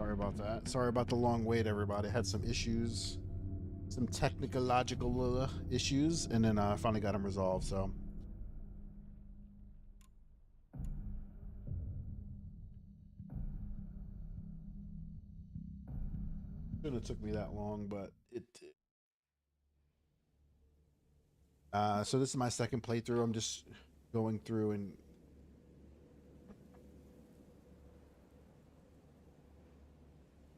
Sorry about that. Sorry about the long wait, everybody. Had some issues, some technological issues, and then I finally got them resolved. So shouldn't have took me that long, but it did. So this is my second playthrough. I'm just going through and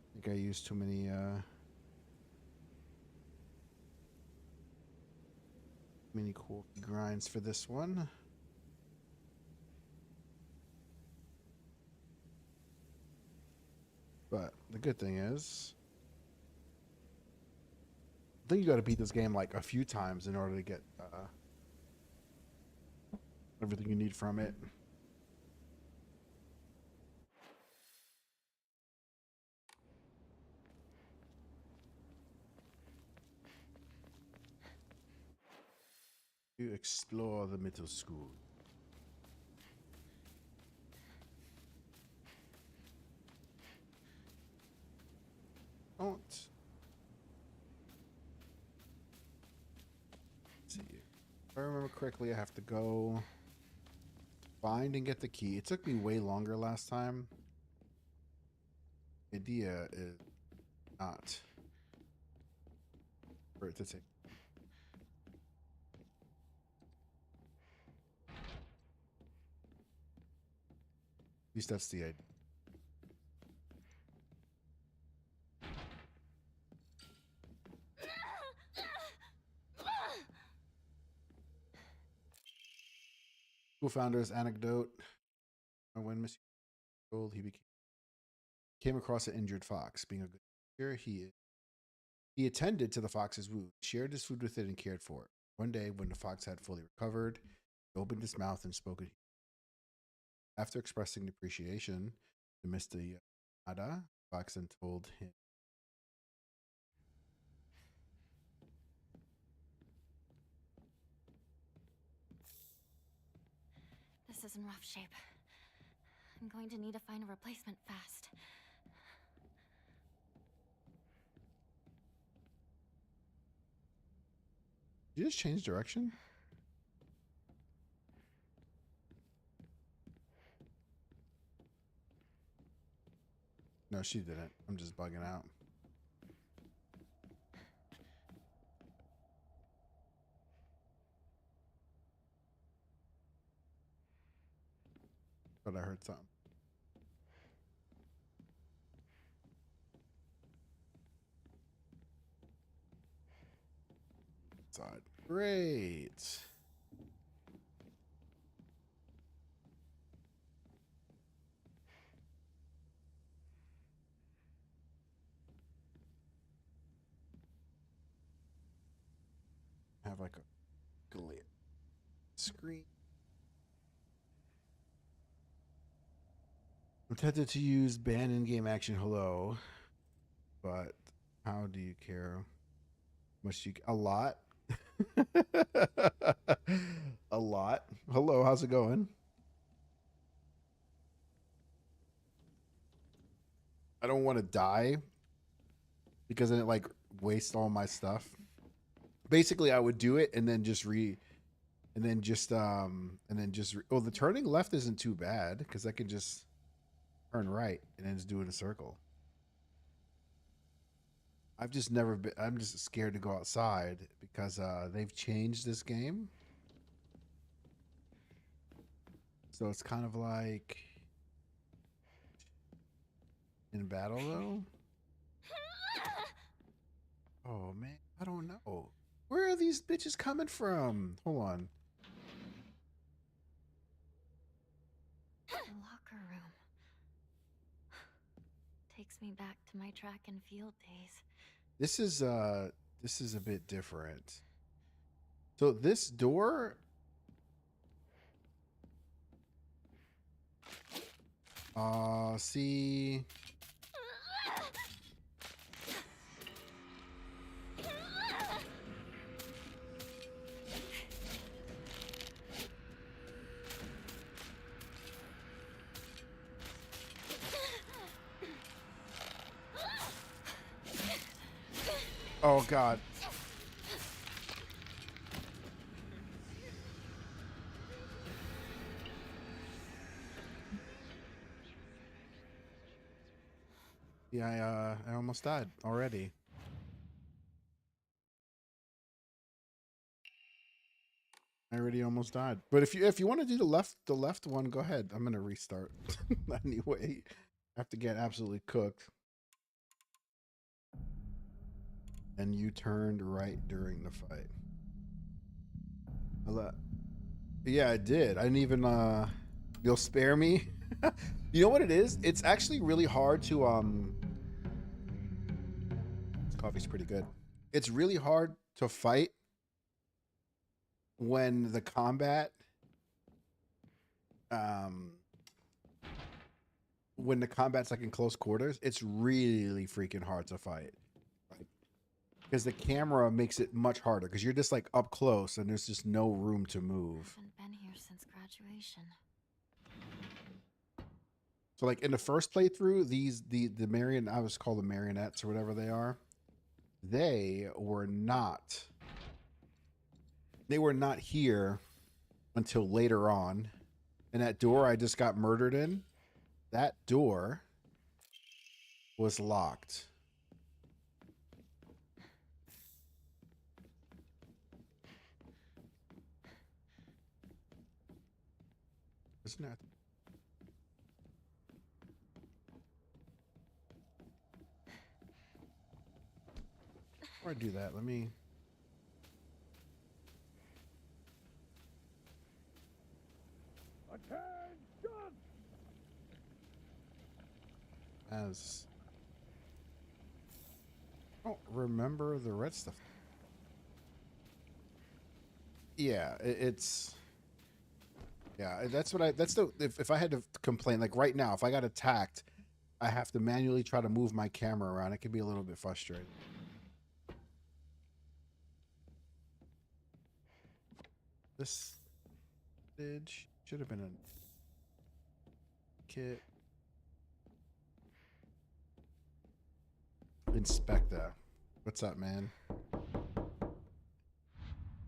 I think I used too many cool grinds for this one. But the good thing is, I think you got to beat this game like a few times in order to get everything you need from it. You explore the middle school. Don't. Let's see. If I remember correctly, I have to go find and get the key. It took me way longer last time. The idea is not for it to take. At least that's the idea. School founder's anecdote. When Mr. Gold, he came across an injured fox. Being a good teacher, he attended to the fox's wound, shared his food with it, and cared for it. One day, when the fox had fully recovered, he opened his mouth and spoke. After expressing appreciation to Mr. Yamada, fox then told him, "This is in rough shape. I'm going to need to find a replacement fast." "Did you just change direction?" No, she didn't. I'm just bugging out. But I heard something. Side. Great. Have like a glare screen. I'm tempted to use ban in-game action hello, but how do you care? Much you a lot? A lot. Hello, how's it going? I don't want to die because then it like wastes all my stuff. Basically, I would do it and then just well, the turning left isn't too bad because I can just turn right and then just do it in a circle. I've just never been. I'm just scared to go outside because they've changed this game, so it's kind of like in battle though. Oh man, I don't know. Where are these bitches coming from? Hold on. The locker room. Takes me back to my track and field days. This is a bit different. So this door see Oh God. Yeah, I almost died already. I already almost died. But if you want to do the left one, go ahead. I'm gonna restart anyway. I have to get absolutely cooked. And you turned right during the fight. Yeah, I did. I didn't even. You'll spare me. You know what it is? It's actually really hard to This coffee's pretty good. It's really hard to fight when the combat um when the combat's like in close quarters. It's really freaking hard to fight. Like, because the camera makes it much harder because you're just like up close and there's just no room to move. Haven't been here since graduation. So like in the first playthrough, the I was called the marionettes or whatever they are. They were not here until later on. And that door I just got murdered in, that door was locked. Isn't that? Before I do that, let me. As I don't remember the red stuff. Yeah, it's. Yeah, that's what I. That's the. If I had to complain, like right now, if I got attacked, I have to manually try to move my camera around. It can be a little bit frustrating. This should have been a kit. Inspector. What's up, man?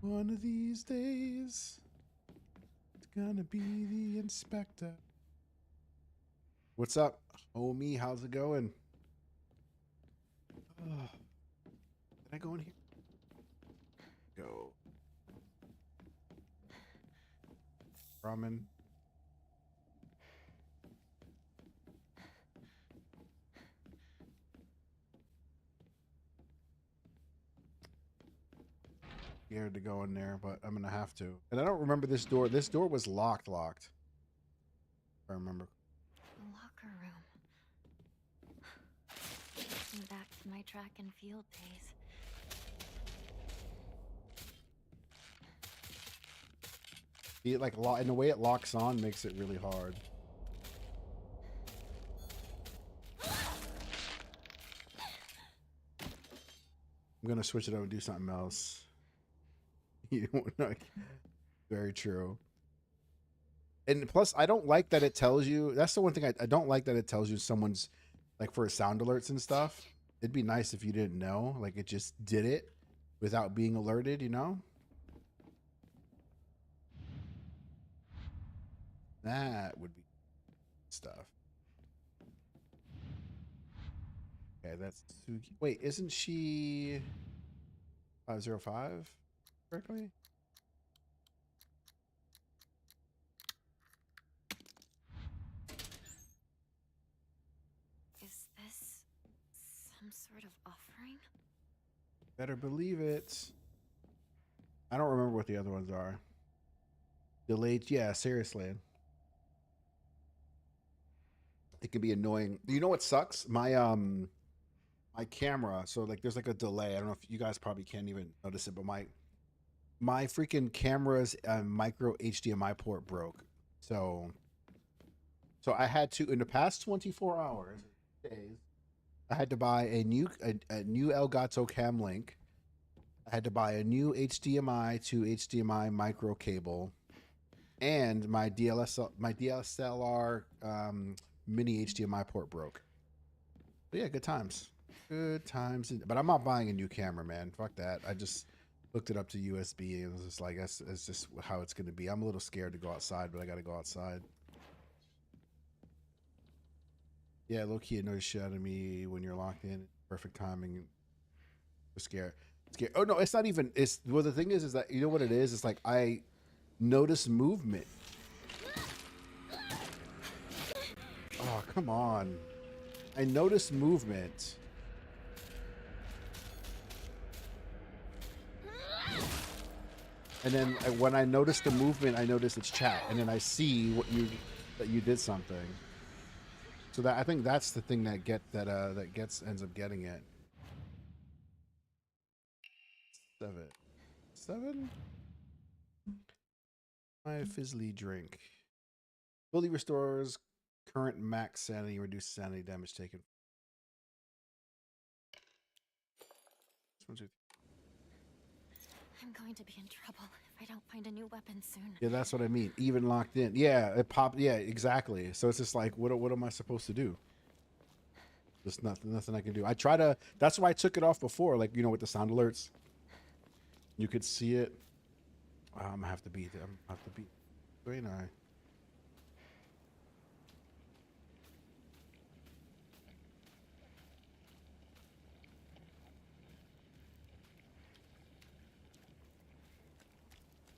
One of these days, it's gonna be the inspector. What's up, homie? How's it going? Oh, did I go in here? Go. Ramen. Scared to go in there, but I'm gonna have to. And I don't remember this door. This door was locked. If I remember. The locker room. Taking back to my track and field days. It like and the way it locks on makes it really hard. I'm gonna switch it up and do something else. You don't know. Very true. And plus, I don't like that it tells you. That's the one thing I don't like, that it tells you someone's like for sound alerts and stuff. It'd be nice if you didn't know. Like it just did it without being alerted, you know? That would be stuff. Okay, that's Sugi. Wait, isn't she 505 correctly? Is this some sort of offering? Better believe it. I don't remember what the other ones are. Delayed, yeah, seriously. It can be annoying. You know what sucks? My camera, so like there's like a delay. I don't know if you guys probably can't even notice it, but my freaking camera's micro HDMI port broke. So I had to, in the past 24 hours days, I had to buy a new Elgato Cam Link. I had to buy a new HDMI to HDMI micro cable, and my DSLR mini HDMI port broke. But yeah, good times. Good times. But I'm not buying a new camera, man. Fuck that. I just looked it up to USB and was just like, that's just how it's going to be. I'm a little scared to go outside, but I got to go outside. Yeah, low key, it noticed shit out of me when you're locked in. Perfect timing. You're scared. Scared. Oh no, it's not even. It's well. The thing is that you know what it is. It's like I notice movement. Oh come on! I notice movement. And then when I notice the movement, I notice it's chat, and then I see that you did something. So that I think that's the thing that ends up getting it. 7. My fizzly drink. Fully restores current max sanity, reduces sanity damage taken. I'm going to be in trouble if I don't find a new weapon soon. Yeah, that's what I mean. Even locked in. Yeah, it popped. Yeah, exactly. So it's just like, what am I supposed to do? There's nothing I can do. I try to. That's why I took it off before, like with the sound alerts. You could see it. I'm gonna have to beat. Very nice.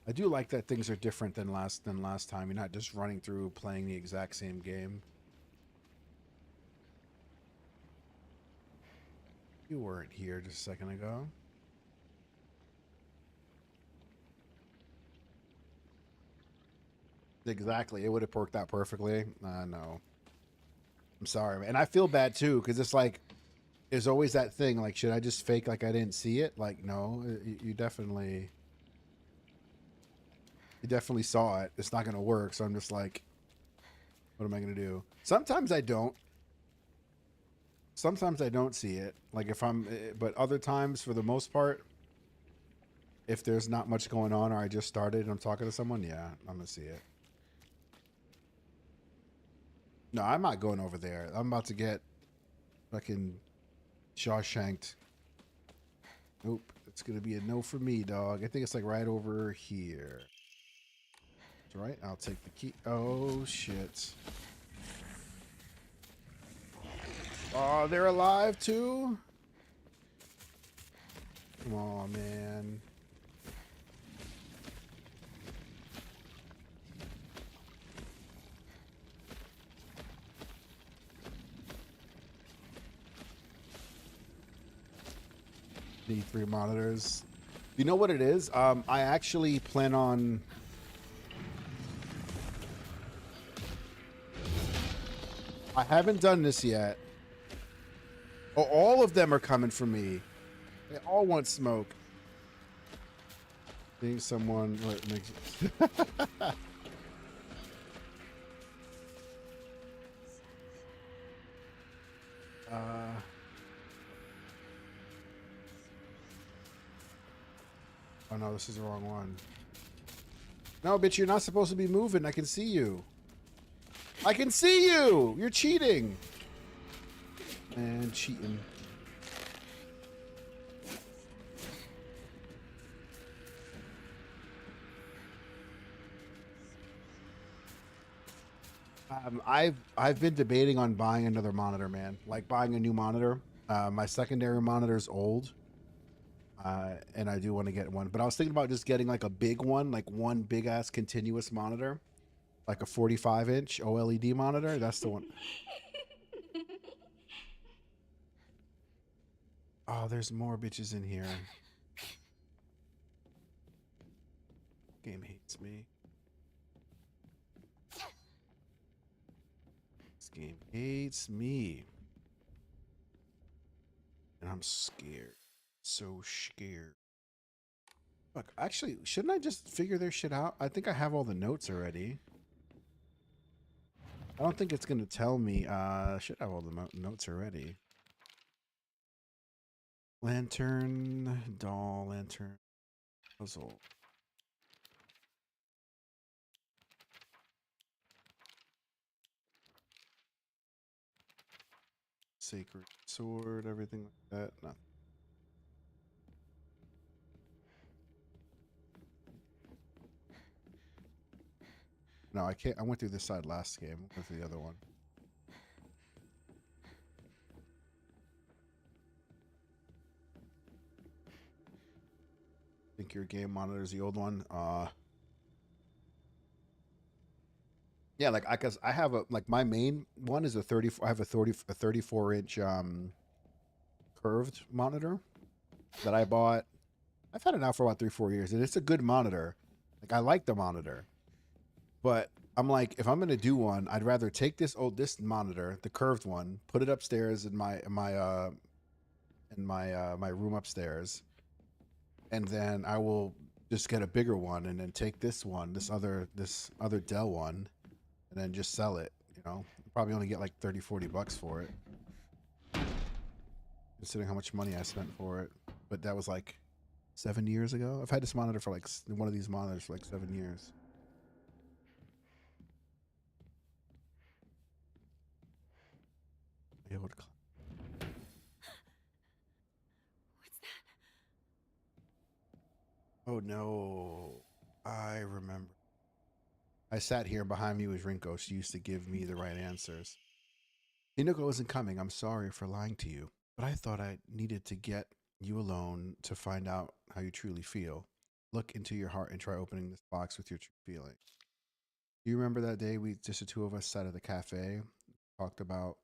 I do like that things are different than last time. You're not just running through playing the exact same game. You weren't here just a second ago. Exactly. It would have worked out perfectly. No. I'm sorry, man. And I feel bad too, because it's like there's always that thing, like, should I just fake like I didn't see it? Like, no, you definitely saw it. It's not gonna work. So I'm just like, what am I gonna do? Sometimes I don't. Sometimes I don't see it. Like if I'm, but other times, for the most part, if there's not much going on or I just started and I'm talking to someone, yeah, I'm gonna see it. No, I'm not going over there. I'm about to get fucking Shawshanked. Nope. It's gonna be a no for me, dog. I think it's like right over here. That's right. I'll take the key. Oh shit. Oh, they're alive too? Come on, man. Need 3 monitors. You know what it is? I actually plan on... I haven't done this yet. Oh, all of them are coming for me. They all want smoke. Being someone... What makes Oh no, this is the wrong one. No, bitch, you're not supposed to be moving. I can see you. I can see you! You're cheating! Man, cheating. I've been debating on buying another monitor, man. Like buying a new monitor. My secondary monitor is old. And I do want to get one. But I was thinking about just getting like a big one, like one big ass continuous monitor. Like a 45-inch OLED monitor. That's the one. Oh, there's more bitches in here. Game hates me. This game hates me. And I'm scared. So scared. Look, actually, shouldn't I just figure their shit out? I think I have all the notes already. I don't think it's going to tell me. I should have all the notes already. Lantern, doll, lantern, puzzle. Sacred sword, everything like that. Nothing. No, I can't. I went through this side last game. I went through the other one. I think your game monitor is the old one. Yeah, like cause I have a like my main one is a 34. I have a 34-inch curved monitor that I bought. I've had it now for about 3-4 years, and it's a good monitor. Like I like the monitor, but I'm like, if I'm gonna do one, I'd rather take this monitor, the curved one, put it upstairs in my room upstairs, and then I will just get a bigger one, and then take this one, this other Dell one, and then just sell it. You know, probably only get like 30-40 bucks for it, considering how much money I spent for it. But that was like 7 years ago. I've had this monitor for like one of these monitors for like 7 years. Able to What's that? Oh no, I remember. I sat here, and behind me was Rinko. She used to give me the right answers. Hinako isn't coming. I'm sorry for lying to you, but I thought I needed to get you alone to find out how you truly feel. Look into your heart and try opening this box with your true feeling. Do you remember that day we just the two of us sat at the cafe, talked about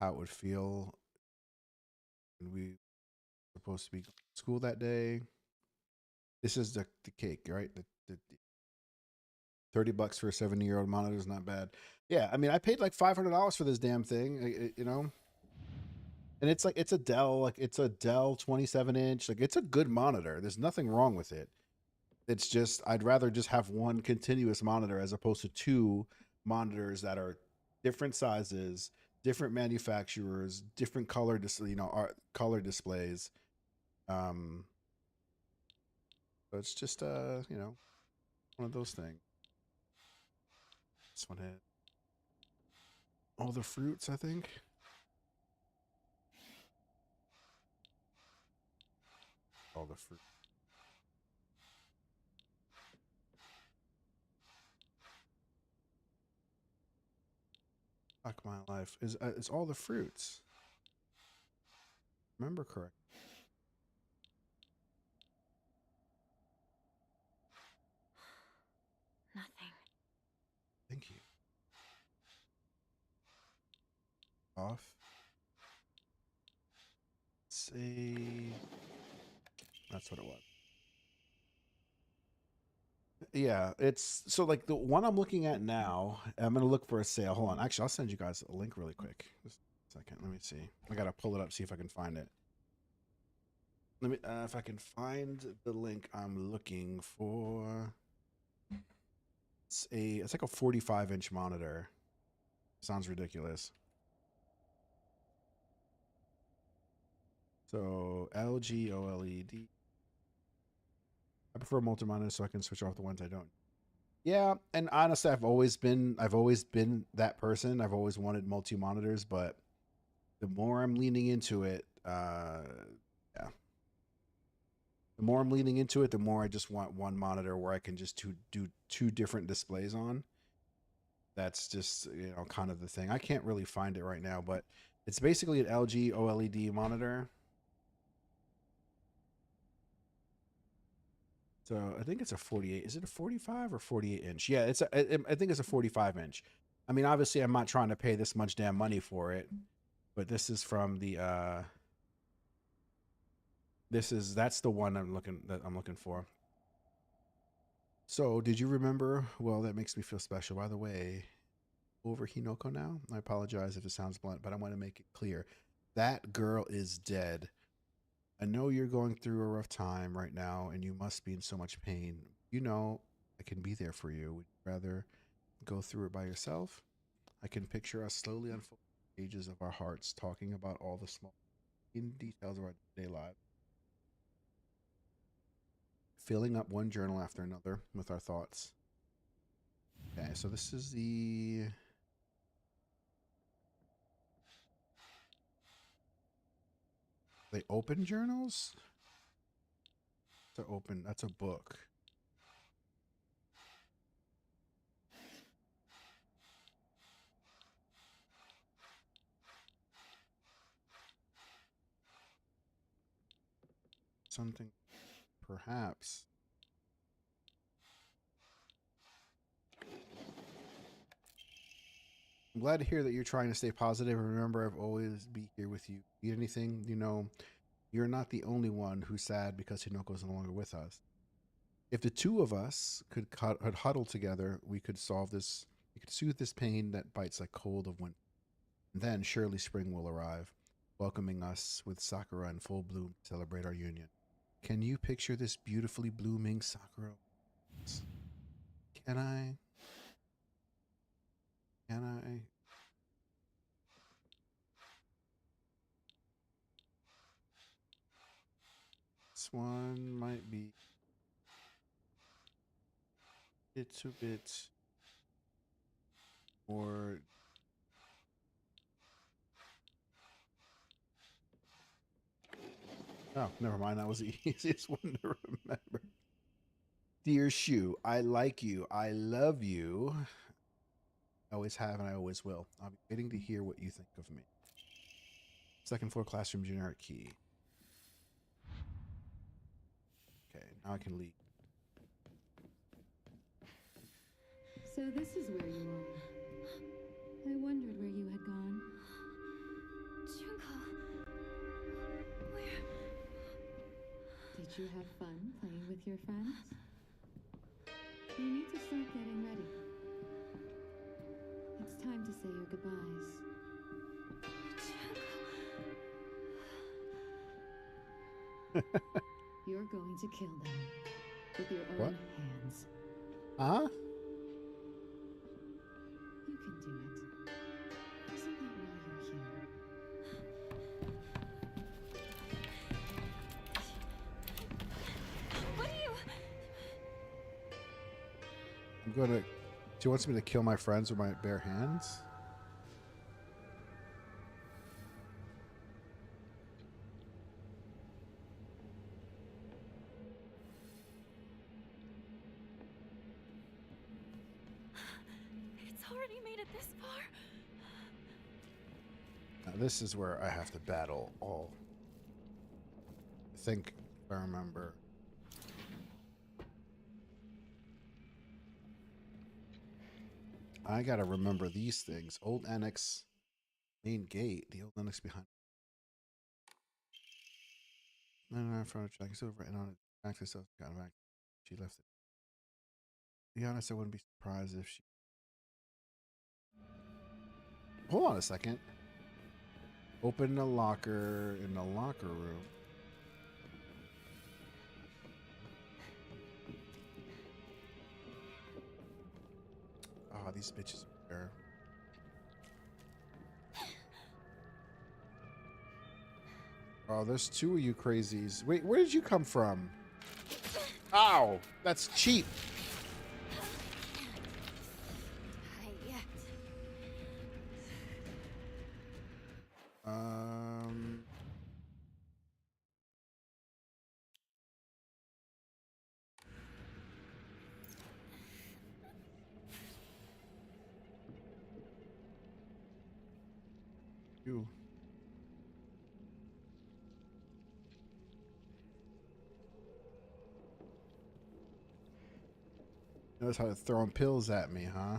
how it would feel, and we were supposed to be going to school that day? This is the cake, right? The 30 bucks for a 70-year-old monitor is not bad. Yeah, I mean, I paid like $500 for this damn thing, you know? And it's like it's a Dell 27-inch. Like it's a good monitor. There's nothing wrong with it. It's just I'd rather just have one continuous monitor as opposed to two monitors that are different sizes, different manufacturers, different color color displays. Um so it's just one of those things. This one had all the fruits, I think. All the fruit. Fuck my life. Is it's all the fruits. Remember correct. Nothing. Thank you. Off. Say that's what it was. Yeah, it's so like the one I'm looking at now. I'm gonna look for a sale. Hold on. Actually, I'll send you guys a link really quick. Just a second. Let me see. I gotta pull it up, see if I can find it. Let me if I can find the link I'm looking for. It's like a 45-inch monitor. Sounds ridiculous. So LG OLED. I prefer multi-monitor so I can switch off the ones I don't. Yeah, and honestly, I've always been that person. I've always wanted multi-monitors, but the more I'm leaning into it, yeah. The more I'm leaning into it, the more I just want one monitor where I can just do two different displays on. That's just kind of the thing. I can't really find it right now, but it's basically an LG OLED monitor. So I think it's a 48. Is it a 45 or 48 inch? Yeah, I think it's a 45 inch. I mean, obviously, I'm not trying to pay this much damn money for it, but this is from the that's the one I'm looking for. So, did you remember? Well, that makes me feel special. By the way, over Hinoko now. I apologize if it sounds blunt, but I want to make it clear. That girl is dead. I know you're going through a rough time right now and you must be in so much pain. You know, I can be there for you. Would you rather go through it by yourself? I can picture us slowly unfolding the pages of our hearts, talking about all the small details of our day lives, filling up one journal after another with our thoughts. Okay, so this is the They open journals? That's a book. Something, perhaps. I'm glad to hear that you're trying to stay positive. Remember, I've always be here with you. Need anything? You know, you're not the only one who's sad because Hinoko's no longer with us. If the two of us could huddle together, we could solve this. We could soothe this pain that bites like cold of winter. And then surely spring will arrive, welcoming us with sakura in full bloom to celebrate our union. Can you picture this beautifully blooming sakura? Can I? Can I? This one might be a little bit more. Oh, never mind. That was the easiest one to remember. Dear Shu, I like you. I love you. I always have and I always will. I'll be waiting to hear what you think of me. Second floor classroom generic key. Okay, now I can leave. So this is where you are. I wondered where you had gone. Junko, where? Did you have fun playing with your friends? You need to start getting ready. It's time to say your goodbyes. You're going to kill them with your own hands. Huh? You can do it. Isn't that why you're here? What are you? I'm going to. She wants me to kill my friends with my bare hands? It's already made it this far. Now, this is where I have to battle all. I think, if I remember. I gotta remember these things. Old annex, main gate. The old annex behind. No, in front of Jack. Still written on it. Actually, so got back. She left it. To be honest, I wouldn't be surprised if she. Hold on a second. Open the locker in the locker room. Oh, these bitches are there. Oh, there's two of you crazies. Wait, where did you come from? Ow! That's cheap. You. Knows how to throwing pills at me, huh?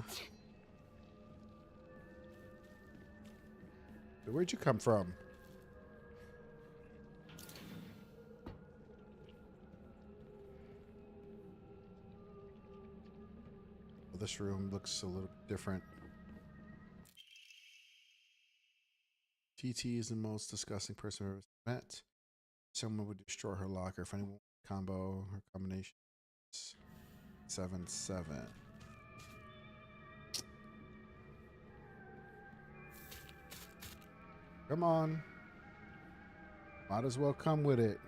Where'd you come from? Well, this room looks a little different. TT is the most disgusting person I've ever met. Someone would destroy her locker if anyone combo her combination. 7-7. Come on. Might as well come with it.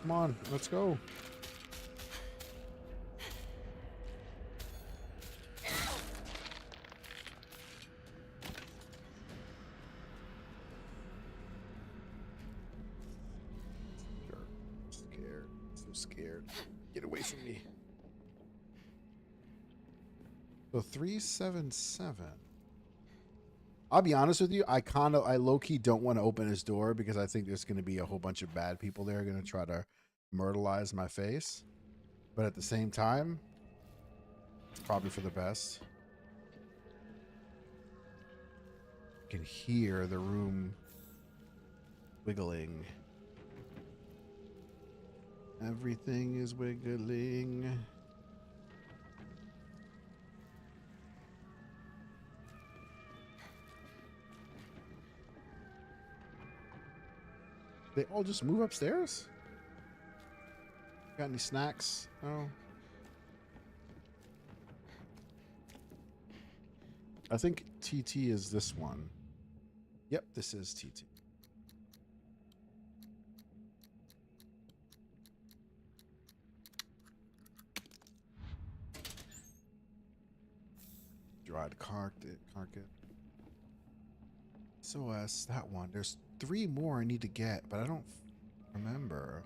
Come on, let's go. scared. So scared. Get away from me. So 377. I'll be honest with you. I low-key don't want to open his door because I think there's going to be a whole bunch of bad people there going to try to myrtleize my face. But at the same time, it's probably for the best. You can hear the room wiggling. Everything is wiggling. They all just move upstairs? Got any snacks? No. I think TT is this one. Yep, this is TT. Dried carpet. SOS, that one. There's 3 more I need to get, but I don't remember.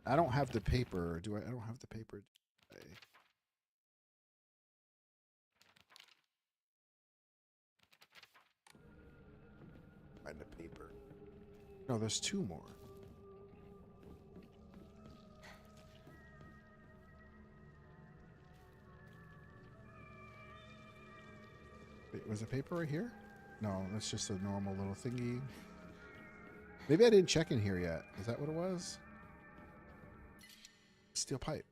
I don't have the paper. Do I? I don't have the paper. Find the paper. No, there's 2 more. Wait, was the paper right here? No, that's just a normal little thingy. Maybe I didn't check in here yet. Is that what it was? Steel pipe.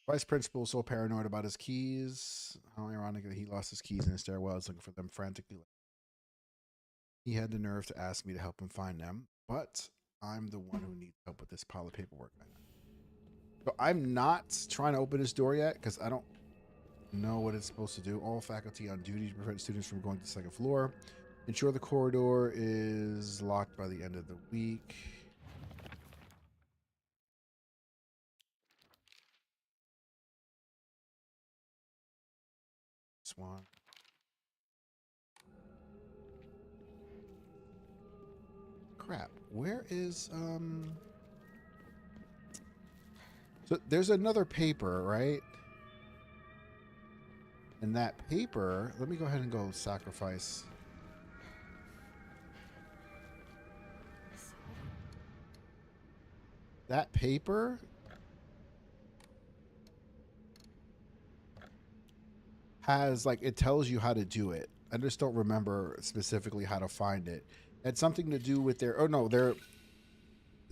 Vice principal so paranoid about his keys. How ironic that he lost his keys in his stairwell. He's looking for them frantically. He had the nerve to ask me to help him find them, but I'm the one who needs help with this pile of paperwork. So I'm not trying to open this door yet because I don't know what it's supposed to do. All faculty on duty to prevent students from going to the 2nd floor. Ensure the corridor is locked by the end of the week. This one. Crap. Where is So there's another paper, right? And that paper, let me go ahead and go sacrifice. That paper has, like, it tells you how to do it. I just don't remember specifically how to find it. It's something to do with their, oh no,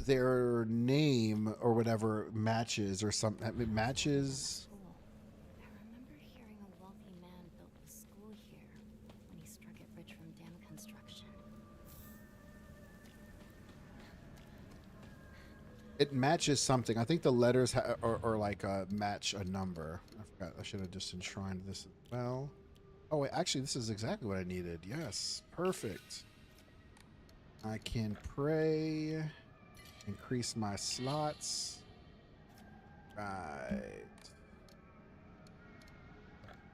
their name or whatever matches or something. It matches. I remember hearing a wealthy man built a school here when he struck it rich from dam construction. It matches something. I think the letters are like match a number. I forgot. I should have just enshrined this as well. Oh wait, actually, this is exactly what I needed. Yes, perfect. I can pray. Increase my slots. Right.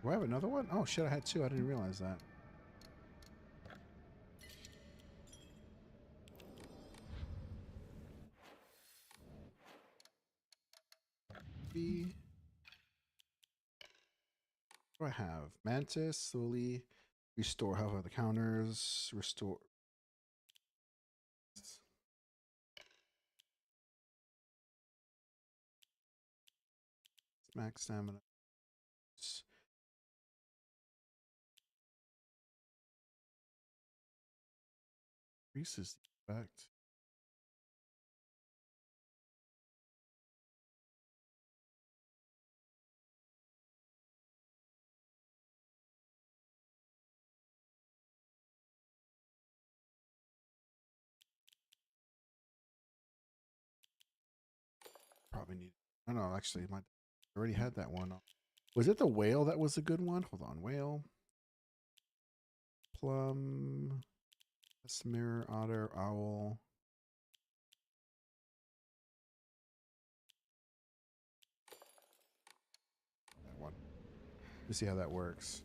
Do I have another one? Oh shit, I had 2. I didn't realize that. B. What do I have? Mantis, slowly restore health of the counters. Restore. Max stamina. Increases the effect. Probably need. Oh no, actually, I already had that one. Was it the whale that was a good one? Hold on, whale. Plum. Mirror, otter, owl. Let's see how that works.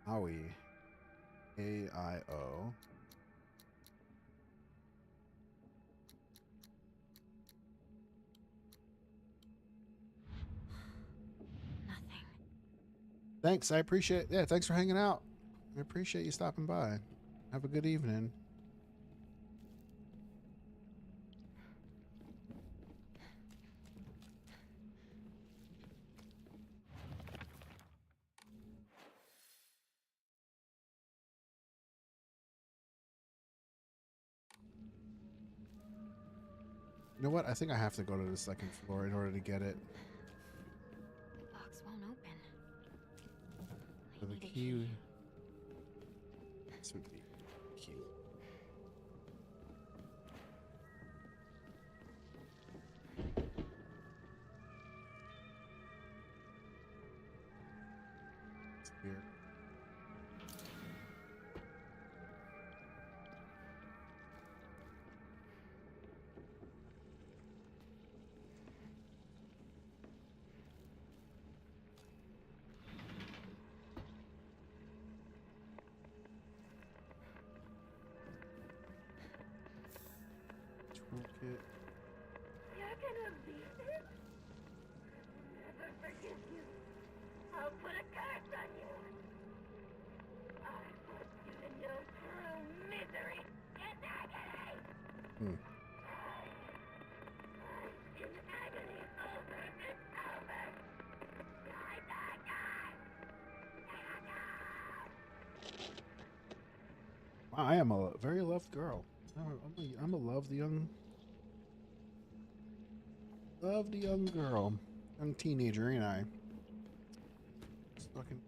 Aoi. AIO. Nothing. Thanks. I appreciate it. Yeah, thanks for hanging out. I appreciate you stopping by. Have a good evening. You know what? I think I have to go to the second floor in order to get it. The box won't open. So I the need a key. This would be key. It's here. Toolkit. You're gonna leave it? I'll never forgive you. I'll put a curse on you. I want you to know true misery and agony. Hmm. I'm in agony over and over. Die, die, die. Wow, I am a very loved girl. I'm a loved young girl, young teenager, ain't I? Just fucking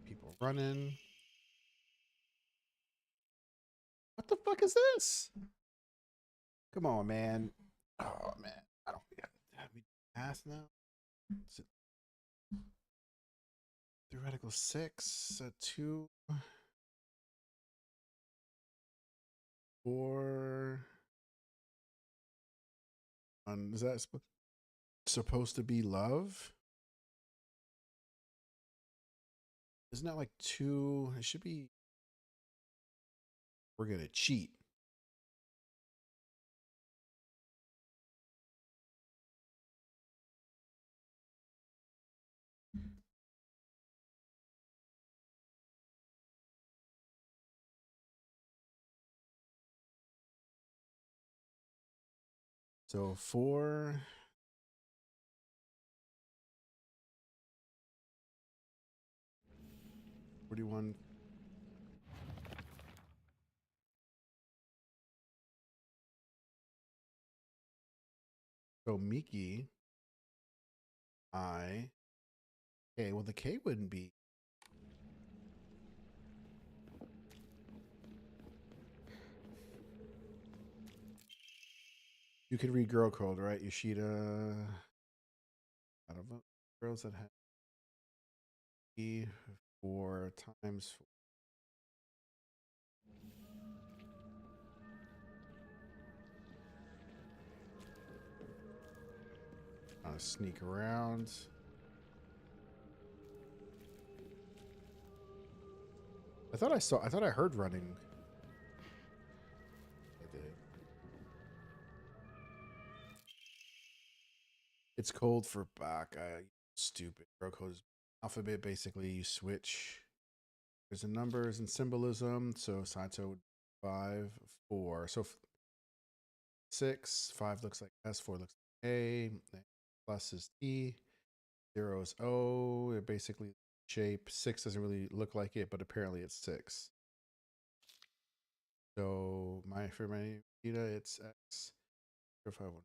people running. What the fuck is this? Come on, man. Oh man, I don't have me pass now. Is it theoretical 6, 2, 4. Is that supposed to be love? Isn't that like 2? It should be. We're gonna cheat. So 4. 41. So Miki. Okay, well the K wouldn't be. You can read girl code, right? Yoshida. Out of girls that have E 4 times 4. Sneak around. I thought I heard running. I did. It's code for Baka. Stupid. Girl code is alphabet. Basically, you switch. There's a numbers and symbolism. So Saito would 5, 4. So 6, 5 looks like S, 4 looks like A. Plus is T. 0 is O. It basically shape. 6 doesn't really look like it, but apparently it's 6. So for my Vita, it's X. If I would.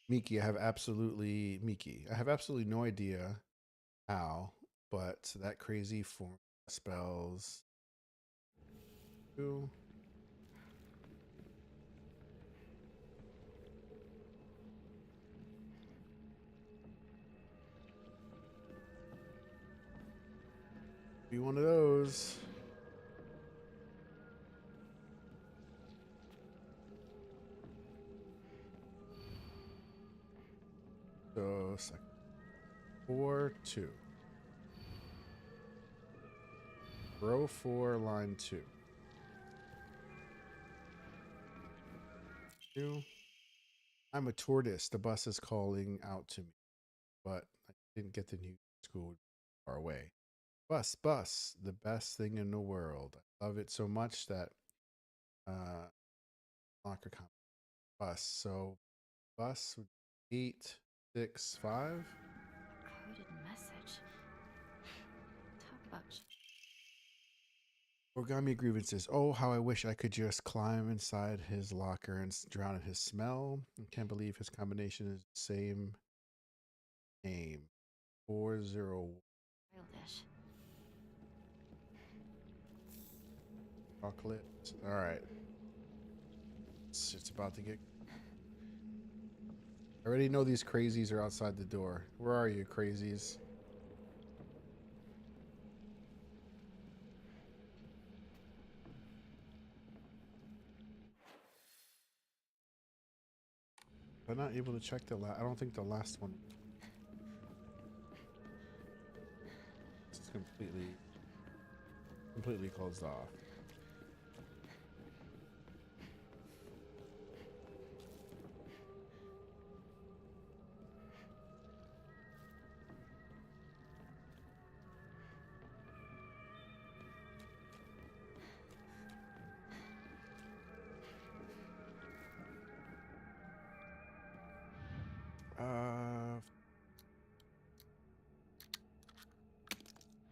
Miki, I have absolutely no idea how, but that crazy form spells. Ooh. Be one of those. So second 4-2. Row 4, line 2. 2. I'm a tortoise. The bus is calling out to me, but I didn't get the new school far away. Bus, the best thing in the world. I love it so much that locker comp bus. So bus would be 865. Coded message. Talk about. Origami grievances. Oh, how I wish I could just climb inside his locker and drown in his smell. I can't believe his combination is the same name. 40. Childish. Chocolate. All right. It's about to get. I already know these crazies are outside the door. Where are you, crazies? I'm not able to check the last. I don't think the last one. It's completely closed off.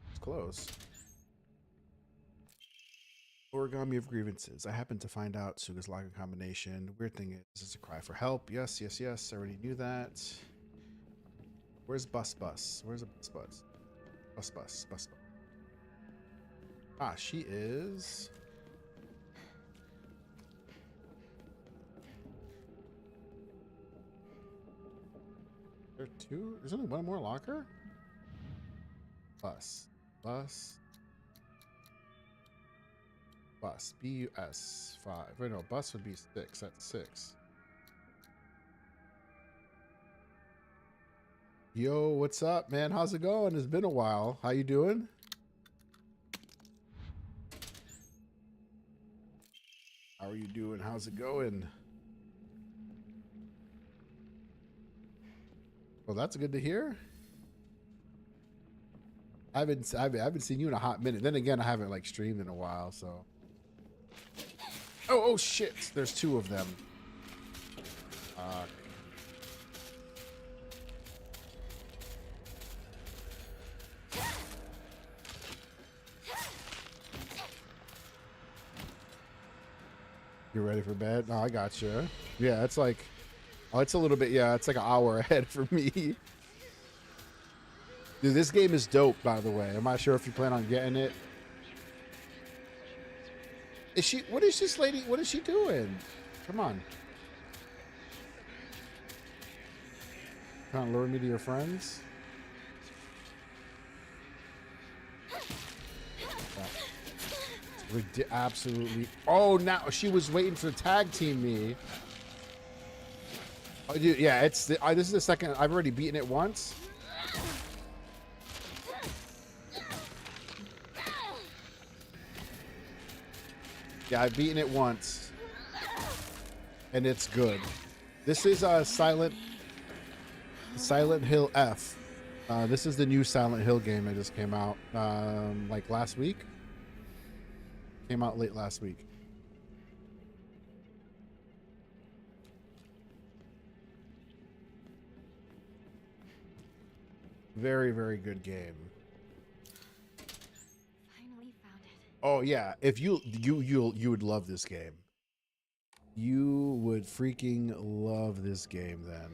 It's close. Origami of grievances. I happened to find out Suga's locker combination. Weird thing is, it's a cry for help. Yes. I already knew that. Where's Bus? Where's a Bus? Bus. Ah, she is. There are two? There's only one more locker? Bus. BUS 5. Wait, no, bus would be 6. That's 6. Yo, what's up, man? How's it going? It's been a while. How you doing? How are you doing? How's it going? Well, that's good to hear. I haven't seen you in a hot minute. Then again, I haven't like streamed in a while, so. Oh shit! There's two of them. You ready for bed? No, I got you. Yeah, it's like, oh, it's a little bit. Yeah, it's like an hour ahead for me. Dude, this game is dope, by the way. I'm not sure if you plan on getting it. Is she? What is this lady? What is she doing? Come on. Trying to lure me to your friends? Absolutely. Oh, now she was waiting for tag team me. Oh, dude, yeah, it's the, this is the second. I've already beaten it once. Yeah, I've beaten it once, and it's good. This is Silent Hill F. This is the new Silent Hill game that just came out like last week. Came out late last week. Very, very good game. Finally found it. Oh yeah, if you would love this game. You would freaking love this game then.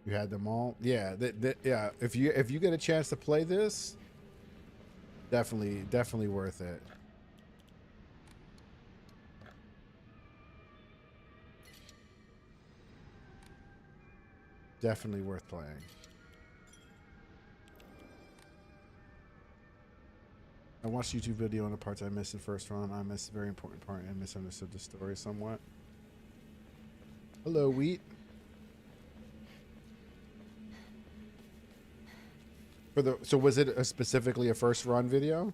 You had them all. Yeah, yeah. If you get a chance to play this, definitely worth it. Definitely worth playing. I watched YouTube video on the parts I missed in first run. I missed a very important part and misunderstood the story somewhat. Hello, Wheat. So was it specifically a first run video?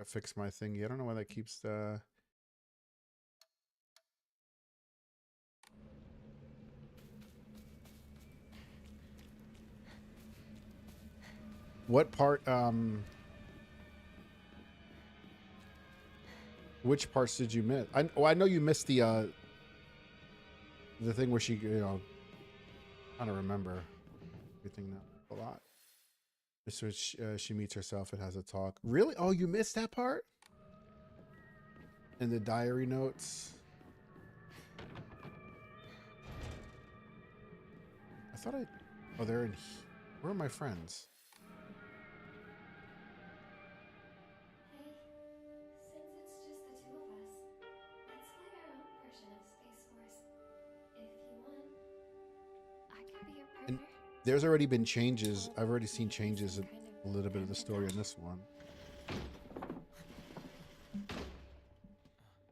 I fixed my thingy. I don't know why that keeps the. What part? Which parts did you miss? I know you missed the thing where she, trying to remember everything now a lot. This was she meets herself and has a talk. Really? Oh, you missed that part? In the diary notes. I thought oh, they're in. Where are my friends? Hey, since it's just the two of us, let's play our own version of Space Force. If you want, I can be your And partner. there's already been changes. I've already seen changes in a little bit of the story in this one.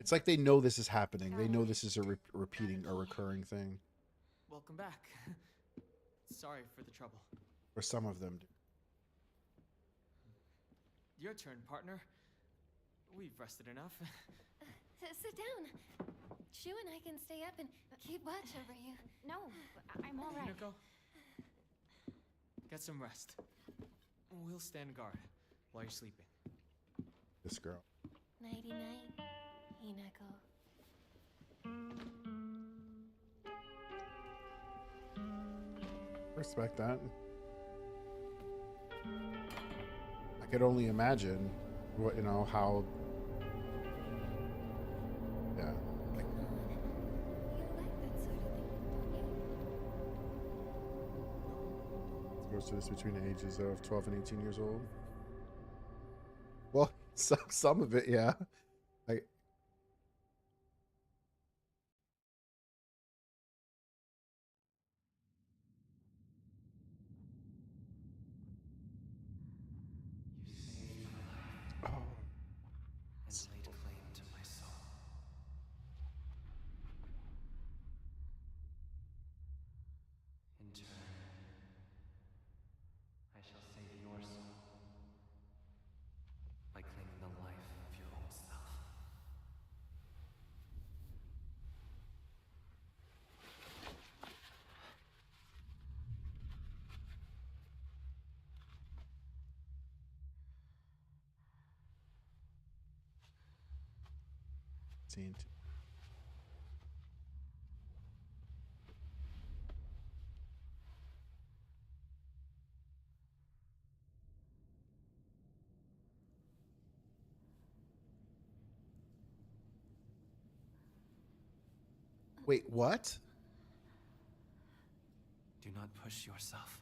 It's like they know this is happening. They know this is a repeating or recurring thing. Welcome back. Sorry for the trouble. Or some of them do. Your turn, partner. We've rested enough. Sit down. Shu and I can stay up and keep watch over you. No, I'm all right. Hinako, get some rest. We'll stand guard while you're sleeping. This girl. Nighty night, Hinako. Respect that. I could only imagine what, how. Yeah. Like, You like that sort of thing, don't you? goes to this between the ages of 12 and 18 years old. Well, some of it, yeah. Oh, And laid claim to my soul. In turn, I shall save your soul by claiming the life of your old self. scene. Wait, what? Do not push yourself.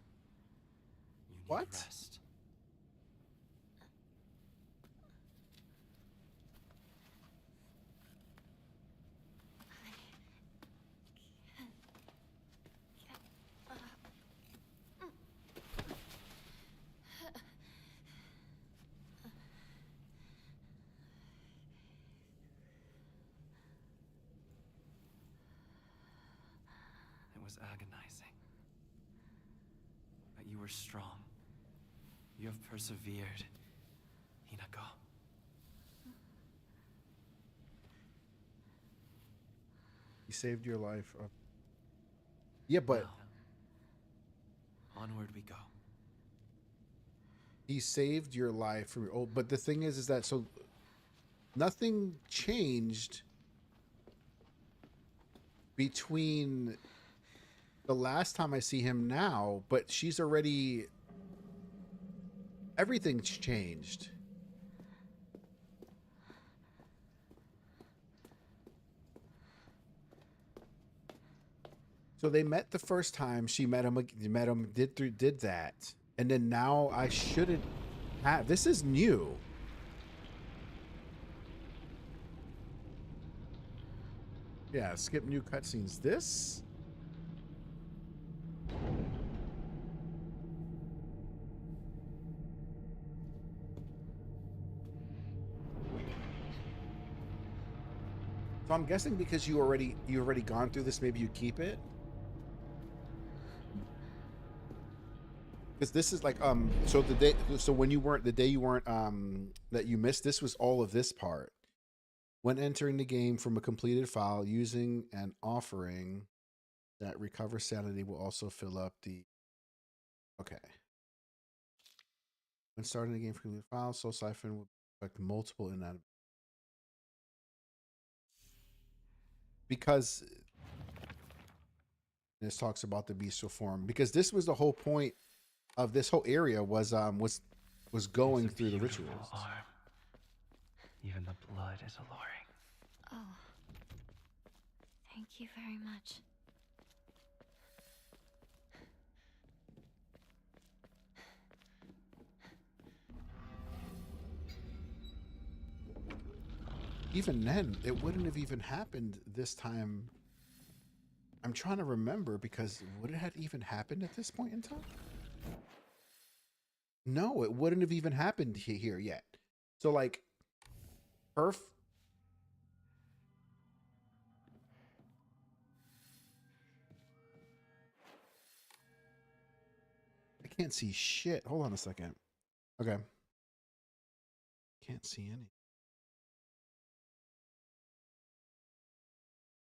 You need What? rest. It was agonizing. But you were strong. You have persevered, Hinako. He saved your life. Yeah, but Now, onward we go. he saved your life from your old. But the thing is that so nothing changed between the last time I see him now, but she's already. Everything's changed. So they met the first time. She met him. Did that, and then now I shouldn't have. This is new. Yeah, skip new cutscenes. This. So I'm guessing because you already gone through this, maybe you keep it. Because this is like so when you weren't that you missed, this was all of this part. When entering the game from a completed file using an offering that recovers sanity will also fill up the okay. When starting the game from completed file, Soul Siphon will affect multiple inanimate. Because this talks about the bestial form. Because this was the whole point of this whole area was going through the rituals. Arm. Even the blood is alluring. Oh. Thank you very much. Even then, it wouldn't have even happened this time. I'm trying to remember, because would it have even happened at this point in time? No, it wouldn't have even happened here yet. So like, I can't see shit. Hold on a second. Okay. Can't see any.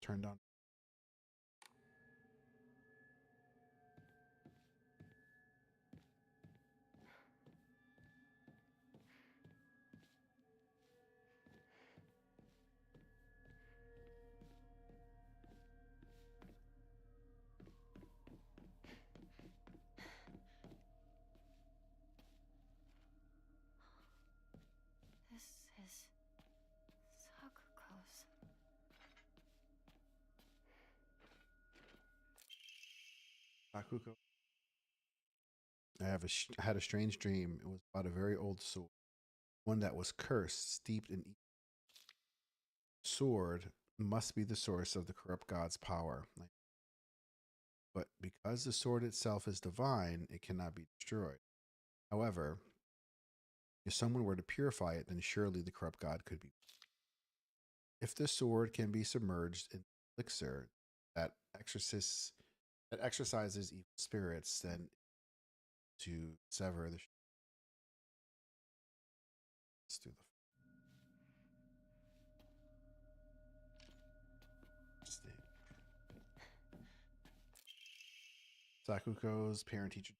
Turned on. This is Sakuko's. Sakuko. I had a strange dream. It was about a very old sword, one that was cursed, steeped in evil. Sword must be the source of the corrupt god's power. But because the sword itself is divine, it cannot be destroyed. However, if someone were to purify it, then surely the corrupt god could be. If the sword can be submerged in elixir that exorcises evil spirits, then to sever the. Let's do the. Sakuko's parent-teacher.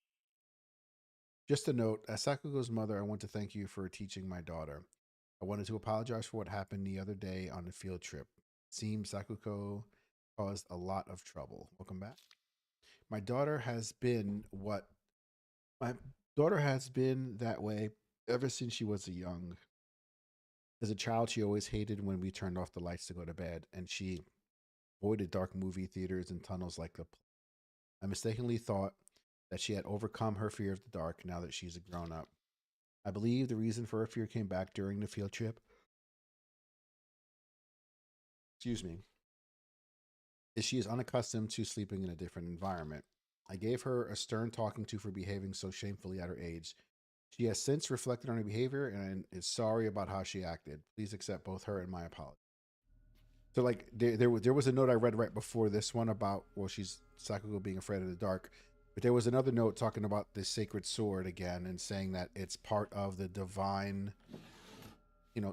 Just a note, as Sakuko's mother, I want to thank you for teaching my daughter. I wanted to apologize for what happened the other day on the field trip. It seems Sakuko caused a lot of trouble. Welcome back. My daughter has been that way ever since she was young. As a child, she always hated when we turned off the lights to go to bed, and she avoided dark movie theaters and tunnels like the plague. I mistakenly thought that she had overcome her fear of the dark now that she's a grown-up. I believe the reason for her fear came back during the field trip. Excuse me. Is she is unaccustomed to sleeping in a different environment. I gave her a stern talking to for behaving so shamefully at her age. She has since reflected on her behavior and is sorry about how she acted. Please accept both her and my apology. So like there was a note I read right before this one about, well, she's Sakuko being afraid of the dark. But there was another note talking about the sacred sword again and saying that it's part of the divine,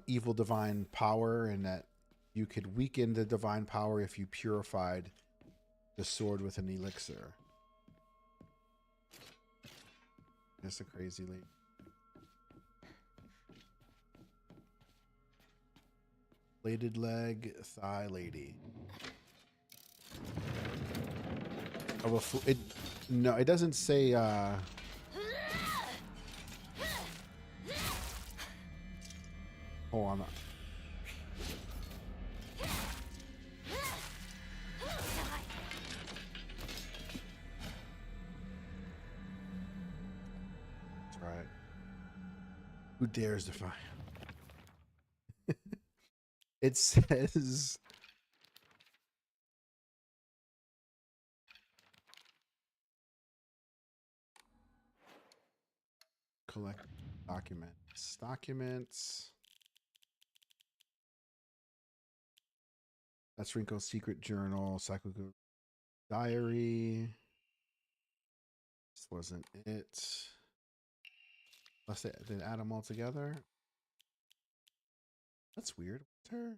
evil divine power, and that you could weaken the divine power if you purified the sword with an elixir. That's a crazy lady. Bladed leg, thigh lady. Oh, no, it doesn't say. Hold on. Right. Who dares defy? It says collect documents. Documents. That's Rinko's secret journal, cyclical diary. This wasn't it. Unless they did add them all together. That's weird. What's her?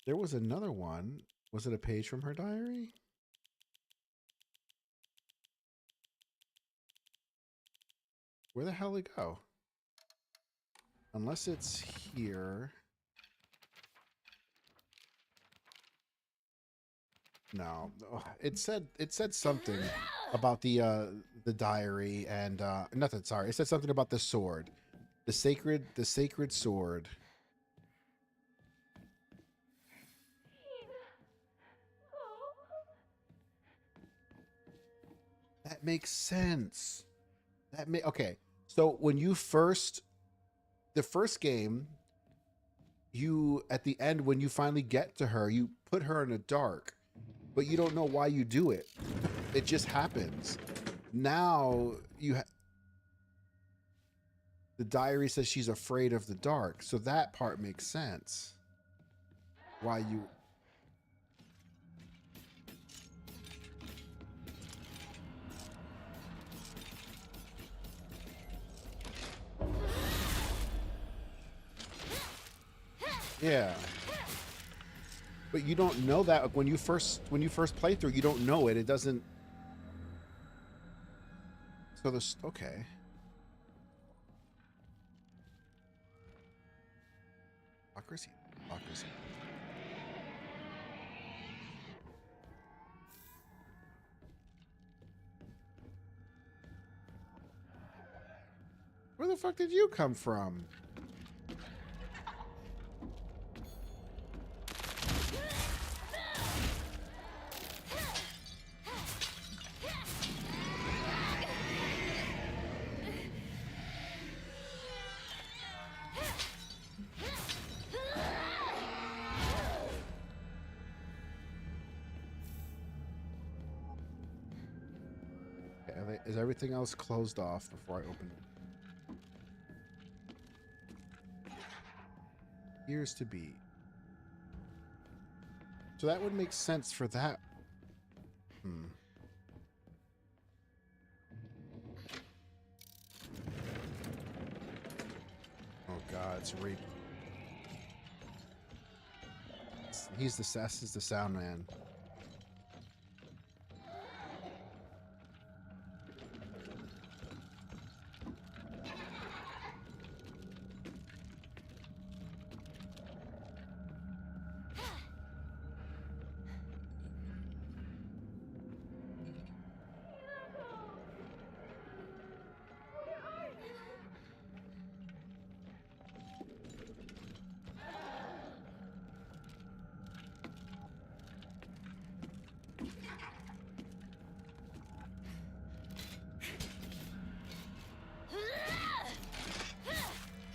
There was another one. Was it a page from her diary? Where the hell did it go? Unless it's here. No. It said something about the diary and nothing, sorry. It said something about the sword. The sacred sword. That makes sense. Okay. So when you the first game, you at the end when you finally get to her, you put her in the dark, but you don't know why you do it. It just happens. Now the diary says she's afraid of the dark, so that part makes sense. Why you? Yeah. But you don't know that when you first play through, you don't know it. It doesn't. So this okay. Democracy. Democracy. Where the fuck did you come from? Is everything else closed off before I open it? Appears to be. So that would make sense for that. Oh God, it's Reap. He's the sound man.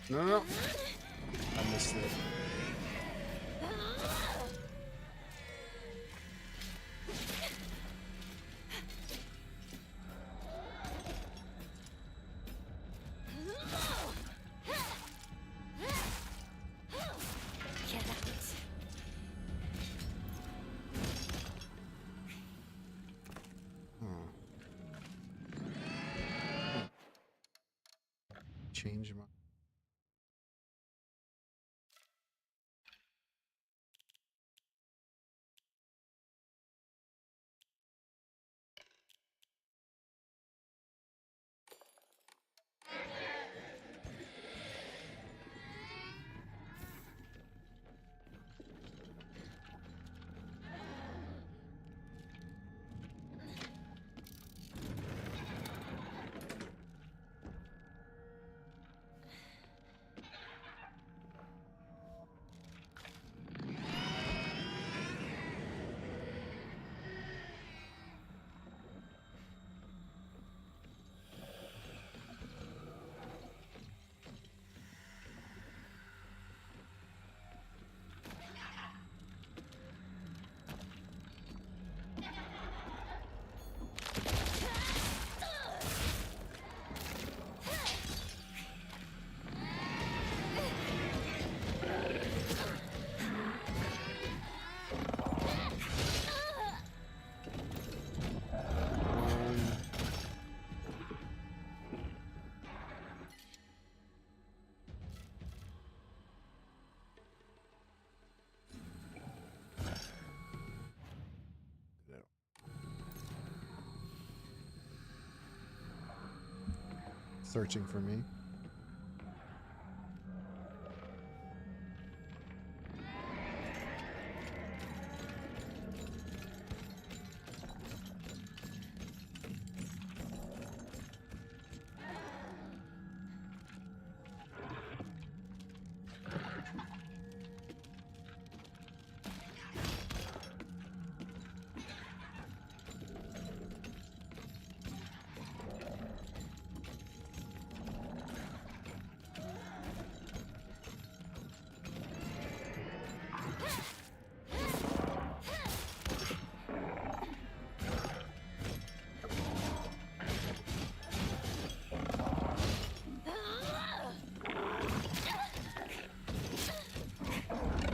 No. I missed it. Change my. searching for me.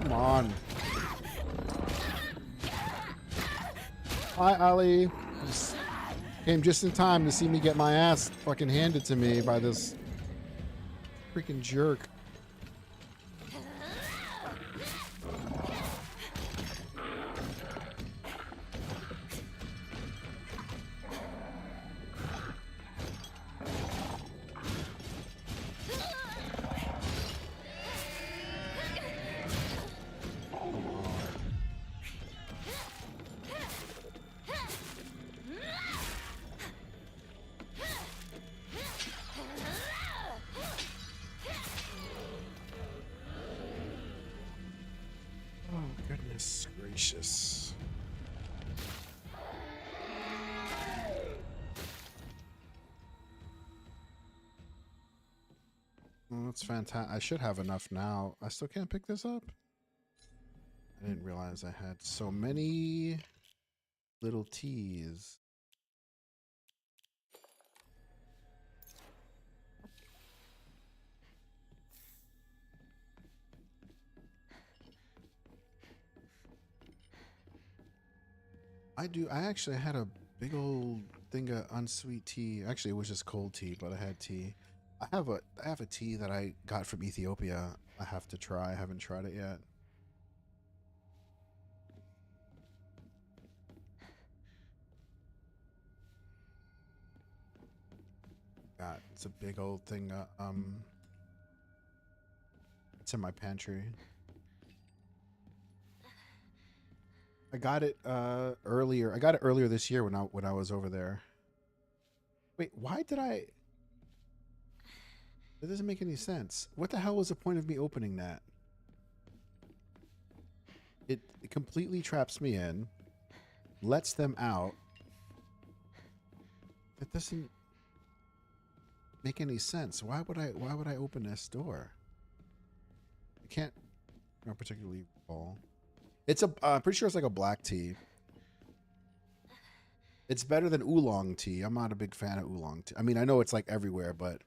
Come on. Hi, Ali. Just came just in time to see me get my ass fucking handed to me by this freaking jerk. Oh, goodness gracious. Well, that's fantastic. I should have enough now. I still can't pick this up. I didn't realize I had so many little T's. I actually had a big old thing of unsweet tea. Actually, it was just cold tea, but I had tea. I have a tea that I got from Ethiopia. I have to try. I haven't tried it yet. God, it's a big old thing. It's in my pantry. I got it earlier. I got it earlier this year when I was over there. Wait, why did I? That doesn't make any sense. What the hell was the point of me opening that? It completely traps me in, lets them out. That doesn't make any sense. Why would I open this door? I can't not particularly recall. It's a I'm pretty sure it's like a black tea. It's better than oolong tea. I'm not a big fan of oolong tea. I mean, I know it's like everywhere, but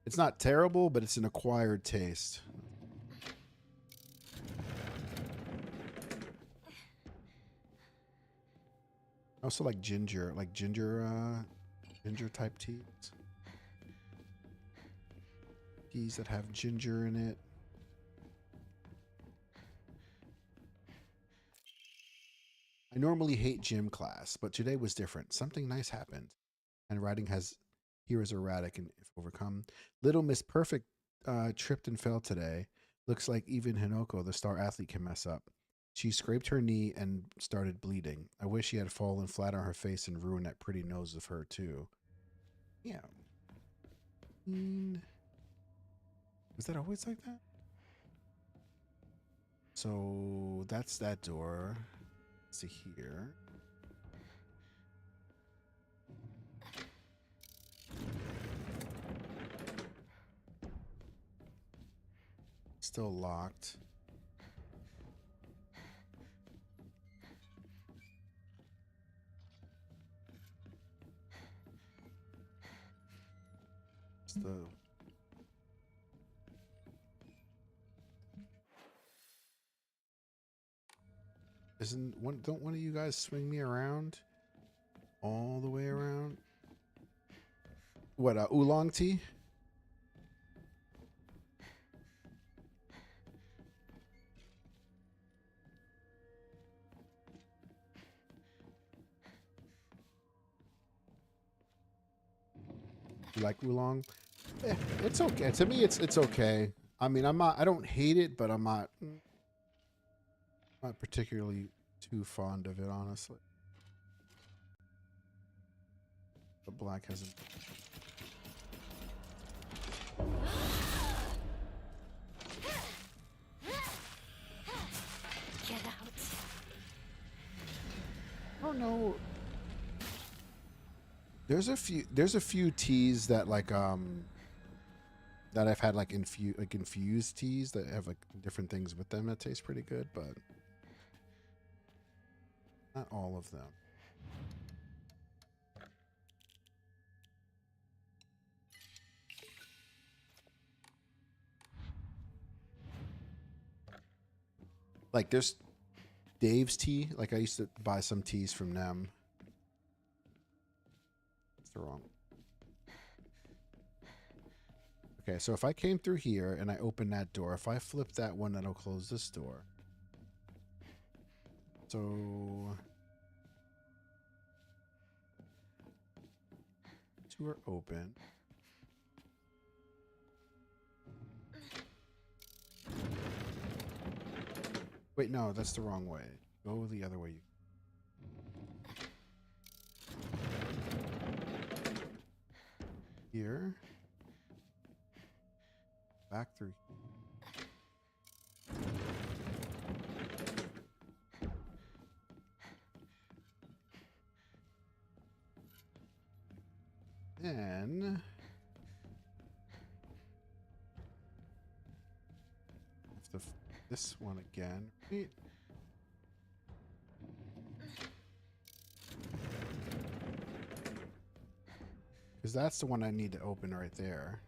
it's not terrible, but it's an acquired taste. I also like ginger type teas. Teas that have ginger in it. I normally hate gym class, but today was different. Something nice happened. And writing has here is erratic and if overcome. Little Miss Perfect tripped and fell today. Looks like even Hinoko, the star athlete, can mess up. She scraped her knee and started bleeding. I wish she had fallen flat on her face and ruined that pretty nose of her too. Yeah. Was that always like that? So that's that door. Let's see here. Still locked. It's the don't one of you guys swing me around? All the way around? What, oolong tea? You like oolong? It's okay. To me, it's okay. I mean, I don't hate it, but I'm not particularly too fond of it, honestly. The black hasn't. Get out. I don't know. There's a few teas that that I've had like infused teas that have like different things with them that taste pretty good, but not all of them. Like there's Dave's tea. Like I used to buy some teas from them. That's the wrong. Okay, so if I came through here and I open that door, if I flip that one, that'll close this door. So two are open. Wait, no, that's the wrong way. Go the other way. Here. Back through. Then have to this one again, right? Because that's the one I need to open right there.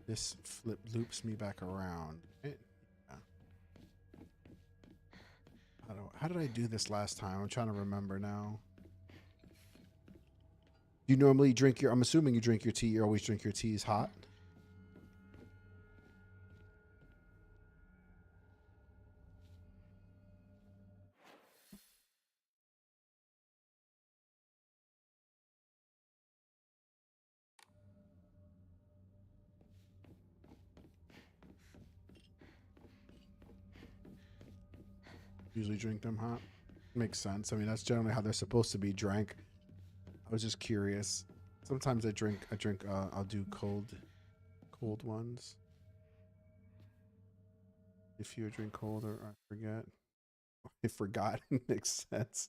This flip loops me back around. Right? Yeah. How did I do this last time? I'm trying to remember now. You normally drink your, I'm assuming you drink your tea, you always drink your teas hot? Usually drink them hot. Makes sense. I mean, that's generally how they're supposed to be drank. I was just curious. Sometimes I'll do cold ones. If you drink cold, or I forget. I forgot. Makes sense.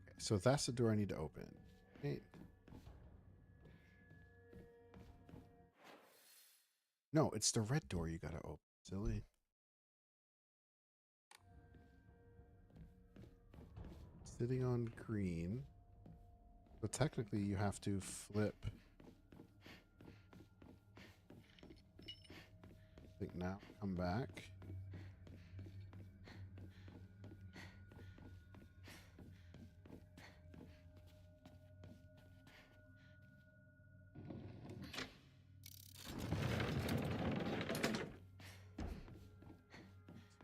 Okay, so that's the door I need to open. Right. No, it's the red door you gotta open. Silly. Sitting on green. So technically you have to flip. I think now come back.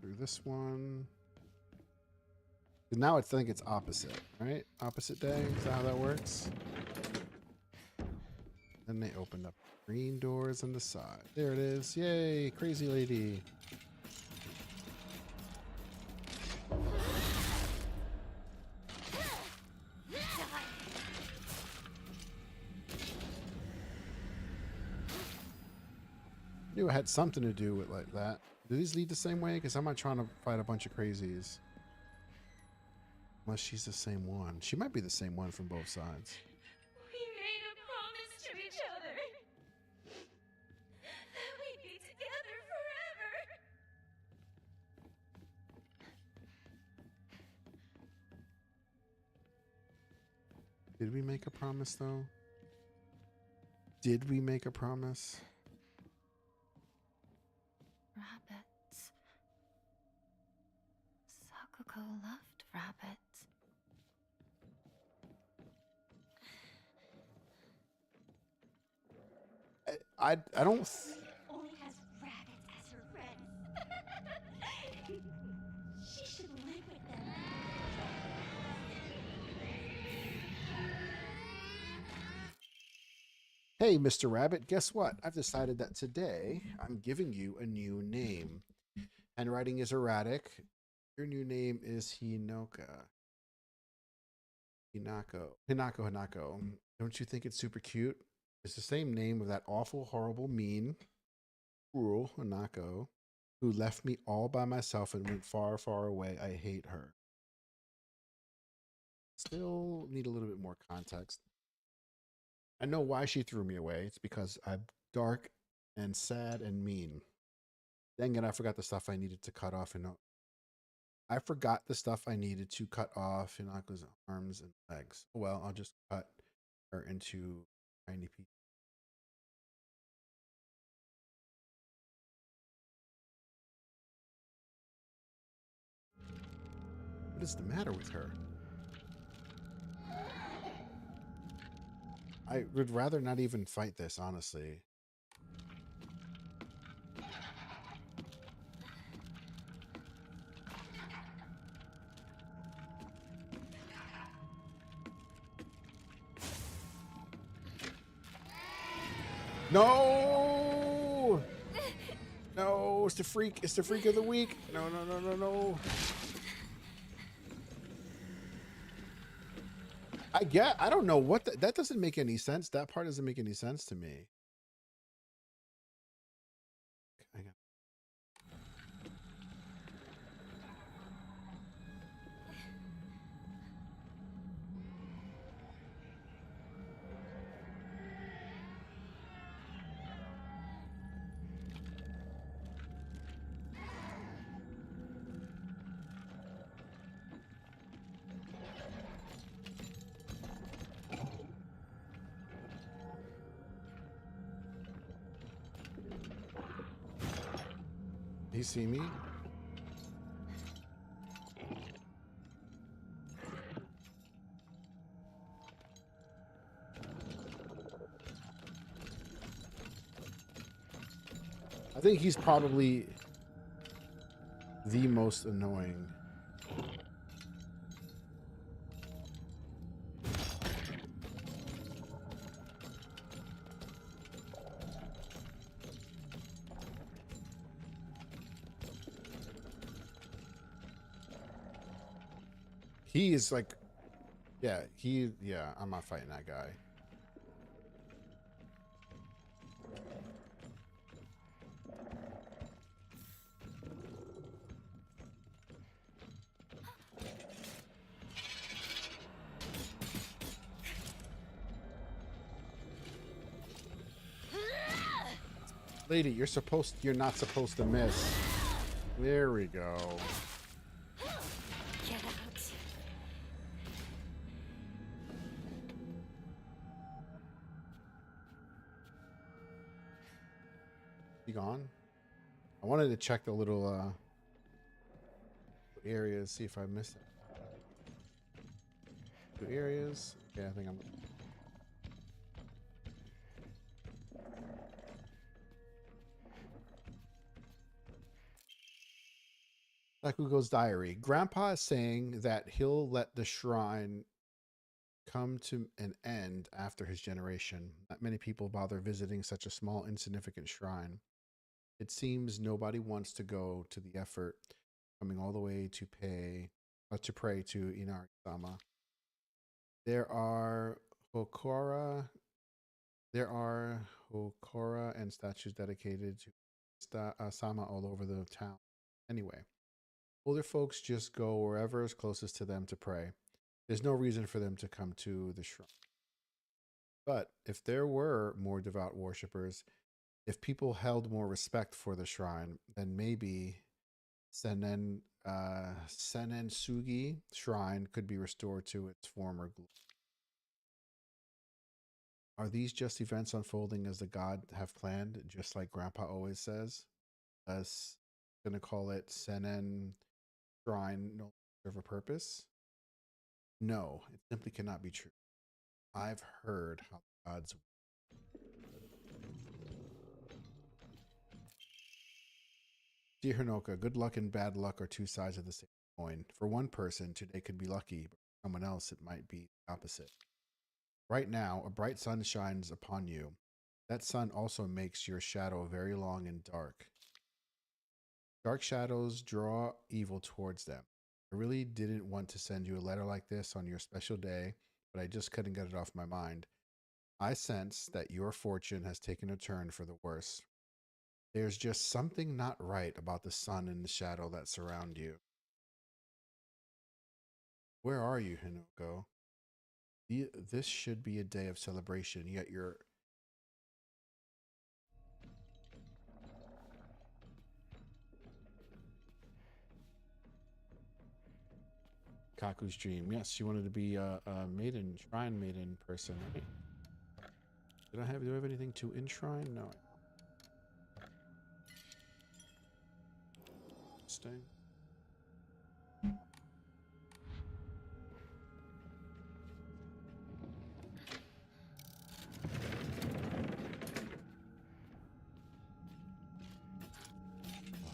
Through this one. Now I think it's opposite, right? Opposite day. Is that how that works? Then they opened up green doors on the side. There it is. Yay, crazy lady. Knew it had something to do with like that. Do these lead the same way? Because I'm not trying to fight a bunch of crazies. Unless she's the same one. She might be the same one from both sides. We made a promise to each other that we'd be together forever. Did we make a promise though? Did we make a promise? Rabbits. Sakuko loved rabbits. I don't. Only has rabbits as her friends. She should live with them. Hey, Mr. Rabbit, guess what? I've decided that today I'm giving you a new name. Handwriting is erratic. Your new name is Hinoka. Hinako. Don't you think it's super cute? It's the same name of that awful, horrible, mean, cruel Hinako who left me all by myself and went far, far away. I hate her. Still need a little bit more context. I know why she threw me away. It's because I'm dark and sad and mean. Dang it, I forgot the stuff I needed to cut off. And I forgot the stuff I needed to cut off Hinako's arms and legs. Well, I'll just cut her into tiny pieces. What is the matter with her? I would rather not even fight this, honestly. No! No, it's the freak. It's the freak of the week. No, no, no, no, no. I don't know what that doesn't make any sense. That part doesn't make any sense to me. You see me? I think he's probably the most annoying. He is like, yeah, I'm not fighting that guy. Lady, you're not supposed to miss. There we go. Get out. You gone? I wanted to check the little areas, see if I missed it. 2 areas. Yeah, I think I'm. Sakugo's diary. Grandpa is saying that he'll let the shrine come to an end after his generation. Not many people bother visiting such a small, insignificant shrine. It seems nobody wants to go to the effort, coming all the way to pray to Inari-sama. There are Hokora and statues dedicated to Sama all over the town. Anyway, older folks just go wherever is closest to them to pray. There's no reason for them to come to the shrine. But if there were more devout worshippers, if people held more respect for the shrine, then maybe Senensugi Shrine could be restored to its former glory. Are these just events unfolding as the god have planned, just like Grandpa always says? Us gonna call it Senen Shrine no longer serve a purpose? No, it simply cannot be true. I've heard how the gods. Dear Hinoka, good luck and bad luck are two sides of the same coin. For one person, today could be lucky, but for someone else, it might be the opposite. Right now, a bright sun shines upon you. That sun also makes your shadow very long and dark. Dark shadows draw evil towards them. I really didn't want to send you a letter like this on your special day, but I just couldn't get it off my mind. I sense that your fortune has taken a turn for the worse. There's just something not right about the sun and the shadow that surround you. Where are you, Hinoko? This should be a day of celebration, yet you're... Kaku's dream. Yes, she wanted to be a maiden, shrine maiden person, right? Do I have anything to enshrine? No. Interesting. Oh,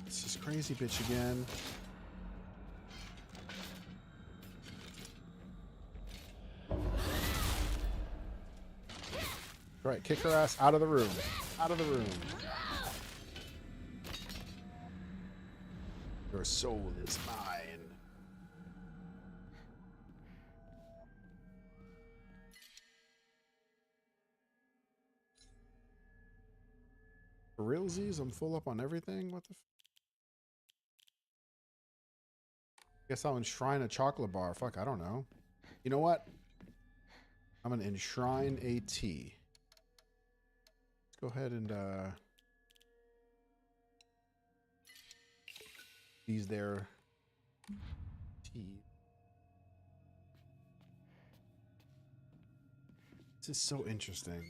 this is crazy bitch again. Right, kick her ass out of the room. Out of the room. Your soul is mine. For realsies, I'm full up on everything. What the guess I'll enshrine a chocolate bar. Fuck, I don't know. You know what? I'm gonna enshrine a tea. Go ahead and these there tea. This is so interesting.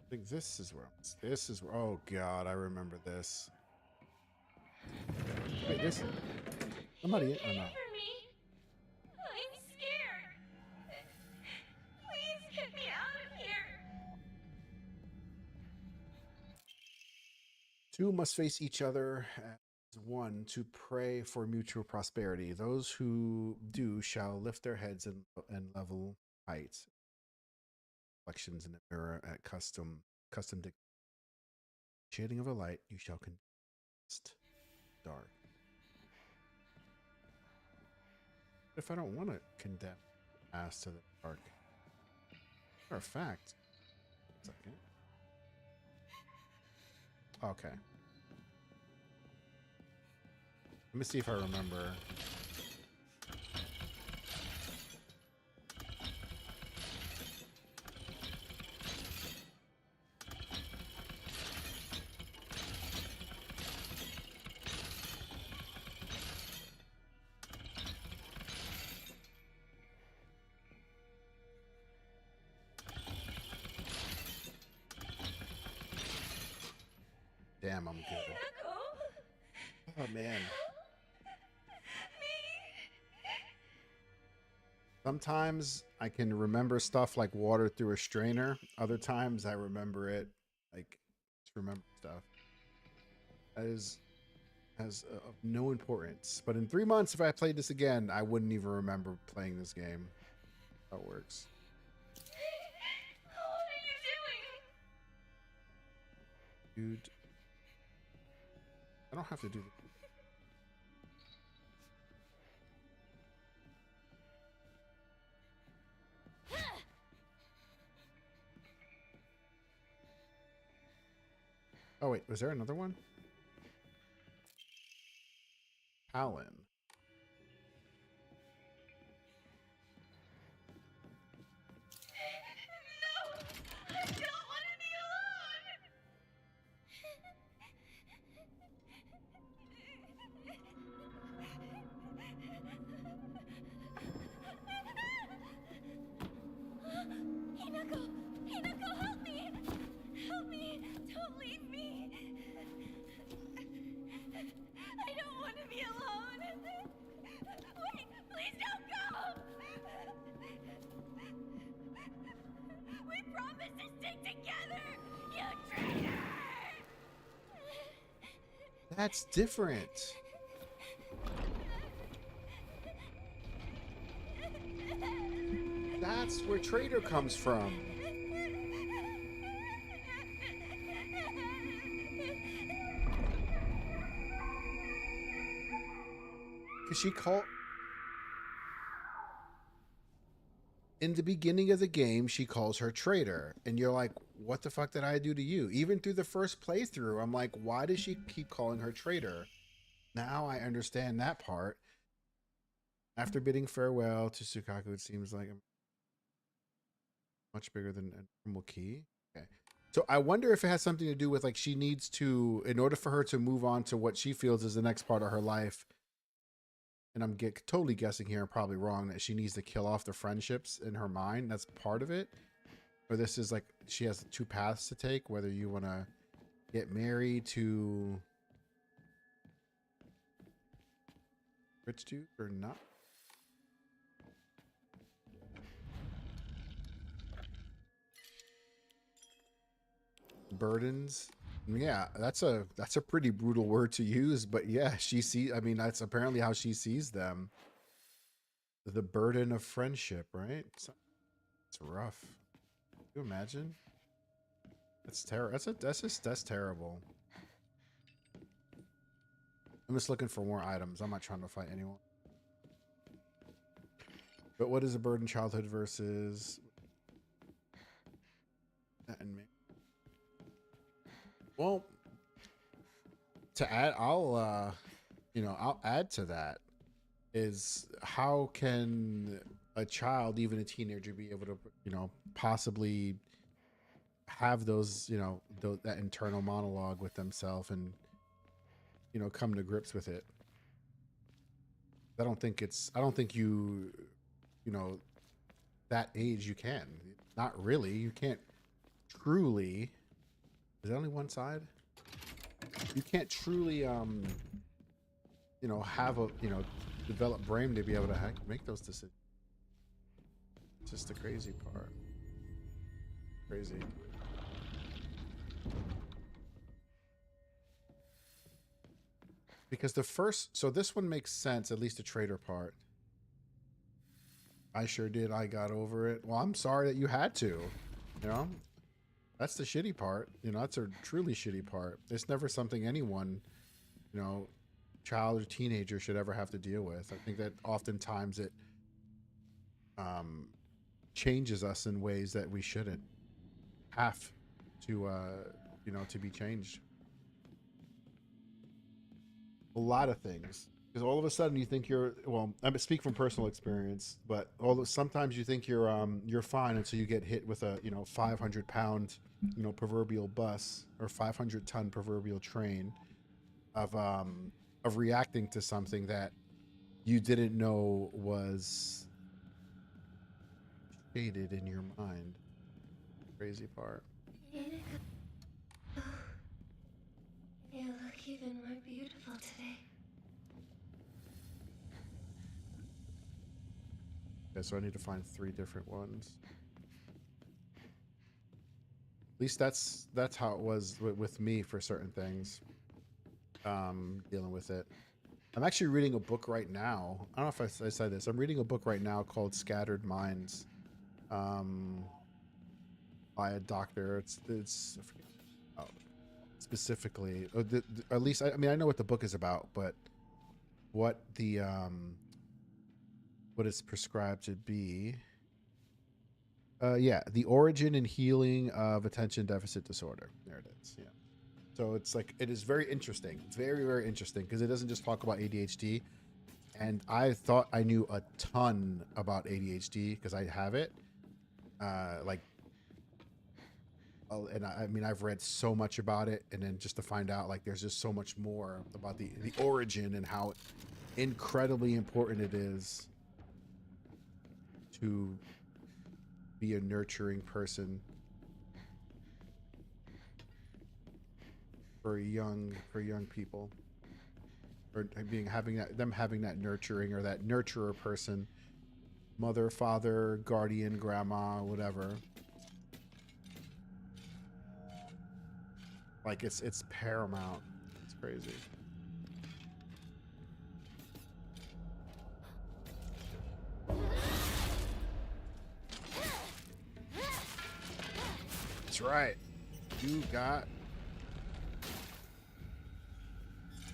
I think this is where oh god, I remember this. Wait, this somebody For me. I'm scared. Please get me out of here. Two must face each other as one to pray for mutual prosperity. Those who do shall lift their heads and level heights. Reflections in the mirror at custom shading of a light you shall contest dark. If I don't want to condemn ass to the dark. For a fact. Second. Okay. Let me see if I remember. Damn, I'm good. Oh man. Sometimes I can remember stuff like water through a strainer. Other times I remember it like just remember stuff. That is has of no importance. But in 3 months, if I played this again, I wouldn't even remember playing this game. How it works. What are you doing? Dude. I don't have to do this. Oh wait, was there another one? Palin. No! I don't want to be alone! Hinako! Hinako, help me! Help me! Don't leave me! I don't want to be alone! Wait! Please don't go! stick together, you traitor! That's different. That's where traitor comes from. Because she called... In the beginning of the game, she calls her traitor. And you're like, what the fuck did I do to you? Even through the first playthrough, I'm like, why does she keep calling her traitor? Now I understand that part. After bidding farewell to Sukaku, it seems like much bigger than a normal key. Okay. So I wonder if it has something to do with like she needs to, in order for her to move on to what she feels is the next part of her life. And I'm totally guessing here, I'm probably wrong, that she needs to kill off the friendships in her mind. That's part of it. Or this is like she has two paths to take, whether you want to get married to rich dude or not. Burdens. Yeah, that's a pretty brutal word to use, but yeah, I mean, that's apparently how she sees them. The burden of friendship, right? It's rough. Can you imagine? That's terrible. That's terrible. I'm just looking for more items. I'm not trying to fight anyone. But what is a burden childhood versus and me? Well, to add, I'll add to that is how can a child, even a teenager, be able to, possibly have those, that internal monologue with themselves and, come to grips with it. I don't think you, that age you can. Not really. You can't truly. Is there only one side? You can't truly, have a, develop brain to be able to make those decisions. It's just the crazy part. Crazy. Because so this one makes sense, at least the traitor part. I sure did. I got over it. Well, I'm sorry that you had to, That's the shitty part. That's a truly shitty part. It's never something anyone, child or teenager should ever have to deal with. I think that oftentimes it changes us in ways that we shouldn't have to, to be changed. A lot of things. Because all of a sudden you think I speak from personal experience, but sometimes you think you're fine until you get hit with a 500-pound proverbial bus or 500-ton proverbial train of reacting to something that you didn't know was shaded in your mind. Crazy part. Inigo. You look even more beautiful today. Okay, so I need to find 3 different ones. At least that's how it was with me for certain things. Dealing with it. I'm actually reading a book right now. I don't know if I said this. I'm reading a book right now called Scattered Minds, by a doctor. It's I forget specifically, at least I mean I know what the book is about, but what the what it's prescribed to be. Yeah, the origin and healing of attention deficit disorder. There it is. Yeah. So it's like, it is very interesting. Very, very interesting because it doesn't just talk about ADHD. And I thought I knew a ton about ADHD because I have it. And I mean, I've read so much about it, and then just to find out, like, there's just so much more about the origin and how incredibly important it is to be a nurturing person for young people, or having that nurturing or that nurturer person, mother, father, guardian, grandma, whatever. Like it's paramount. It's crazy. That's right. You got.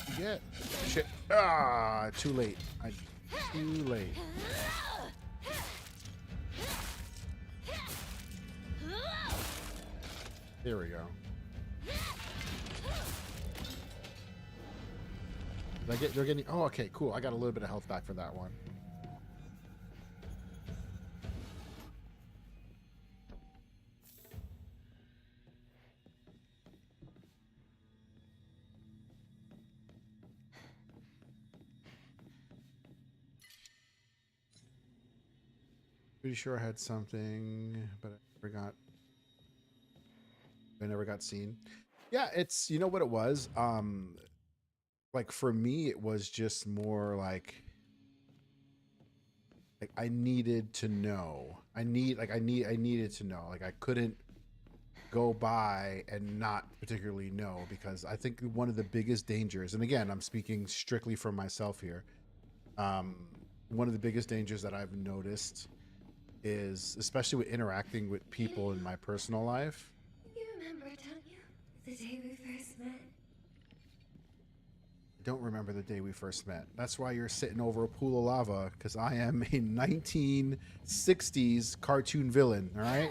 You get shit. Ah, too late. Too late. There we go. Did I get? They're getting. Oh, okay, cool. I got a little bit of health back for that one. Pretty sure I had something, but I never got seen. Yeah, it's, you know what it was? Like for me, it was just more like I needed to know. I needed to know. Like I couldn't go by and not particularly know, because I think one of the biggest dangers, and again, I'm speaking strictly for myself here. One of the biggest dangers that I've noticed is, especially with interacting with people in my personal life. You remember, don't you? The day we first met. I don't remember the day we first met. That's why you're sitting over a pool of lava, because I am a 1960s cartoon villain, all right?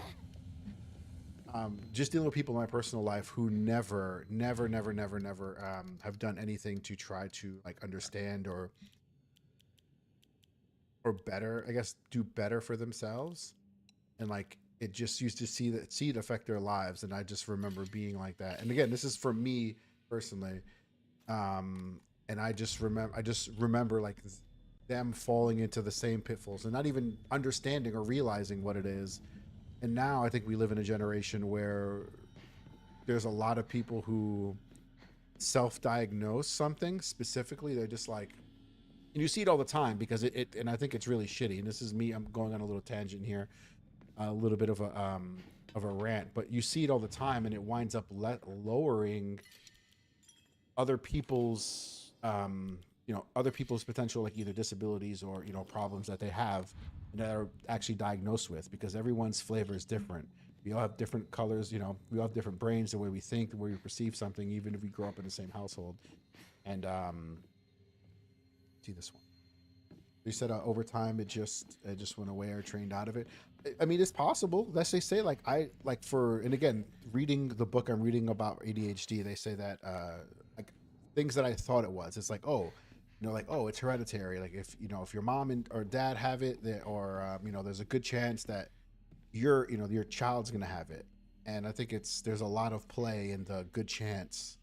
Just dealing with people in my personal life who never have done anything to try to like understand or better, I guess, do better for themselves, and like it just used to see it affect their lives, and I just remember being like that. And again, this is for me personally, and I just remember like them falling into the same pitfalls and not even understanding or realizing what it is. And now I think we live in a generation where there's a lot of people who self-diagnose something specifically. They're just like, and you see it all the time, because and I think it's really shitty. And this is me, I'm going on a little tangent here, a little bit of a rant, but you see it all the time, and it winds up lowering other people's, other people's potential, like either disabilities or, problems that they have and that are actually diagnosed with, because everyone's flavor is different. We all have different colors, we all have different brains, the way we think, the way we perceive something, even if we grow up in the same household. And, see this one. You said over time it just went away or trained out of it. I mean, it's possible. Let's say like and again, reading the book I'm reading about ADHD, they say that like things that I thought it was. It's like, it's hereditary. Like if your mom or dad have it, or there's a good chance that your child's gonna have it. And I think there's a lot of play in the good chance.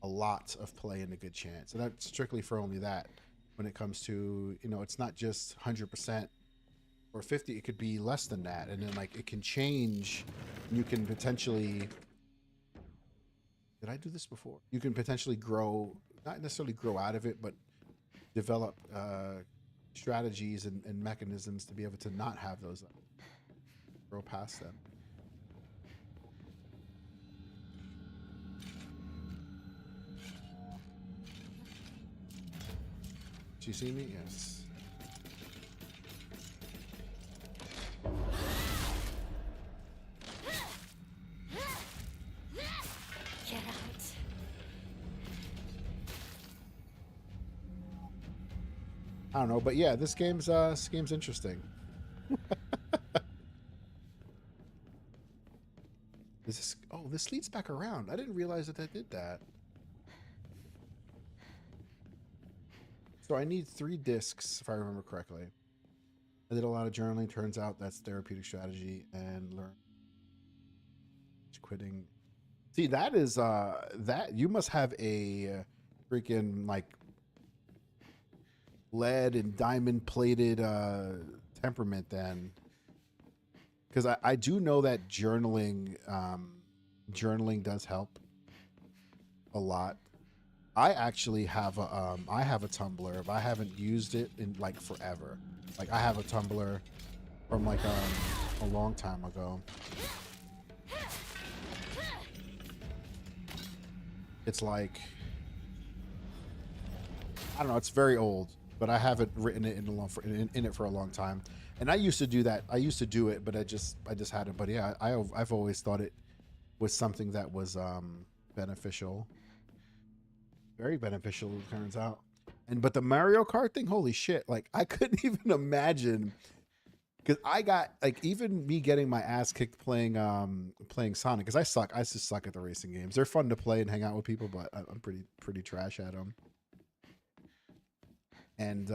A lot of play in a good chance, and that's strictly for only that. When it comes to, it's not just 100% or 50, it could be less than that, and then like it can change. You can potentially, did I do this before? You can potentially grow, not necessarily grow out of it, but develop strategies and mechanisms to be able to not have those, grow past them. Do you see me? Yes. Get out. I don't know, but yeah, this game's interesting. This leads back around. I didn't realize that did that. So I need 3 discs, if I remember correctly. I did a lot of journaling. Turns out that's therapeutic strategy, and learn quitting. See, that is that you must have a freaking like lead and diamond plated temperament then, because I do know that journaling does help a lot. I actually have a Tumblr, but I haven't used it in like forever. Like I have a Tumblr from like a long time ago. It's like, I don't know. It's very old, but I haven't written it in it for a long time. And I used to do that. I used to do it, but I just hadn't. But yeah, I've always thought it was something that was beneficial, very beneficial. It turns out. And but the Mario Kart thing, holy shit! Like I couldn't even imagine, because I got like even me getting my ass kicked playing Sonic, because I suck. I just suck at the racing games. They're fun to play and hang out with people, but I'm pretty trash at them. And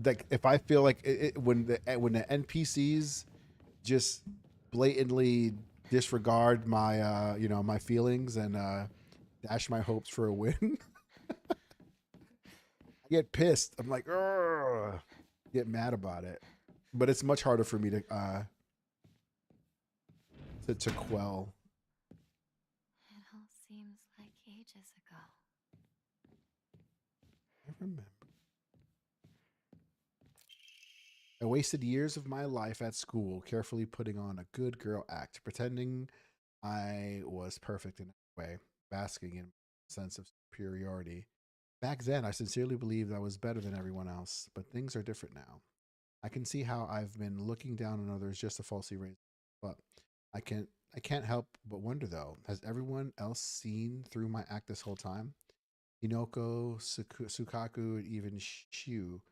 like if I feel like when the NPCs just blatantly disregard my my feelings and dash my hopes for a win, I get pissed. I'm like, ugh, get mad about it. But it's much harder for me to quell. It all seems like ages ago. I remember. I wasted years of my life at school carefully putting on a good girl act, pretending I was perfect in a way, basking in a sense of superiority. Back then, I sincerely believed I was better than everyone else, but things are different now. I can see how I've been looking down on others just to falsely raise, but I can't help but wonder though, has everyone else seen through my act this whole time? Hinoko, Sukaku, and even Shu.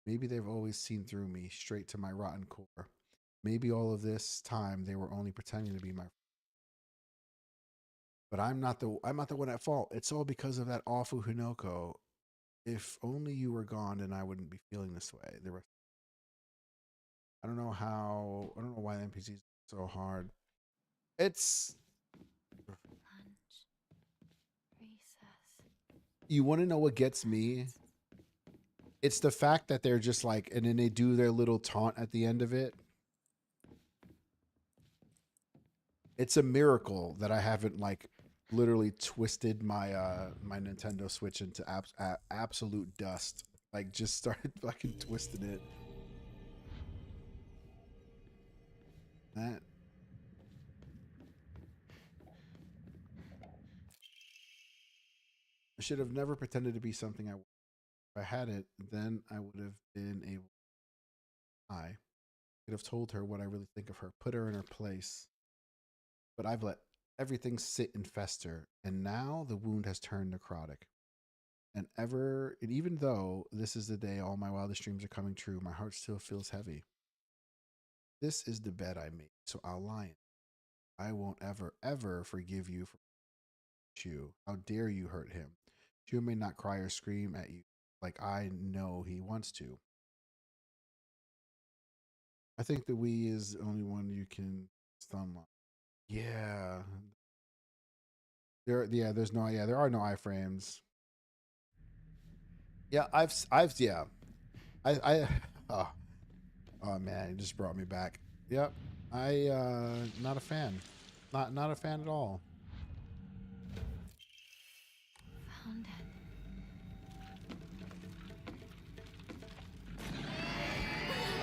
Maybe they've always seen through me, straight to my rotten core. Maybe all of this time they were only pretending to be my. But I'm not the one at fault. It's all because of that awful Hinoko. If only you were gone, then I wouldn't be feeling this way. I don't know why the NPCs are so hard. It's Lunch. Recess. You want to know what gets me? It's the fact that they're just like, and then they do their little taunt at the end of it. It's a miracle that I haven't like literally twisted my my Nintendo Switch into absolute dust. Like just started fucking twisting it. That I should have never pretended to be something I. If I had it, then I would have been able. I could have told her what I really think of her, put her in her place. But I've let everything sit and fester, and now the wound has turned necrotic. And even though this is the day all my wildest dreams are coming true, my heart still feels heavy. This is the bed I made, so I'll lie in it. I won't ever forgive you for Shu. How dare you hurt him? Shu may not cry or scream at you like I know he wants to. I think the Wii is the only one you can stun lock. Yeah. There are no iframes. Yeah, I oh man, it just brought me back. Yep. Not a fan. Not a fan at all. Found it.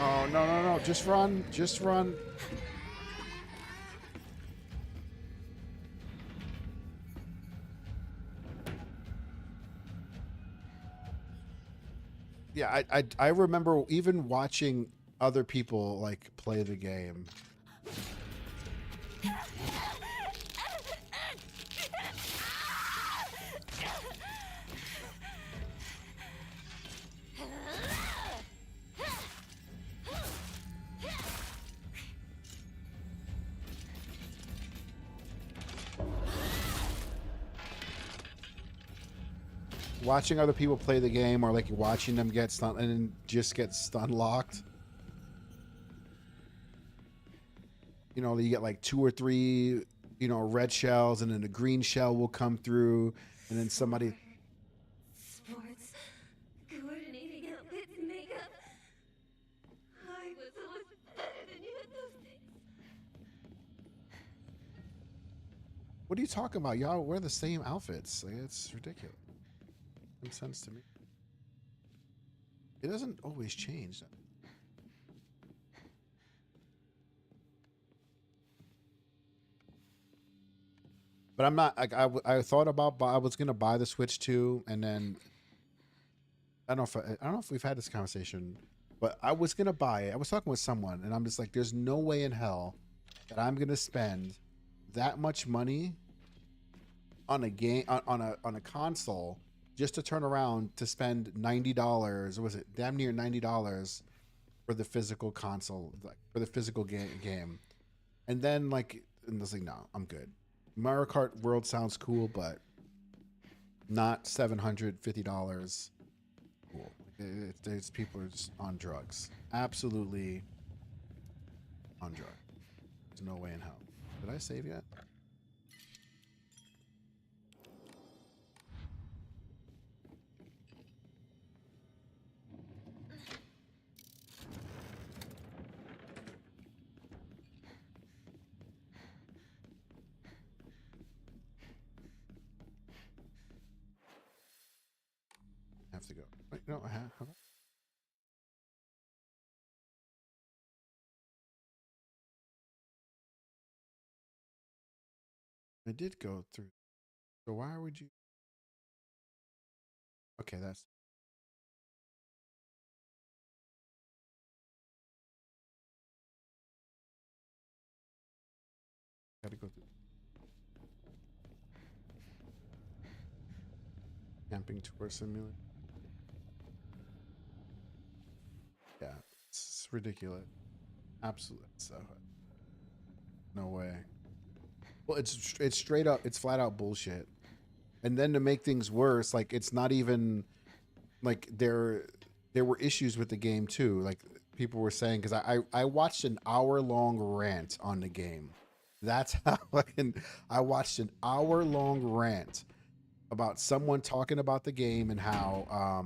Oh no, just run. Just run. Yeah, I remember even watching other people like play the game. Watching other people play the game, or like watching them get stun and then just get stun locked. You know, you get like 2 or 3, red shells, and then a green shell will come through, and then somebody. Sports, coordinating outfits, makeup. I was always better than you at those things. What are you talking about? Y'all wear the same outfits. Like, it's ridiculous. Makes sense to me. It doesn't always change. But I'm not like I thought about I was gonna buy the Switch 2, and then I don't know if I don't know if we've had this conversation, but I was gonna buy it. I was talking with someone, and I'm just like, there's no way in hell that I'm gonna spend that much money on a game on a console just to turn around to spend $90. Or was it damn near $90 for the physical console, like for the physical game? And then like, and I was like, no, I'm good. Mario Kart World sounds cool, but not $750. Cool. There's people are just on drugs. Absolutely on drugs. There's no way in hell. Did I save yet? I have to go. Wait, no, I have. I did go through. So why would you? Okay, that's. Got to go through. Camping tour simulator. Yeah, it's ridiculous. Absolute stuff. No way. Well, it's straight up. It's flat out bullshit. And then to make things worse, like it's not even like there were issues with the game too. Like people were saying because I watched an hour-long rant on the game. That's how I watched an hour-long rant about someone talking about the game and how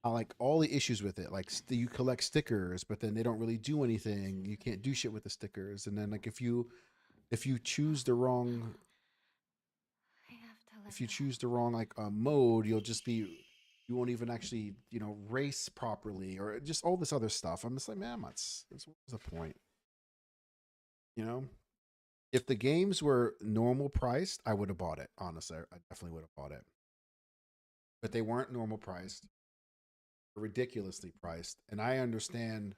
like all the issues with it. Like you collect stickers, but then they don't really do anything. You can't do shit with the stickers. And then like if you choose the wrong I have to let if you go. choose the wrong like mode, you'll just be you won't even actually race properly or just all this other stuff. I'm just like, man, what's the point? You know, if the games were normal priced, I would have bought it. Honestly, I definitely would have bought it. But they weren't normal priced, ridiculously priced, and I understand.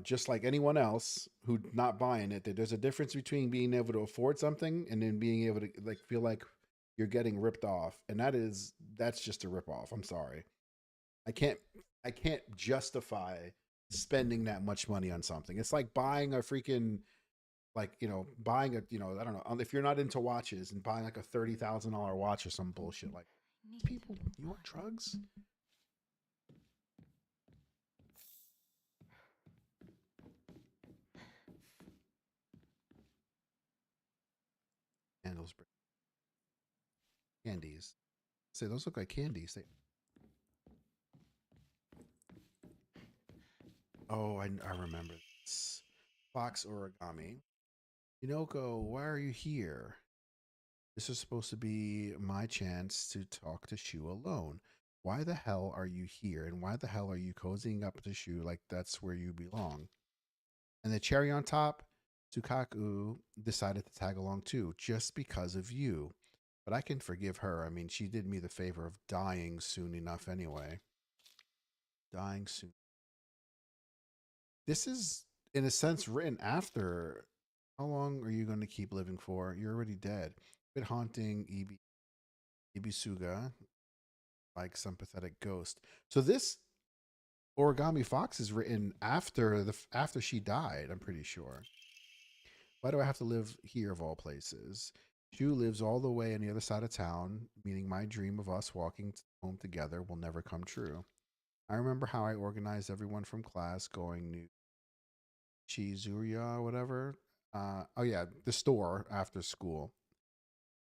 Just like anyone else who not buying it, that there's a difference between being able to afford something and then being able to like feel like you're getting ripped off, and that's just a rip off. I'm sorry, I can't I can't justify spending that much money on something. It's like buying a freaking like buying a I don't know if you're not into watches and buying like a $30,000 watch or some bullshit like I need people. to You want drugs? Candles, candies. Say those look like candies. Oh, I remember this. Fox origami. Yunoko, why are you here? This is supposed to be my chance to talk to Shu alone. Why the hell are you here? And why the hell are you cozying up to Shu like that's where you belong? And the cherry on top, Tsukaku decided to tag along too, just because of you. But I can forgive her. I mean, she did me the favor of dying soon enough anyway. Dying soon. This is, in a sense, written after. How long are you going to keep living for? You're already dead. Been haunting Ibisuga like some pathetic ghost. So this Origami Fox is written after she died. I'm pretty sure. Why do I have to live here of all places? Shu lives all the way on the other side of town, meaning my dream of us walking home together will never come true. I remember how I organized everyone from class going to Chizuya or whatever. Oh yeah, the store after school.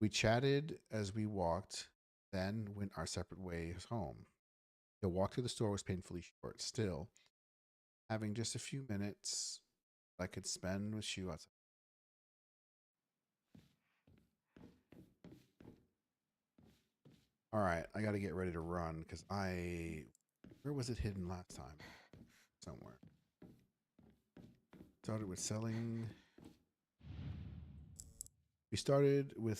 We chatted as we walked, then went our separate ways home. The walk to the store was painfully short. Still, having just a few minutes I could spend with Shu outside. All right, I got to get ready to run because where was it hidden last time? Somewhere. Started with selling We started with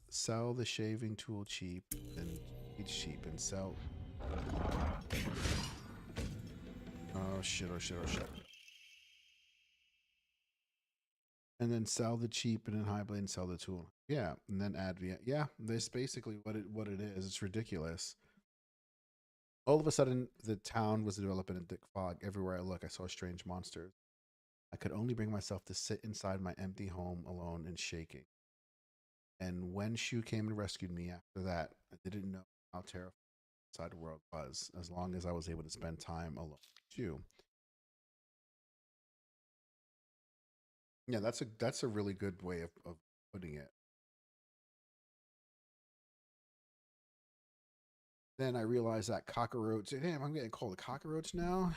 sell the shaving tool cheap, then eat cheap and sell. Oh shit! Oh shit! Oh shit! And then sell the cheap and then high blade and sell the tool. Yeah, and then add yeah. That's basically what it is. It's ridiculous. All of a sudden, the town was developing a thick fog. Everywhere I look, I saw strange monsters. I could only bring myself to sit inside my empty home alone and shaking. And when Shu came and rescued me after that, I didn't know how terrifying the outside world was, as long as I was able to spend time alone with Shu. Yeah, that's a really good way of putting it. Then I realized that cockroach. Damn, I'm getting called a cockroach now.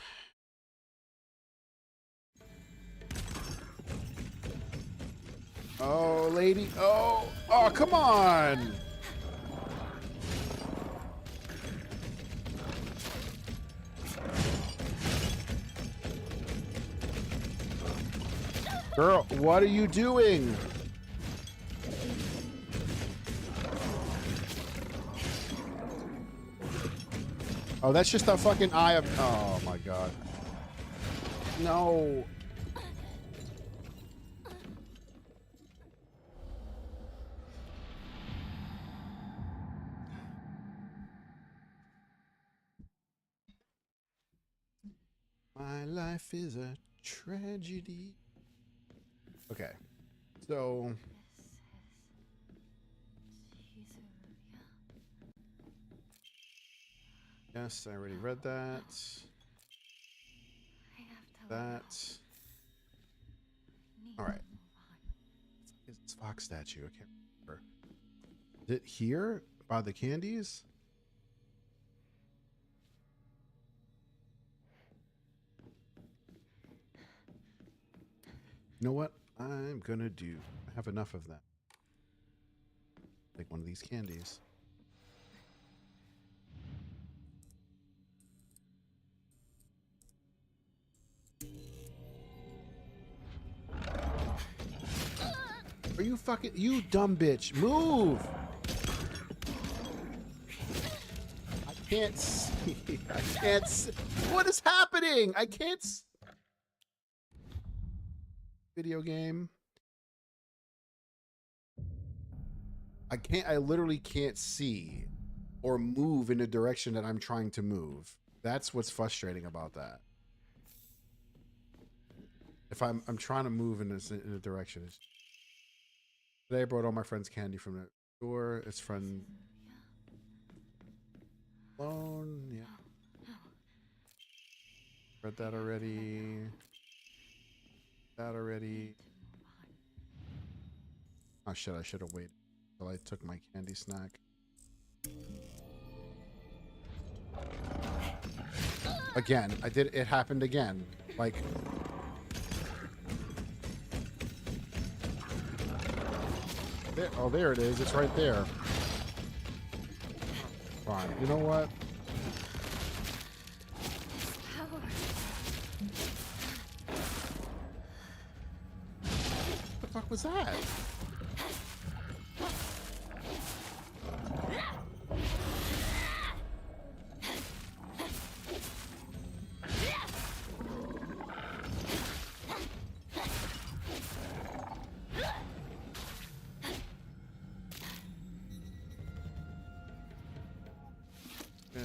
Oh, lady. Oh, come on. Girl, what are you doing? Oh, that's just a fucking eye of... Oh, my God. No. My life is a tragedy. Okay. So... Yes, I already read that. That. All right. It's this fox statue. I can't remember. Is it here by the candies? You know what I'm gonna do? I have enough of that. Like one of these candies. Are you fucking... You dumb bitch. Move! I can't see. I can't see. What is happening? I can't see. Video game. I literally can't see or move in the direction that I'm trying to move. That's what's frustrating about that. If I'm trying to move in a direction. Today I brought all my friends candy from the store. It's friend alone. Yeah. Read that already. That already. Oh shit, I should have waited until I took my candy snack. Again, it happened again. Like... There, oh, there it is. It's right there. Fine. You know what? What the fuck was that?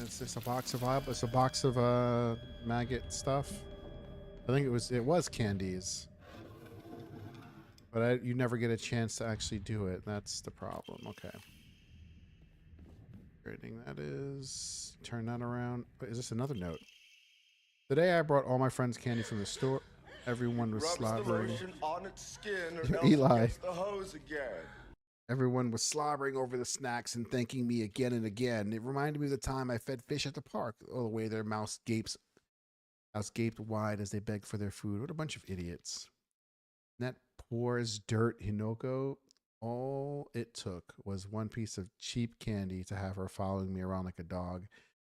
It's just a box of maggot stuff. I think it was candies. But you never get a chance to actually do it. That's the problem. Okay. Rating that is. Turn that around. Is this another note? Today I brought all my friends candy from the store. Everyone was slobbering. On its skin or else Eli. it gets the hose again. Everyone was slobbering over the snacks and thanking me again and again. It reminded me of the time I fed fish at the park. All the way their mouths gaped wide as they begged for their food. What a bunch of idiots. And that poor as dirt Hinoko. All it took was one piece of cheap candy to have her following me around like a dog.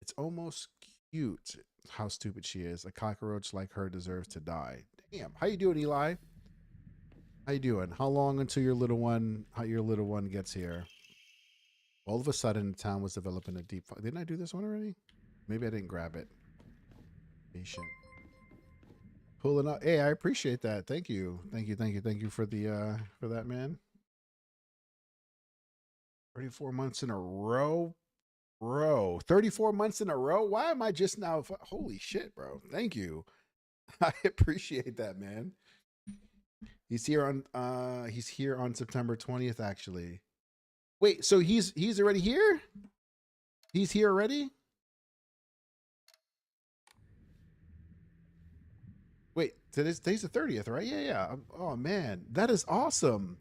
It's almost cute how stupid she is. A cockroach like her deserves to die. Damn. How you doing, Eli? How you doing? How long until your little one? How your little one gets here? All of a sudden, the town was developing a deep. Didn't I do this one already? Maybe I didn't grab it. Patient. Pulling up. Hey, I appreciate that. Thank you. Thank you. Thank you. Thank you for the for that, man. 34 months in a row. Bro, 34 months in a row? Why am I just now? Holy shit, bro. Thank you. I appreciate that, man. He's here on September 20th, actually. Wait, so he's already here? He's here already? Wait, today's the 30th, right? Yeah. Oh man, that is awesome.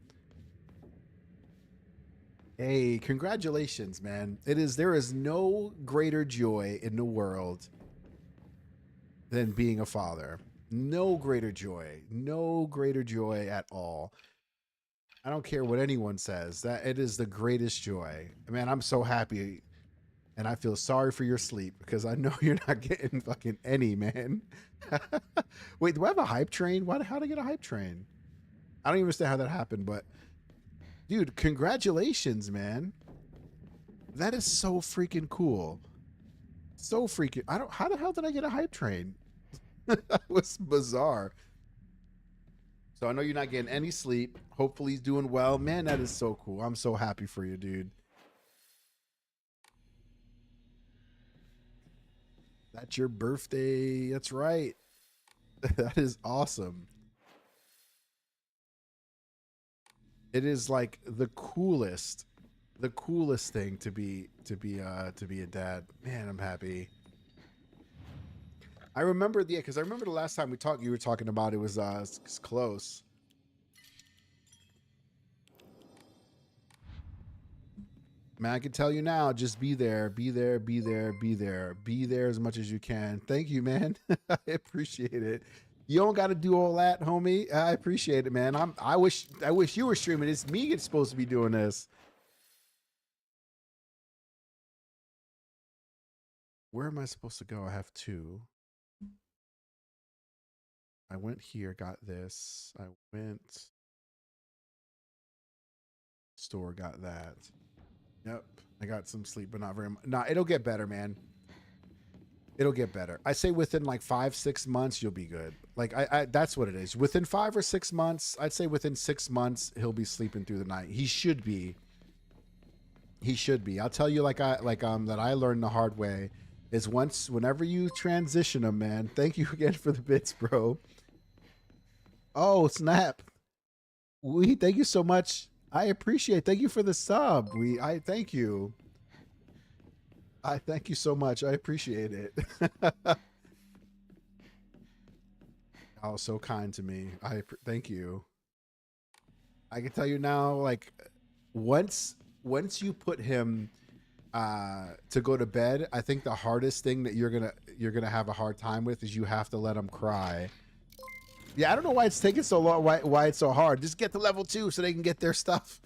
Hey, congratulations, man. There is no greater joy in the world than being a father. No greater joy. No greater joy at all. I don't care what anyone says. That it is the greatest joy. Man, I'm so happy. And I feel sorry for your sleep because I know you're not getting fucking any, man. Wait, do I have a hype train? How did I get a hype train? I don't even understand how that happened, but dude, congratulations, man. That is so freaking cool. So freaking. How the hell did I get a hype train? That was bizarre. So I know you're not getting any sleep. Hopefully he's doing well. Man, that is so cool. I'm so happy for you, dude. That's your birthday. That's right. That is awesome. It is like the coolest thing to be a dad. Man, I'm happy. I remember because I remember the last time we talked, you were talking about it was close. Man, I can tell you now, just be there, be there, be there, be there, be there as much as you can. Thank you, man. I appreciate it. You don't got to do all that, homie. I appreciate it, man. I wish you were streaming. It's me that's supposed to be doing this. Where am I supposed to go? I have two. I went here, got this. I went store, got that. Yep. I got some sleep, but not very much. Nah, it'll get better, man. It'll get better. I say within like 5-6 months, you'll be good. Like that's what it is. Within 5 or 6 months, I'd say within 6 months, he'll be sleeping through the night. He should be. He should be. I'll tell you that I learned the hard way is whenever you transition him, man. Thank you again for the bits, bro. Oh, snap. Thank you so much. I appreciate. Thank you for the sub. I thank you. I thank you so much. I appreciate it. Oh, so kind to me. Thank you. I can tell you now, like once you put him to go to bed, I think the hardest thing that you're gonna have a hard time with is you have to let him cry. Yeah, I don't know why it's taking so long. Why it's so hard? Just get to level 2 so they can get their stuff.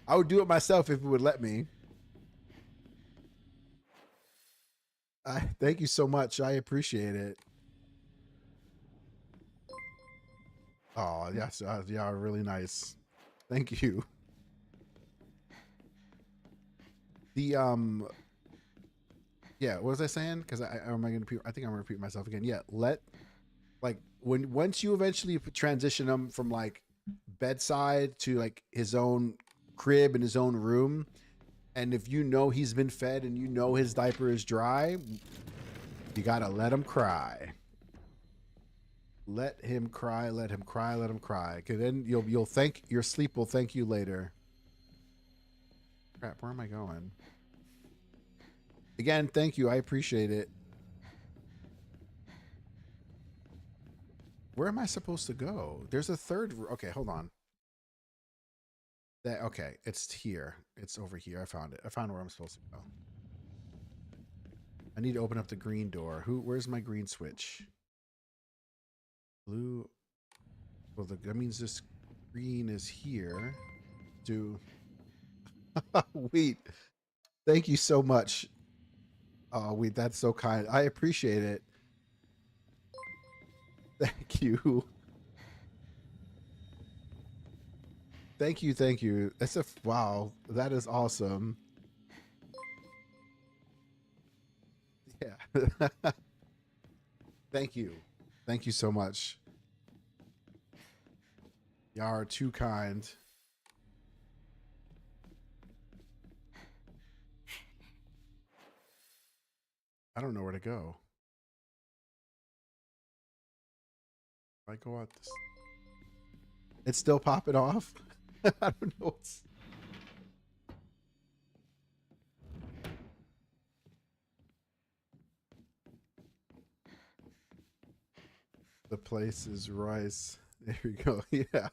I would do it myself if it would let me. Thank you so much. I appreciate it. Oh yes, yeah, really nice. Thank you. The yeah, what was I saying? Because I think I'm gonna repeat myself again. Yeah, once you eventually transition him from like bedside to like his own crib and his own room, and if you know he's been fed and you know his diaper is dry, you gotta let him cry. Let him cry, let him cry, let him cry. Cause then you'll thank your sleep will thank you later. Crap, where am I going? Again, thank you. I appreciate it. Where am I supposed to go? There's a third. Okay, hold on. Okay, it's here. It's over here. I found it. I found where I'm supposed to go. I need to open up the green door. Where's my green switch? Blue. Well, that means this green is here. Wait. Thank you so much. Oh, wait, that's so kind. I appreciate it. Thank you. Thank you, thank you. That's a wow. That is awesome. Yeah. Thank you. Thank you so much. Y'all are too kind. I don't know where to go. If I go out this, it's still popping off. I don't know what's. The place is rice. There we go. Yeah.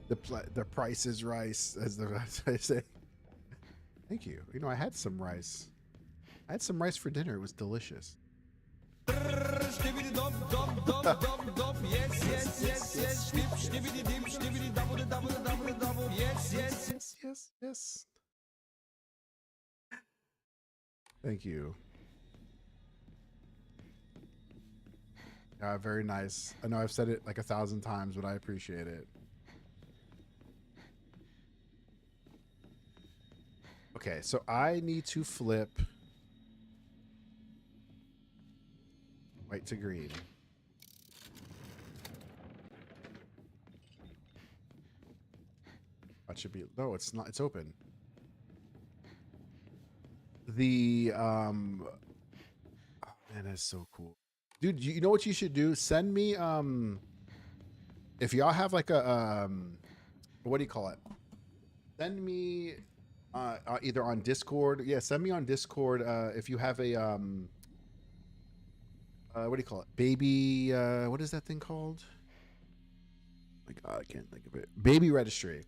The price is rice, as I say. Thank you. You know, I had some rice. I had some rice for dinner. It was delicious. Yes. Thank you. Very nice. I know I've said it like 1,000 times, but I appreciate it. Okay, so I need to flip white to green. That should be, no, it's not, it's open. The oh man, that's so cool. Dude, you know what you should do? Send me if y'all have like a what do you call it? Send me either on Discord. Yeah, send me on Discord if you have a what do you call it? Baby what is that thing called? Oh my god, I can't think of it. Baby registry.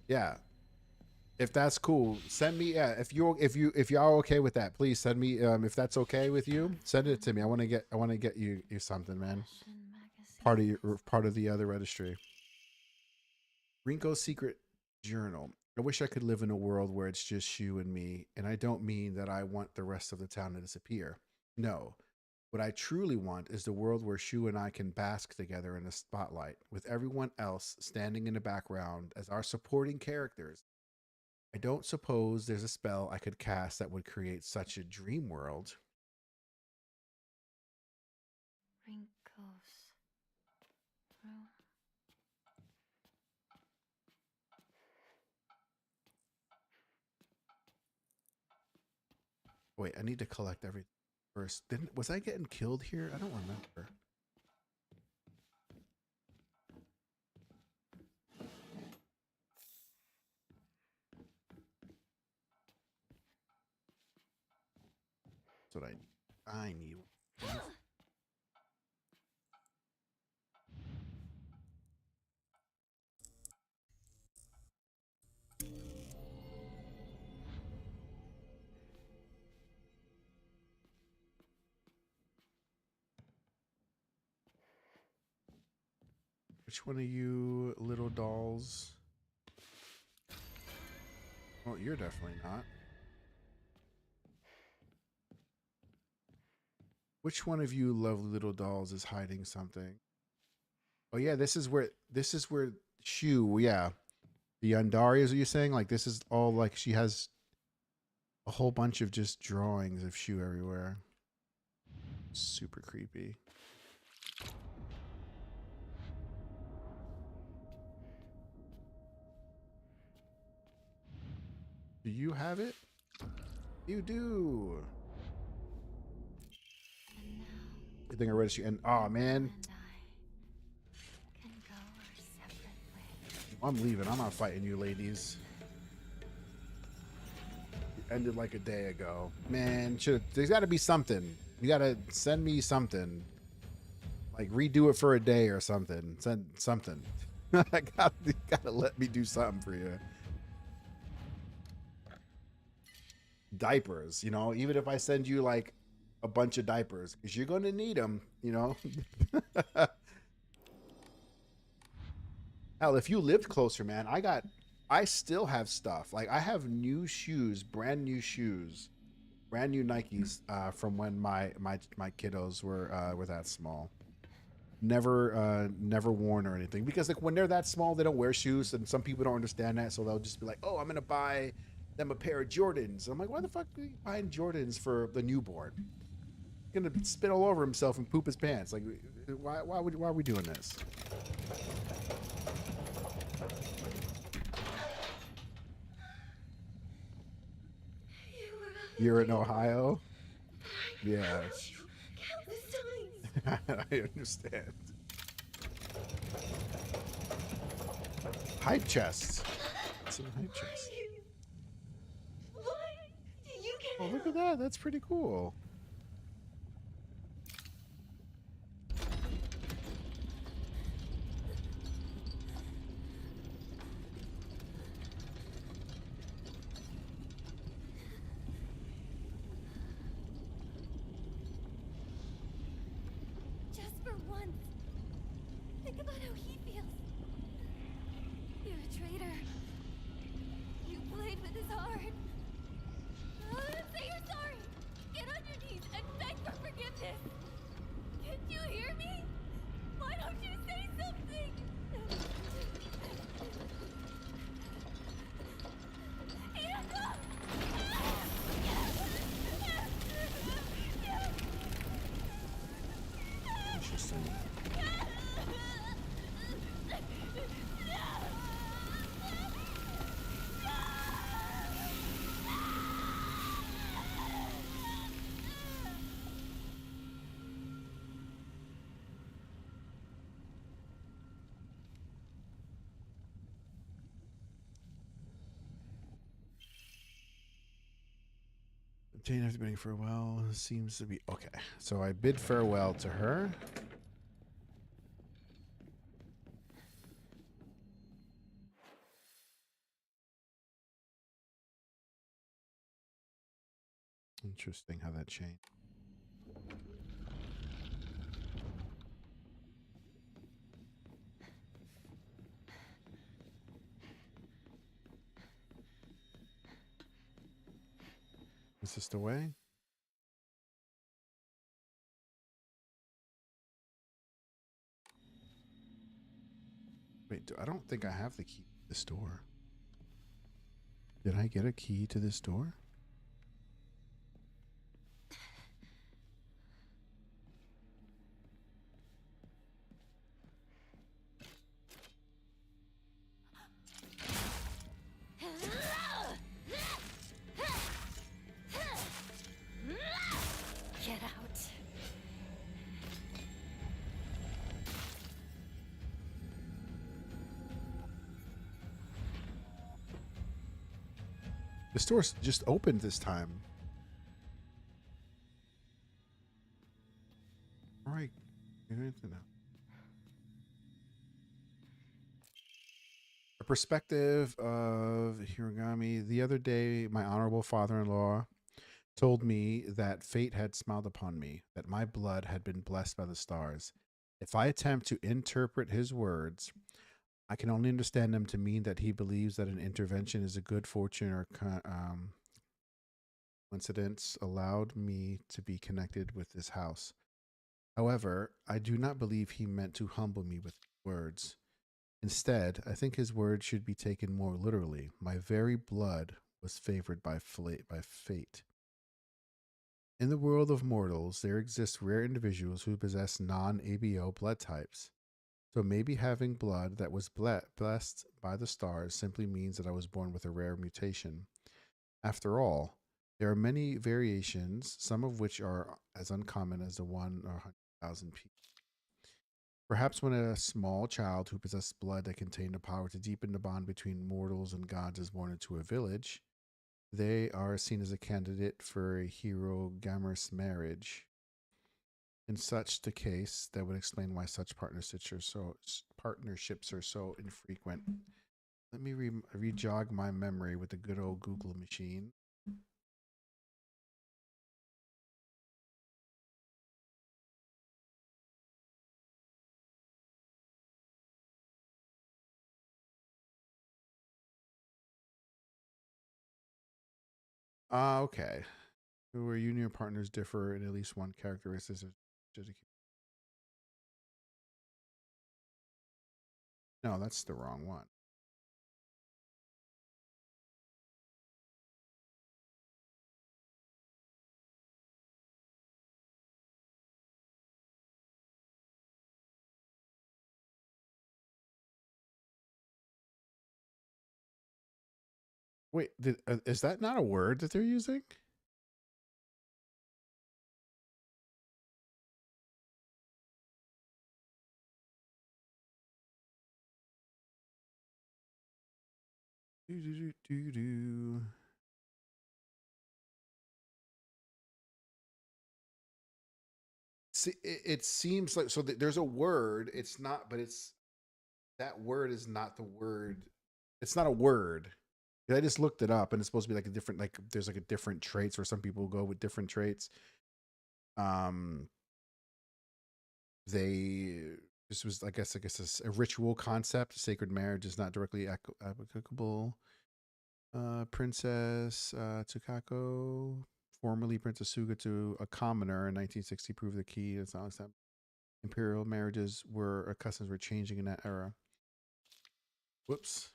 Yeah. If that's cool, send me. Yeah, if y'all are okay with that, please send me. If that's okay with you, send it to me. I want to get you something, man. Part of the other registry. Rinko's secret journal. I wish I could live in a world where it's just you and me, and I don't mean that I want the rest of the town to disappear. No, what I truly want is the world where Shu and I can bask together in the spotlight, with everyone else standing in the background as our supporting characters. I don't suppose there's a spell I could cast that would create such a dream world. Rinko's room. Wait, I need to collect everything first. Was I getting killed here? I don't remember. That's what I need. Which one of you little dolls? Oh, you're definitely not. Which one of you lovely little dolls is hiding something? Oh yeah, this is where Shu, yeah. The Yandari is what you're saying? Like this is all like she has a whole bunch of just drawings of Shu everywhere. Super creepy. Do you have it? You do. You think I read you? And oh man, I'm leaving. I'm not fighting you, ladies. It ended like a day ago. Man, there's got to be something. You got to send me something. Like redo it for a day or something. Send something. You gotta let me do something for you. Diapers, you know, even if I send you like a bunch of diapers, because you're going to need them, you know. Hell, if you lived closer, man, I still have stuff. Like I have new shoes, brand new shoes, brand new Nikes from when my kiddos were that small. never worn or anything, because like when they're that small they don't wear shoes, and some people don't understand that, so they'll just be like, oh, I'm gonna buy them a pair of Jordans. I'm like, why the fuck are you buying Jordans for the newborn? He's gonna spit all over himself and poop his pants. Like, why are we doing this? You're in Ohio? Yeah. I understand. Hype chests. Some hype chests. Oh, look at that. That's pretty cool. Just for once. Think about how he feels. You're a traitor. You played with his heart. Say you're sorry. Get on your knees and beg for forgiveness. Can't you hear me? Why don't you say something? Interesting. Jane after bidding farewell seems to be okay. So I bid farewell to her. Interesting how that changed. Is this the way? Wait, I don't think I have the key to this door. Did I get a key to this door? Get out. The store's just opened this time. All right. A perspective of Hiragami. The other day, my honorable father-in-law told me that fate had smiled upon me, that my blood had been blessed by the stars. If I attempt to interpret his words, I can only understand them to mean that he believes that an intervention is a good fortune or coincidence allowed me to be connected with this house. However, I do not believe he meant to humble me with words. Instead, I think his words should be taken more literally. My very blood was favored by fate. In the world of mortals, there exist rare individuals who possess non-ABO blood types. So maybe having blood that was blessed by the stars simply means that I was born with a rare mutation. After all, there are many variations, some of which are as uncommon as the 1 or 100,000 people. Perhaps when a small child who possessed blood that contained the power to deepen the bond between mortals and gods is born into a village, they are seen as a candidate for a hero-gamers marriage. In such the case, that would explain why such partnerships are so infrequent. Let me re-jog my memory with the good old Google machine. Okay. Where union partners differ in at least one characteristic. No, that's the wrong one. Wait, is that not a word that they're using? Do, do, do, do, do. See, it seems like so there's a word. It's not, but it's that word is not the word. It's not a word. I just looked it up, and it's supposed to be like a different, like there's like a different traits, where some people go with different traits. They this was, I guess a ritual concept. Sacred marriage is not directly applicable. Princess Tsukako, formerly Princess Suga, to a commoner in 1960, proved the key. It's not that imperial marriages were customs were changing in that era. Whoops.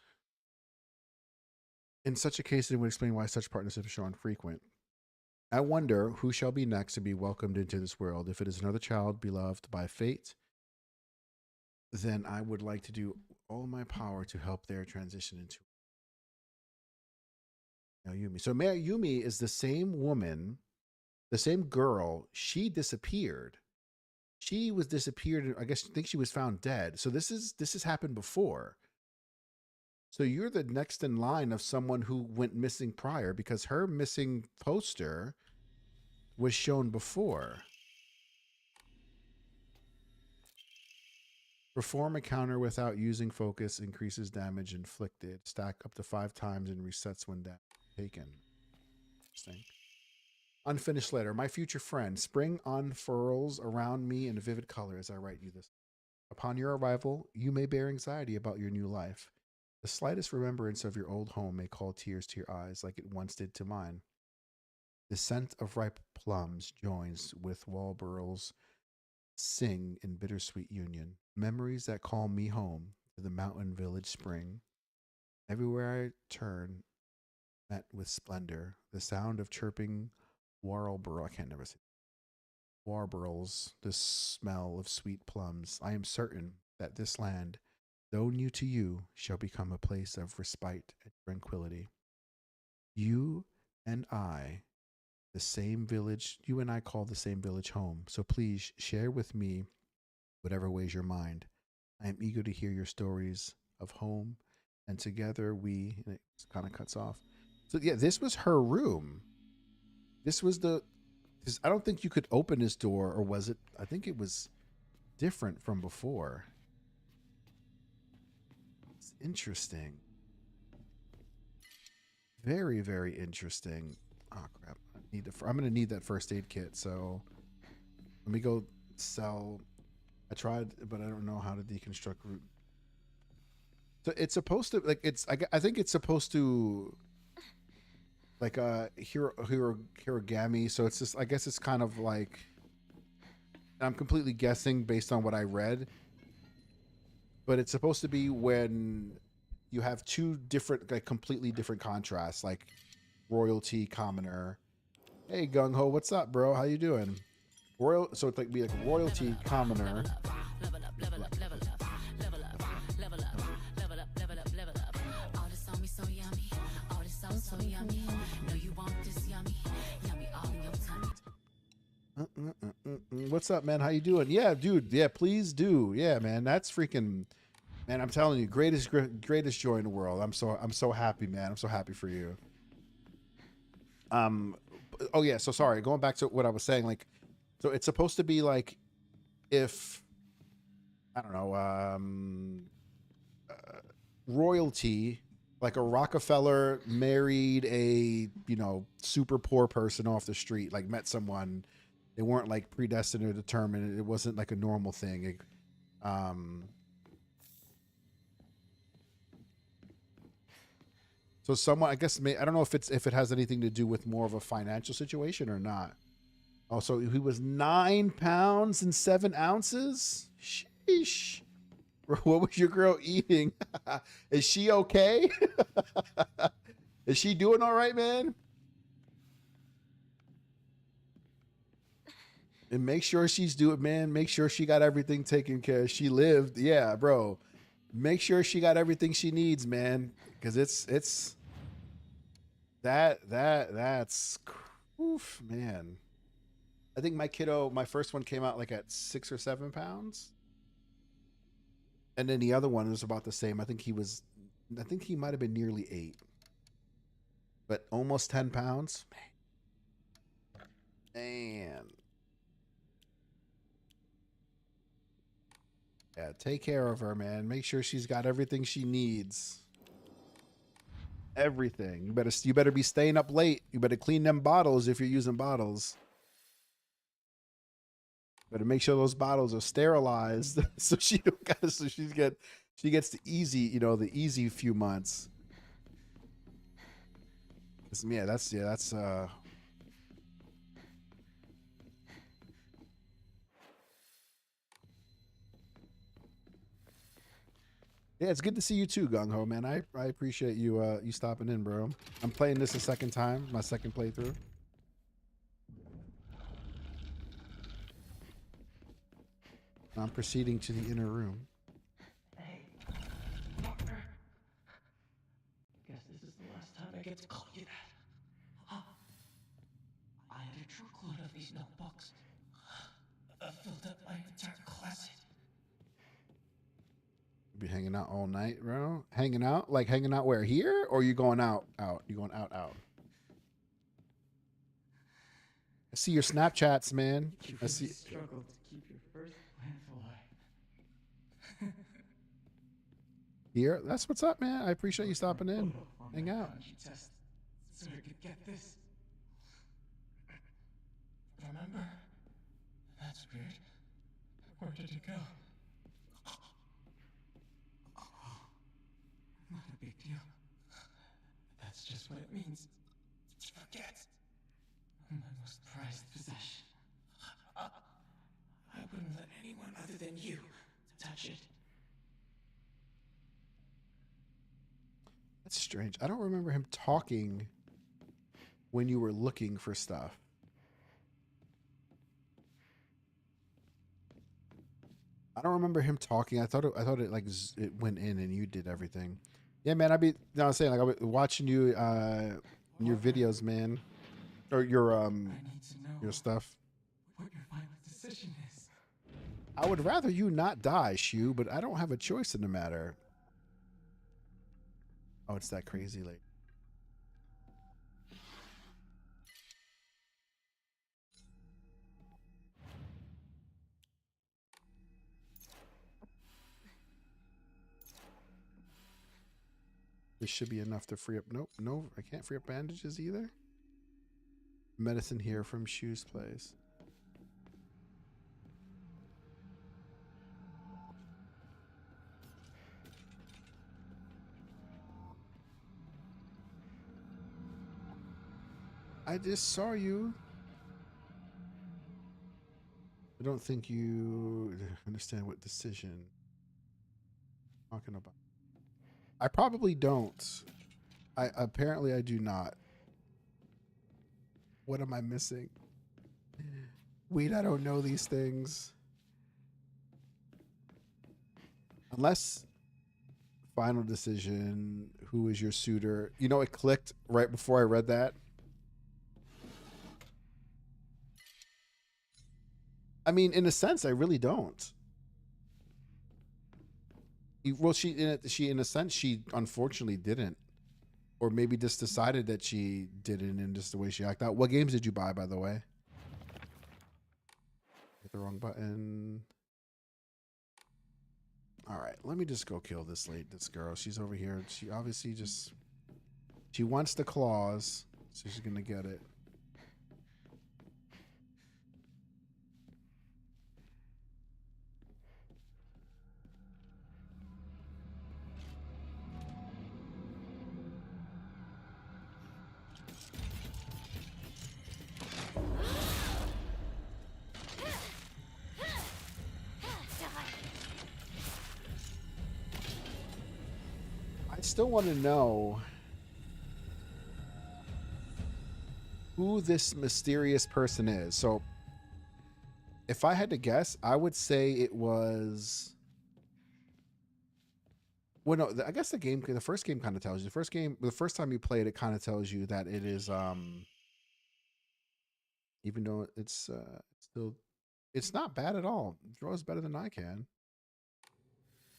In such a case, it would explain why such partnerships are so infrequent. I wonder who shall be next to be welcomed into this world. If it is another child beloved by fate, then I would like to do all my power to help their transition into Mayumi. So Mayumi is the same woman, the same girl. She disappeared. She was disappeared. I guess I think she was found dead. So this has happened before. So you're the next in line of someone who went missing prior, because her missing poster was shown before. Perform a counter without using focus, increases damage inflicted. Stack up to 5 times and resets when damage taken. Interesting. Unfinished letter. My future friend, spring unfurls around me in vivid color as I write you this. Upon your arrival, you may bear anxiety about your new life. The slightest remembrance of your old home may call tears to your eyes like it once did to mine. The scent of ripe plums joins with Walburls sing in bittersweet union. Memories that call me home to the mountain village spring. Everywhere I turn, met with splendor, the sound of chirping warblers. I can't never say warblers. The smell of sweet plums. I am certain that this land, though new to you, shall become a place of respite and tranquility. You and I call the same village home. So please share with me whatever weighs your mind. I am eager to hear your stories of home, and together and it kind of cuts off. So yeah, this was her room. This was I don't think you could open this door, or was it? I think it was different from before. It's interesting. Very, very interesting. Oh crap. I'm going to need that first aid kit. So let me go sell. I tried, but I don't know how to deconstruct root. So it's supposed to, like, I think it's supposed to, like, hirogami. So it's just, I guess it's kind of like, I'm completely guessing based on what I read, but it's supposed to be when you have two different, like, completely different contrasts, like royalty, commoner. Hey, Gung Ho, what's up, bro? How you doing? So it's like royalty, commoner. What's up, man? How you doing? Yeah, dude. Yeah, please do. Yeah, man. That's freaking, man. I'm telling you, greatest joy in the world. I'm so happy, man. I'm so happy for you. Oh yeah. So sorry. Going back to what I was saying, like, so it's supposed to be like, if I don't know, royalty, like a Rockefeller married a, super poor person off the street, like met someone. They weren't like predestined or determined. It wasn't like a normal thing. So someone, I guess, I don't know if it has anything to do with more of a financial situation or not. Oh, so he was 9 pounds and 7 ounces. Sheesh. What was your girl eating? Is she okay? Is she doing all right, man? And make sure she's doing, man. Make sure she got everything taken care of. She lived, yeah, bro. Make sure she got everything she needs, man. Because it's that's oof, man. I think my kiddo, my first one came out like at 6 or 7 pounds. And then the other one was about the same. I think he might have been nearly 8. But almost 10 pounds. Man. Yeah, take care of her, man. Make sure she's got everything she needs. Everything. You better be staying up late. You better clean them bottles if you're using bottles. Better make sure those bottles are sterilized so she gets the easy, the easy few months. Yeah, that's yeah, it's good to see you too, Gung Ho, man. I appreciate you you stopping in, bro. I'm playing this a second time, my second playthrough. I'm proceeding to the inner room. Hey, partner. Guess this is the last time I get to call you that. Huh? I had a truckload of these notebooks. I filled up my entire closet. Be hanging out all night, bro? Hanging out? Like hanging out where? Here? Or you going out? You going out? I see your Snapchats, man. I see. Struggled to keep your first plant alive. Here? That's what's up, man. I appreciate you stopping in. Hang out. Test so we could get this. Remember? That's weird. Where did it go? Not a big deal. That's just what it means to forget. My most prized possession. I wouldn't let anyone other than you touch it. That's strange. I don't remember him talking when you were looking for stuff. I don't remember him talking. I thought it like it went in and you did everything. Yeah, man. I'm saying like I was watching you your videos, man, or your stuff. What your final decision is. I would rather you not die, Shu, but I don't have a choice in the matter. Oh, it's that crazy late. This should be enough to free up. Nope, no, I can't free up bandages either. Medicine here from Shu's place. I just saw you. I don't think you understand what decision I'm talking about. I probably don't. Apparently I do not. What am I missing? Weed, I don't know these things. Unless final decision, who is your suitor? You know, it clicked right before I read that. I mean, in a sense, I really don't. Well, she in a sense, she unfortunately didn't, or maybe just decided that she didn't, in just the way she acted out. What games did you buy, by the way? Hit the wrong button. All right, let me just go kill this girl. She's over here. She obviously she wants the claws, so she's gonna get it. still want to know who this mysterious person is. So if I had to guess, I would say it was. Well, no, I guess the first game kind of tells you. The first time you play it, it kind of tells you that it is, even though it's still, it's not bad at all. Draws better than I can.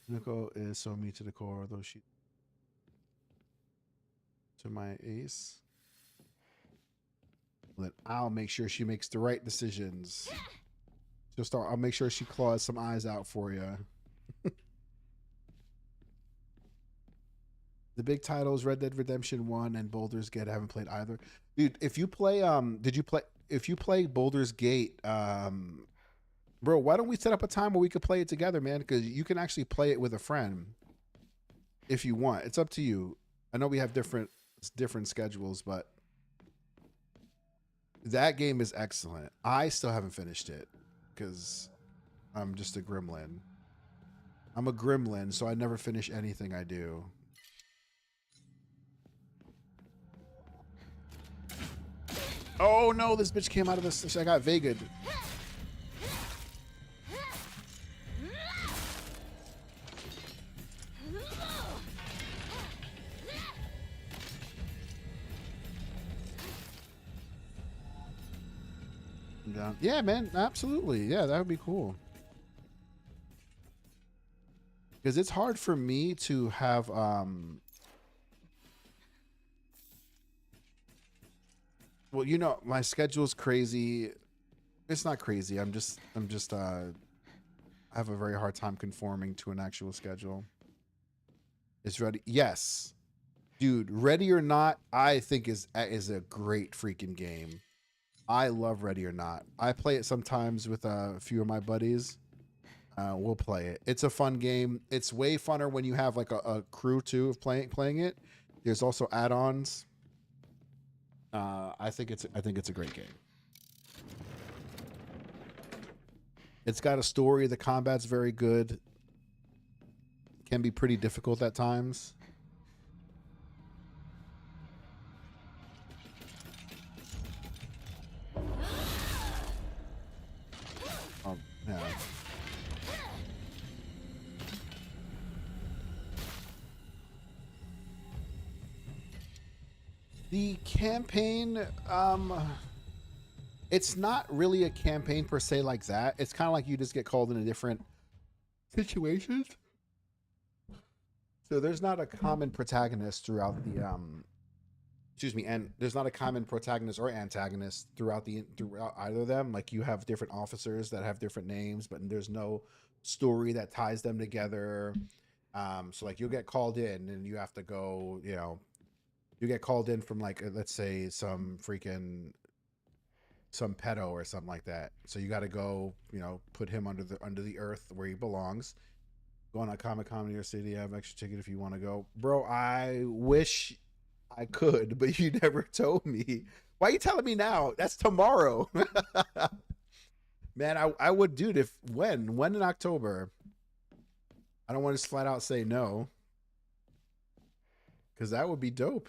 Nico is so me to the core, although she to my ace. Then I'll make sure she makes the right decisions. I'll make sure she claws some eyes out for you. The big titles, Red Dead Redemption 1 and Baldur's Gate, I haven't played either. Dude, if you play if you play Baldur's Gate, bro, why don't we set up a time where we could play it together, man? Because you can actually play it with a friend if you want. It's up to you. I know we have different schedules, but that game is excellent. I still haven't finished it because I'm just a gremlin. I'm a gremlin, so I never finish anything I do. Oh no, this bitch came out of this. I got Vega'd. Yeah, man, absolutely. Yeah, that would be cool. Because it's hard for me to have well, you know, my schedule's crazy. It's not crazy. I'm just I have a very hard time conforming to an actual schedule. It's ready. Yes. Dude, Ready or Not, I think is a great freaking game. I love Ready or Not. I play it sometimes with a few of my buddies. We'll play it. It's a fun game. It's way funner when you have like a crew too of playing it. There's also add-ons. I think it's a great game. It's got a story. The combat's very good. Can be pretty difficult at times. Yeah. The campaign, it's not really a campaign per se like that. It's kind of like you just get called into different situations. So there's not a common protagonist throughout the and there's not a common protagonist or antagonist throughout either of them. Like you have different officers that have different names, but there's no story that ties them together. So like you'll get called in and you have to go, you know, you get called in from like, let's say some pedo or something like that. So you got to go, you know, put him under the earth where he belongs. Go on a Comic-Con in your city. I have an extra ticket if you want to go. Bro, I wish I could, but you never told me. Why are you telling me now? That's tomorrow. Man, I would, dude, when in October. I don't want to just flat out say no. Because that would be dope.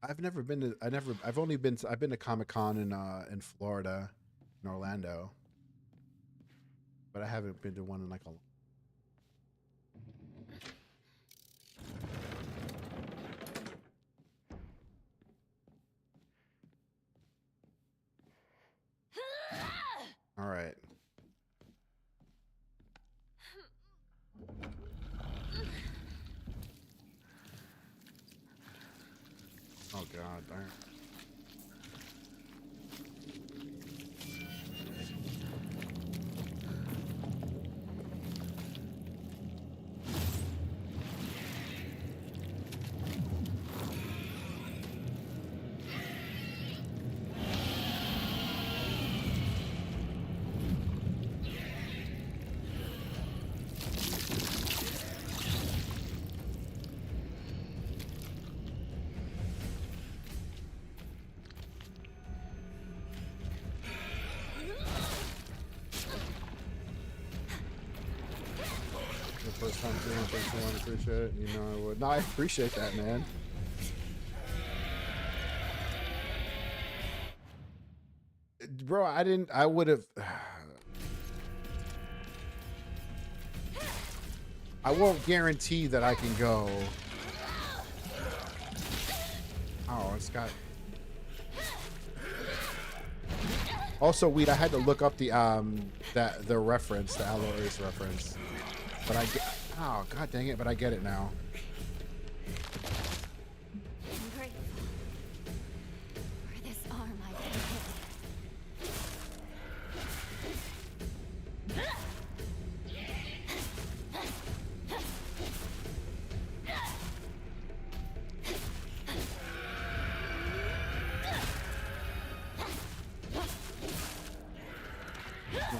I've been to Comic-Con in Florida, in Orlando. But I haven't been to one in like a All right. Oh God, darn. I want to appreciate it. You know I would. No, I appreciate that, man. Bro, I would have. I won't guarantee that I can go. Oh, it's got. Also, Weed, I had to look up the reference, the Alois reference. But I get. Oh, god dang it! But I get it now. I'm grateful for this arm I can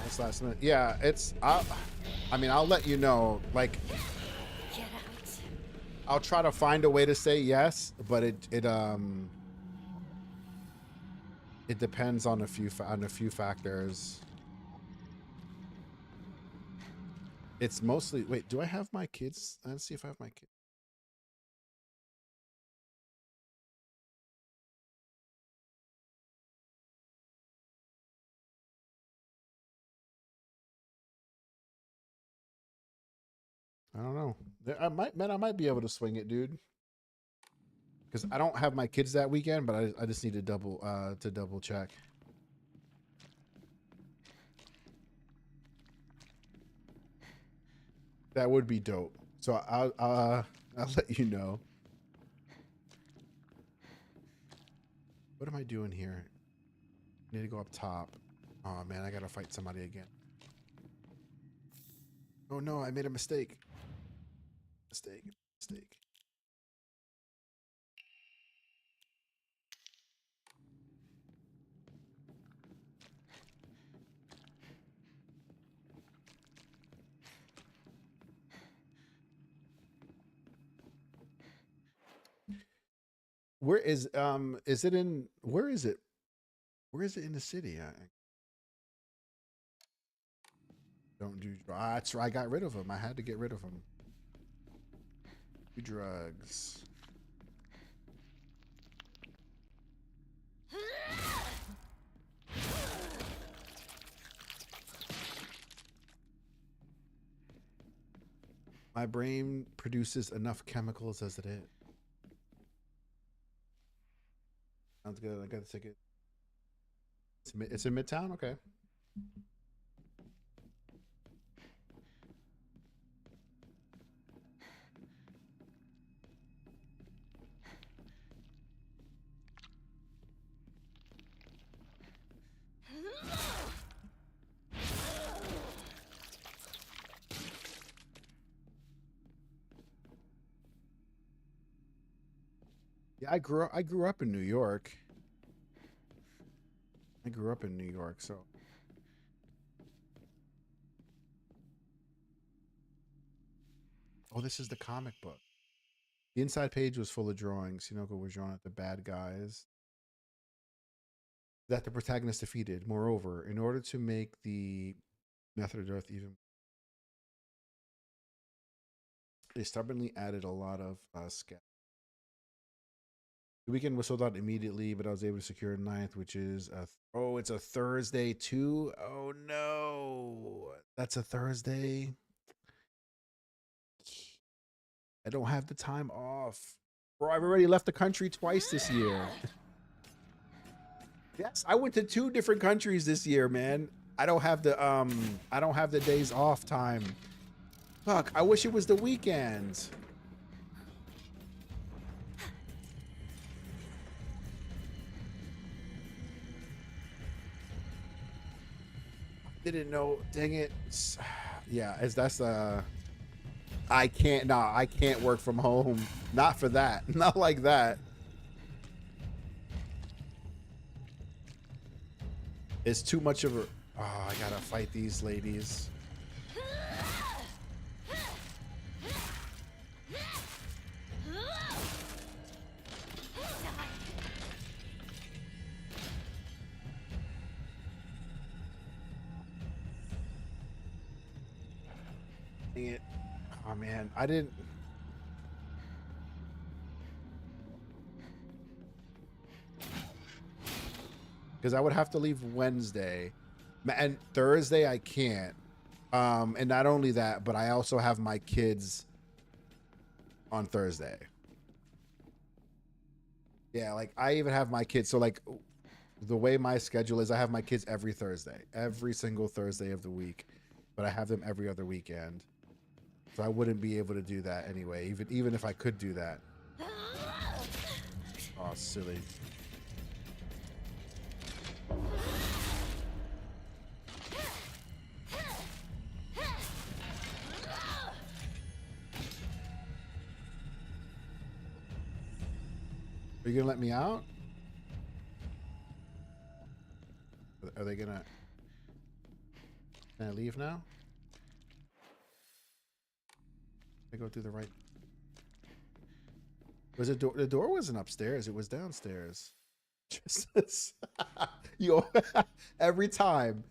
This last minute. Yeah, it's. I mean, I'll let you know. Like, get out. I'll try to find a way to say yes, but it depends on a few factors. It's mostly. Wait, do I have my kids? Let's see if I have my kids. I don't know. I might be able to swing it, dude. Because I don't have my kids that weekend, but I just need to double check. That would be dope. So I'll let you know. What am I doing here? I need to go up top. Oh man, I gotta fight somebody again. Oh no, I made a mistake. Mistake. Where is it in? Where is it? Where is it in the city? I don't do. That's right. I got rid of them. I had to get rid of them. Do drugs. My brain produces enough chemicals as it is. Sounds good. I got the ticket. It's in Midtown? Okay. Yeah, I grew up in New York. So oh, this is the comic book. The inside page was full of drawings. Hinoko was drawing at the bad guys that the protagonist defeated. Moreover, in order to make the method of death even, they stubbornly added a lot of sketch. The weekend was sold out immediately, but I was able to secure a 9th, which is it's a Thursday too. Oh no, that's a Thursday. I don't have the time off, bro. I've already left the country twice this year. Yes, I went to 2 different countries this year, man. I don't have the days off time. Fuck, I wish it was the weekend. Didn't know. Dang it. Yeah, I can't work from home. Not for that. Not like that. It's too much of a. Oh, I gotta fight these ladies. Dang it. Oh man, I didn't. Because I would have to leave Wednesday, and Thursday I can't. And not only that, but I also have my kids on Thursday. Yeah, like I even have my kids. So like the way my schedule is, I have my kids every Thursday, every single Thursday of the week, but I have them every other weekend. So I wouldn't be able to do that anyway, even if I could do that. Oh, silly. Are you gonna let me out? Are they gonna? Can I leave now? I go through the right. Was it door? The door wasn't upstairs. It was downstairs. Just you. Every time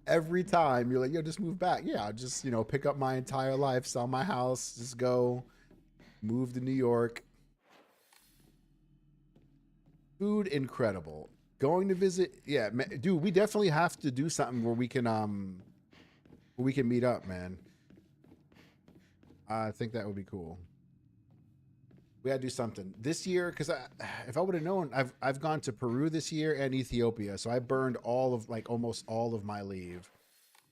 you're like, yo, just move back. Yeah, I'll just pick up my entire life, sell my house, just go, move to New York. Food incredible. Going to visit, yeah, dude. We definitely have to do something where we can meet up, man. I think that would be cool. We gotta do something this year because if I would have known, I've gone to Peru this year and Ethiopia, so I burned almost all of my leave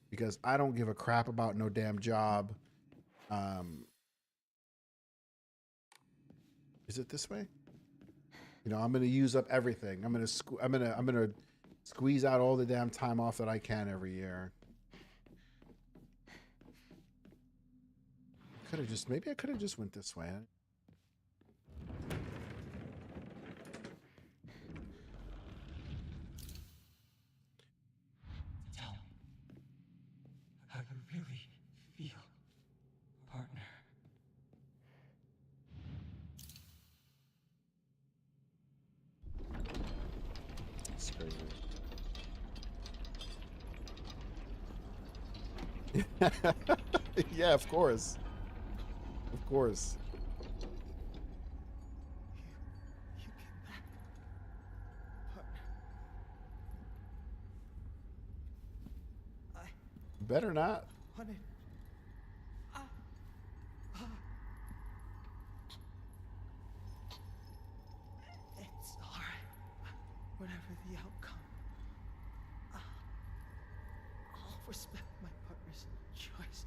because I don't give a crap about no damn job. Is it this way? I'm gonna use up everything. I'm gonna squeeze out all the damn time off that I can every year. Maybe I could have just went this way. Tell me how you really feel, partner. It's crazy. Yeah, of course. Of course. You came back, partner. I Better not. wanted. It's alright. Whatever the outcome, I'll respect my partner's choice.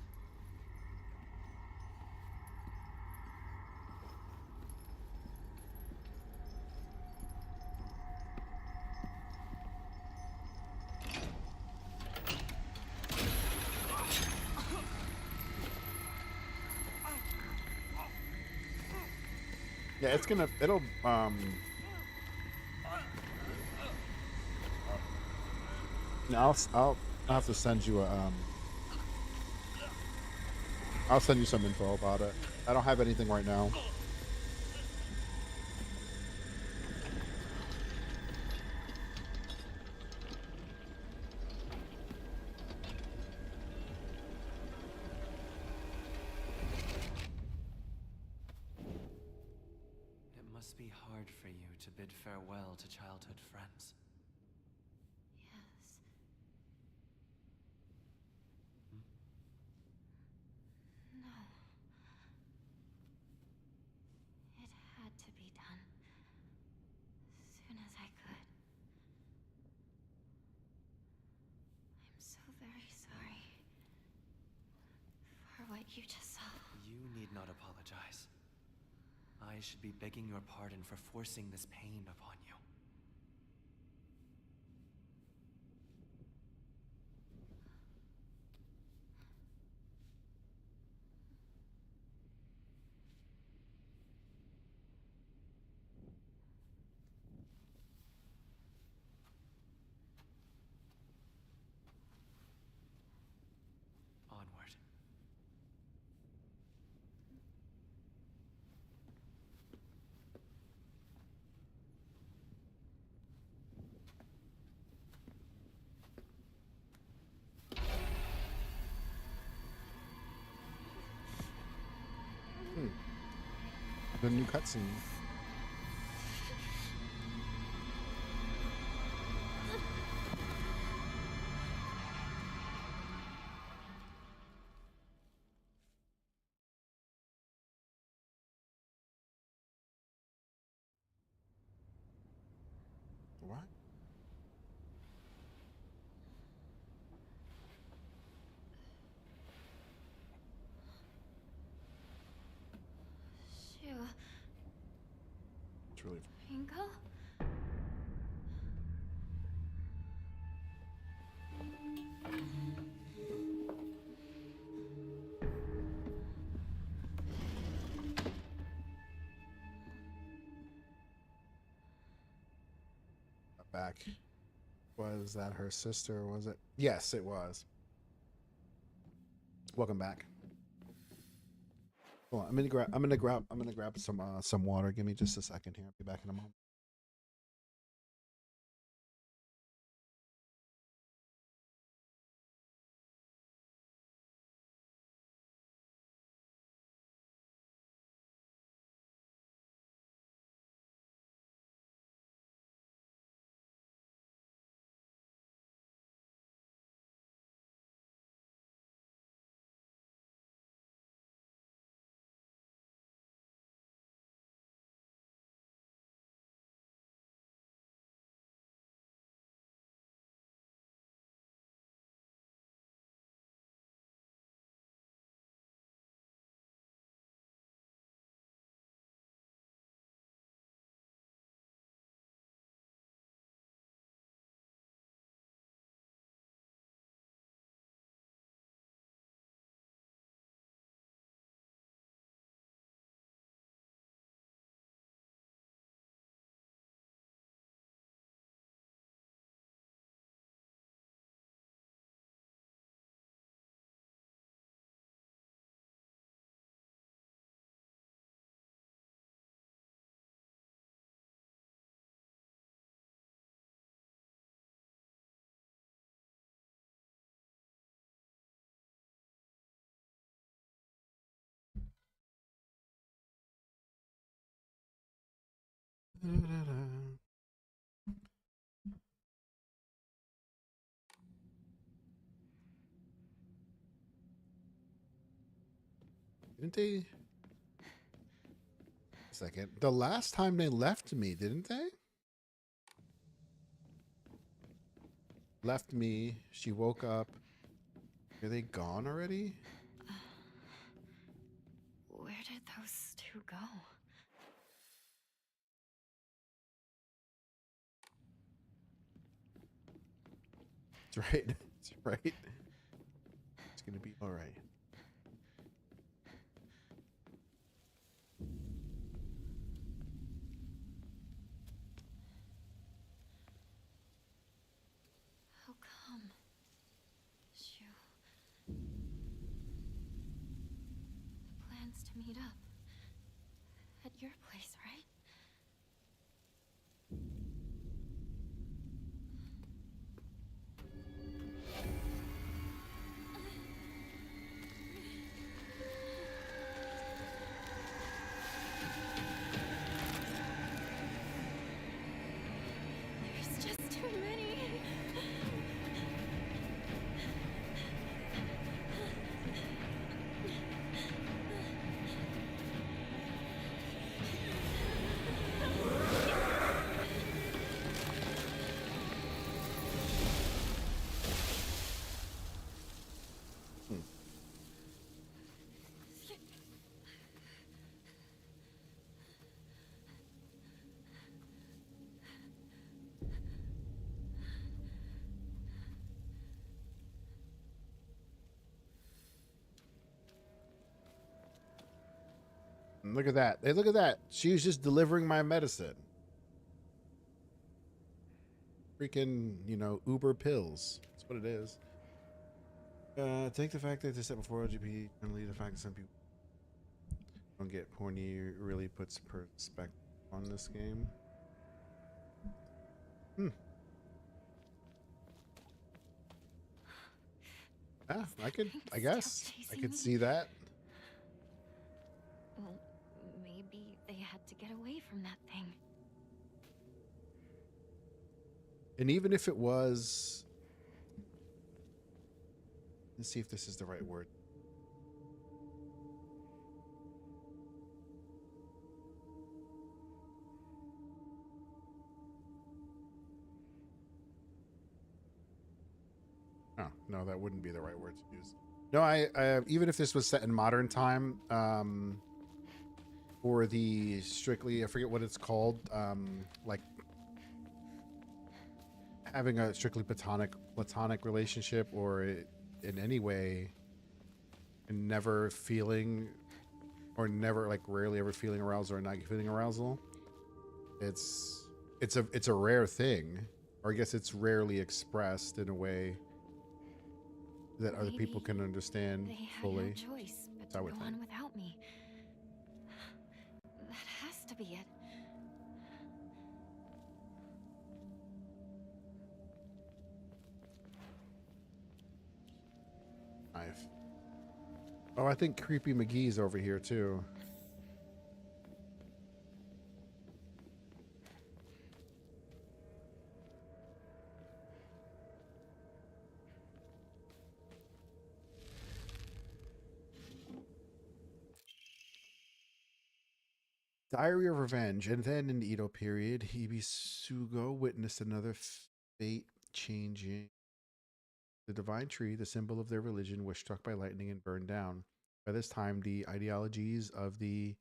Yeah, it'll no, I'll have to send you I'll send you some info about it. I don't have anything right now. It must be hard for you to bid farewell to childhood friends. Yes. No. It had to be done. Soon as I could. I'm so very sorry for what you just saw. You need not apologize. I should be begging your pardon for forcing this pain upon you. Onward. The new cutscene. What? Shoo. It's really. Ringo? Back. Was that her sister? Or was it? Yes, it was. Welcome back. Hold on, I'm gonna grab some water. Give me just a second here. I'll be back in a moment. Didn't they? A second. The last time they left me, didn't they? Left me. She woke up. Are they gone already? Where did those two go? That's right. That's right. It's gonna be all right. How come? Shoo. The plans to meet up. At your place, right? There's just too many. Look at that. Hey, look at that. She was just delivering my medicine. Freaking, Uber pills. That's what it is. Take the fact that they said before LGP and leave the fact that some people don't get horny really puts perspective on this game. Yeah, I guess. I could see that. Well, maybe they had to get away from that thing. And even if it was, let's see if this is the right word. Oh, no, that wouldn't be the right word to use. No, I even if this was set in modern time, or the strictly, I forget what it's called, like having a strictly platonic relationship, or in any way, and never feeling, or never, like, rarely ever feeling arousal or not feeling arousal, it's a rare thing, or I guess it's rarely expressed in a way that other people can understand They had fully. no choice but So I to would go think. on without me. That has to be it. Knife. Oh, I think Creepy McGee's over here too. Diary of Revenge. And then in the Edo period, Ibisugo witnessed another fate changing. The divine tree, the symbol of their religion, was struck by lightning and burned down. By this time, the ideologies of the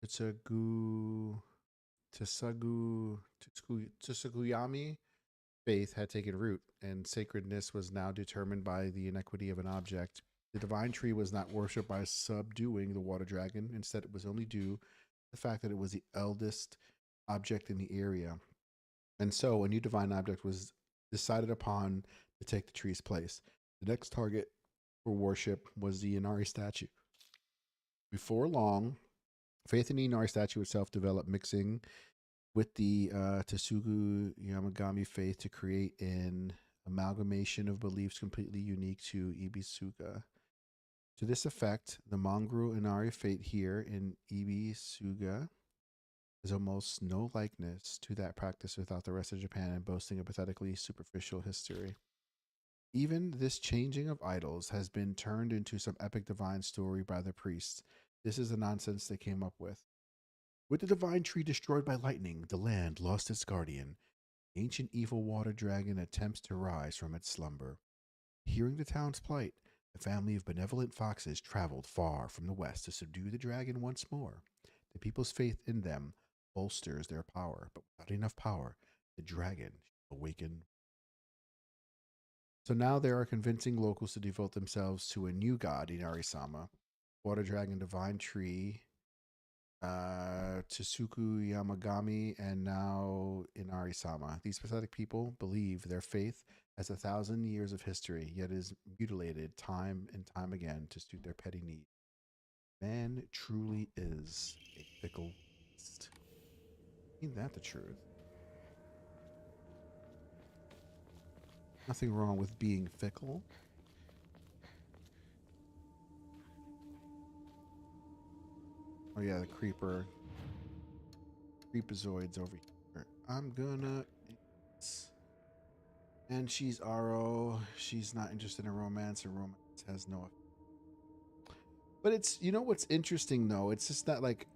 Tsuguyami faith had taken root, and sacredness was now determined by the inequity of an object. The divine tree was not worshipped by subduing the water dragon. Instead, it was only due to the fact that it was the eldest object in the area. And so a new divine object was decided upon to take the tree's place. The next target for worship was the Inari statue. Before long, faith in the Inari statue itself developed, mixing with the Tsugu Yamagami faith to create an amalgamation of beliefs completely unique to Ibisuga. To this effect, the Mangru Inari faith here in Ibisuga has almost no likeness to that practice without the rest of Japan, and boasting a pathetically superficial history. Even this changing of idols has been turned into some epic divine story by the priests. This is the nonsense they came up with. With the divine tree destroyed by lightning, the land lost its guardian. The ancient evil water dragon attempts to rise from its slumber. Hearing the town's plight, a family of benevolent foxes traveled far from the west to subdue the dragon once more. The people's faith in them bolsters their power, but without enough power, the dragon shall awaken. So now there are convincing locals to devote themselves to a new god, Inari-sama, water dragon, divine tree, Tsuku Yamagami, and now Inari-sama. These pathetic people believe their faith has 1,000 years of history, yet is mutilated time and time again to suit their petty needs. Man truly is a fickle beast. Ain't that the truth? Nothing wrong with being fickle. Oh yeah, the creepazoid's over here. I'm gonna... And she's Aro. She's not interested in romance, and romance has no... But it's... You know what's interesting, though? It's just that, like...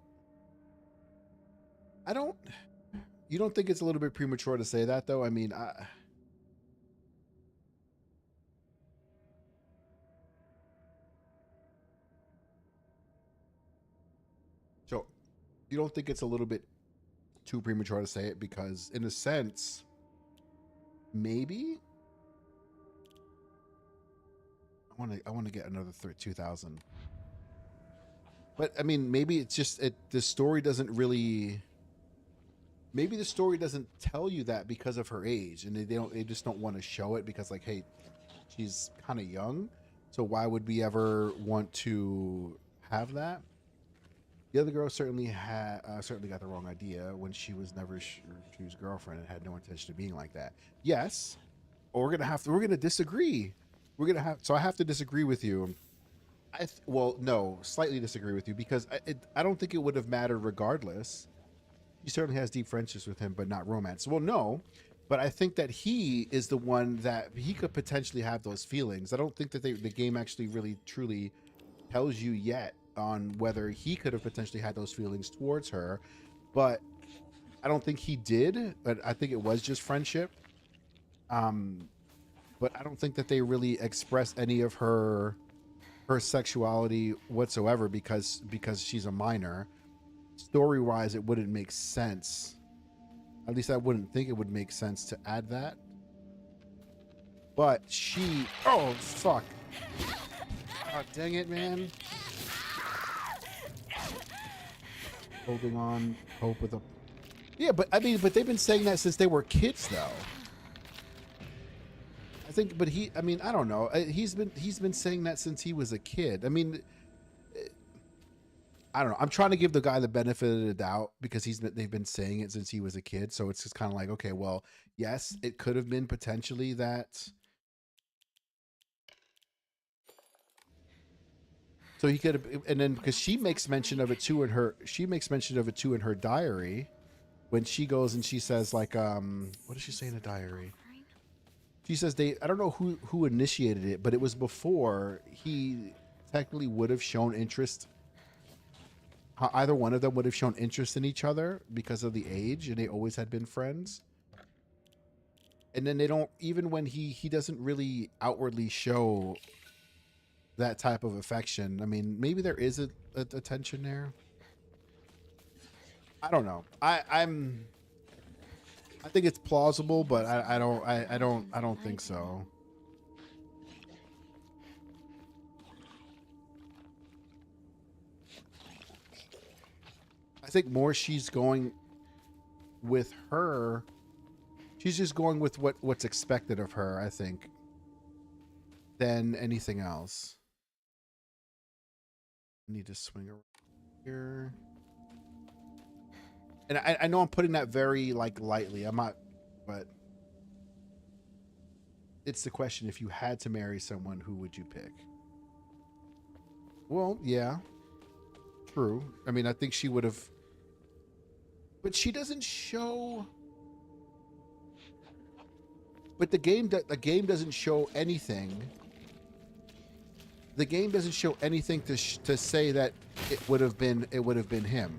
I don't... You don't think it's a little bit premature to say that, though? I mean, So, you don't think it's a little bit too premature to say it? Because, in a sense, maybe I want to get another 2,000. But I mean, maybe it's just the story doesn't really. Maybe the story doesn't tell you that because of her age, and they just don't want to show it because, like, hey, she's kind of young, so why would we ever want to have that? The other girl certainly got the wrong idea when she was never Shu's girlfriend and had no intention of being like that. Yes, or we're gonna disagree. So I have to disagree with you. Well, no, slightly disagree with you because I don't think it would have mattered regardless. She certainly has deep friendships with him, but not romance. Well, no, but I think that he is the one that he could potentially have those feelings. I don't think that the game actually really truly tells you yet on whether he could have potentially had those feelings towards her, but I don't think he did. But I think it was just friendship. But I don't think that they really express any of her sexuality whatsoever because she's a minor. Story wise, it wouldn't make sense. At least I wouldn't think it would make sense to add that. But she, oh fuck, oh dang it, man. Holding on hope with a, yeah, but I mean, but they've been saying that since they were kids though. I think, but I mean, I don't know. He's been saying that since he was a kid. I mean, I don't know. I'm trying to give the guy the benefit of the doubt because they've been saying it since he was a kid. So it's just kind of like, okay, well, yes, it could have been potentially that. So he could have, and then because she makes mention of it too in her diary when she goes and she says like, what does she say in the diary? She says I don't know who initiated it, but it was before he technically would have shown interest. Either one of them would have shown interest in each other because of the age, and they always had been friends. And then they don't, even when he doesn't really outwardly show that type of affection. I mean, maybe there is a tension there. I don't know. I think it's plausible, but I don't think so. I think more she's going with her. She's just going with what's expected of her, I think, than anything else. I need to swing around here. And I know I'm putting that very like lightly. I'm not, but it's the question: if you had to marry someone, who would you pick? Well, yeah, true. I mean, I think she would have, but she doesn't show. But the game doesn't show anything. The game doesn't show anything to say that it would have been him.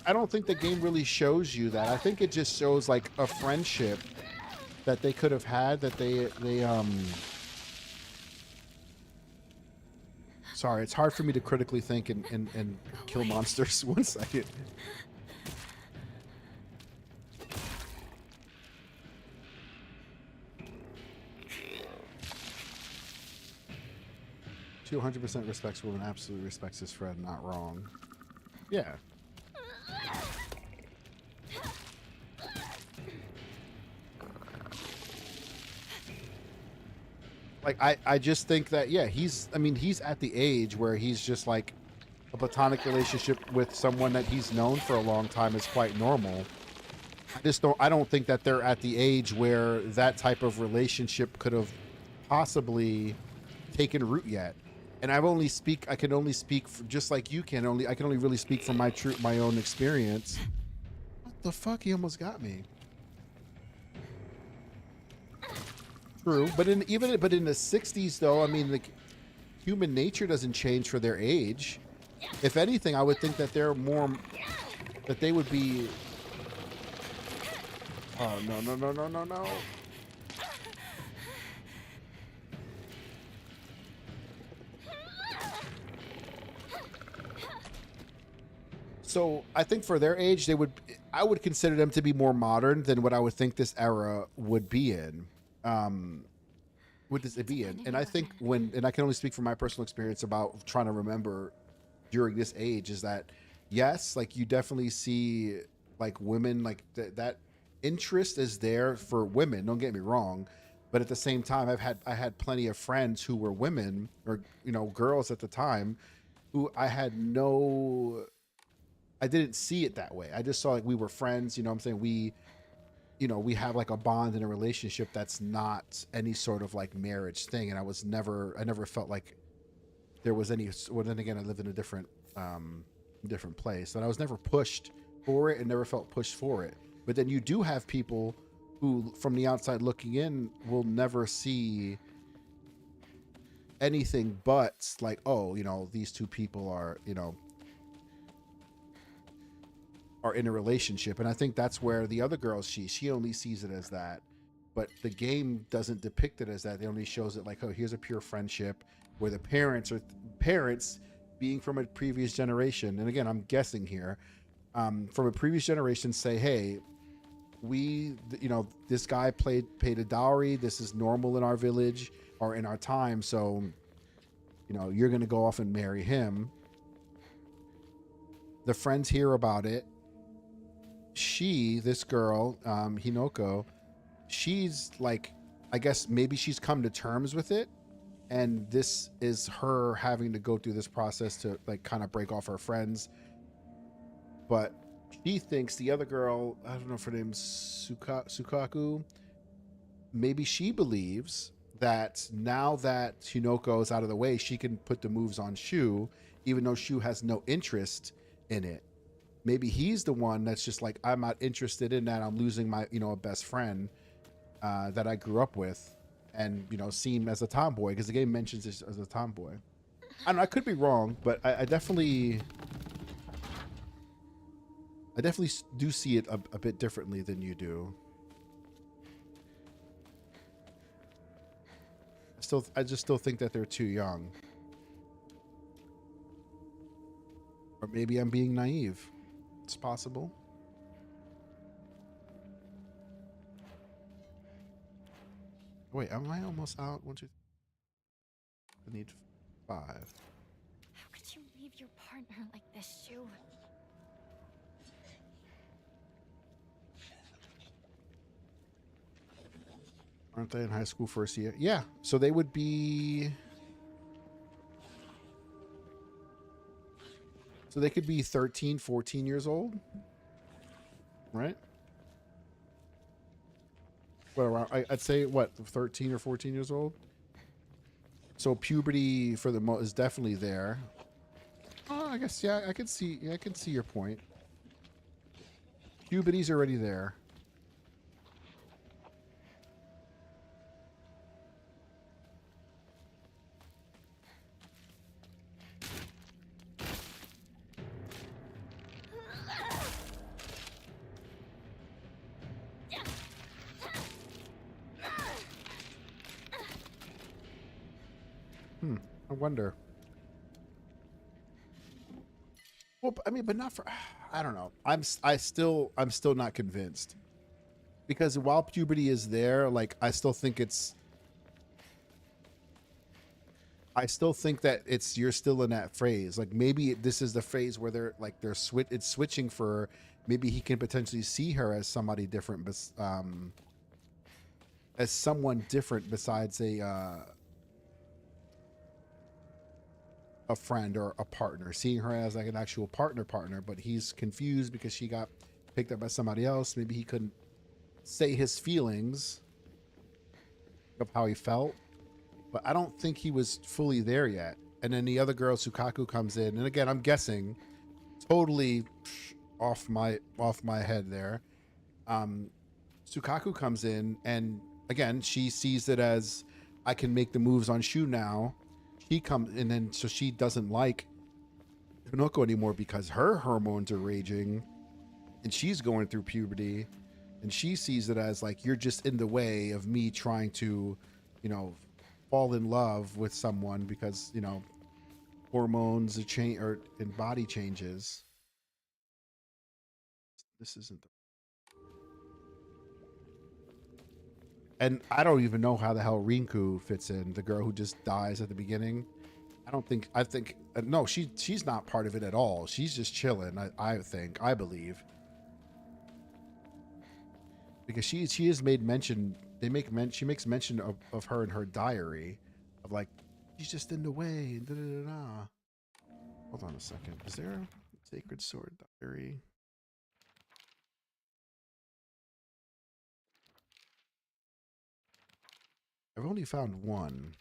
I don't think the game really shows you that. I think it just shows like a friendship that they could have had, that they sorry, it's hard for me to critically think and kill monsters. 1 second. She 100% respects women, absolutely respects his friend, not wrong. Yeah. Like I just think that, yeah, he's at the age where he's just like a platonic relationship with someone that he's known for a long time is quite normal. I don't think that they're at the age where that type of relationship could have possibly taken root yet. And I can only speak for, just like you can, I can only really speak from my own experience. What the fuck? He almost got me. True, but in the 60s though, I mean, like, human nature doesn't change for their age. If anything, I would think that they would be. Oh no. So I think for their age, I would consider them to be more modern than what I would think this era would be in. Would this be in? And I think and I can only speak from my personal experience about trying to remember during this age, is that yes, like you definitely see like women, like that interest is there for women. Don't get me wrong, But at the same time, I had plenty of friends who were women or, you know, girls at the time who I didn't see it that way. I just saw like we were friends, you know what I'm saying? We have like a bond in a relationship that's not any sort of like marriage thing. And I never felt like there was any, well, then again, I lived in a different place, and I was never pushed for it and never felt pushed for it. But then you do have people who from the outside looking in will never see anything but like, oh, you know, these two people are, you know, are in a relationship. And I think that's where the other girl, she only sees it as that, but the game doesn't depict it as that. It only shows it like, oh, here's a pure friendship where the parents being from a previous generation, and again, I'm guessing here, from a previous generation say, hey, you know, this guy paid a dowry, this is normal in our village or in our time, so, you know, you're gonna go off and marry him. The friends hear about it. This girl, Hinoko, she's like, I guess maybe she's come to terms with it, and this is her having to go through this process to like kind of break off her friends. But she thinks the other girl, I don't know if her name's Sukaku, maybe she believes that now that Hinoko is out of the way, she can put the moves on Shu, even though Shu has no interest in it. Maybe he's the one that's just like, I'm not interested in that. I'm losing my, you know, a best friend that I grew up with, and, you know, see him as a tomboy, because the game mentions this as a tomboy. I don't know, I could be wrong, but I definitely do see it a bit differently than you do. I just still think that they're too young. Or maybe I'm being naive. It's possible. Wait, am I almost out? 1, 2, 3. I need 5. How could you leave your partner like this, Shu? Aren't they in high school first year? Yeah, so they would be... So they could be 13, 14 years old, right? What, around, I'd say, what, 13 or 14 years old? So puberty for the is definitely there. Oh, I guess, yeah, I can see your point. Puberty's already there. I wonder. Well, I mean, but not for, I don't know. I'm still not convinced, because while puberty is there, like I still think that you're still in that phase. Like maybe this is the phase where it's switching for, maybe he can potentially see her as somebody different, as someone different besides a friend or a partner, seeing her as like an actual partner, but he's confused because she got picked up by somebody else. Maybe he couldn't say his feelings of how he felt, but I don't think he was fully there yet. And then the other girl, Sukaku, comes in, and again, I'm guessing, totally off my head there. Sukaku comes in, and again, she sees it as, I can make the moves on Shu now. He comes, and then so she doesn't like Hinoko anymore because her hormones are raging, and she's going through puberty, and she sees it as like, you're just in the way of me trying to, you know, fall in love with someone, because, you know, hormones change or in body changes. This isn't the... And I don't even know how the hell Rinku fits in, the girl who just dies at the beginning. I think no, she's not part of it at all. She's just chilling, I believe. Because she has made mention she makes mention of her in her diary of like she's just in the way and da da da da. Hold on a second. Is there a Sacred Sword diary? I've only found one.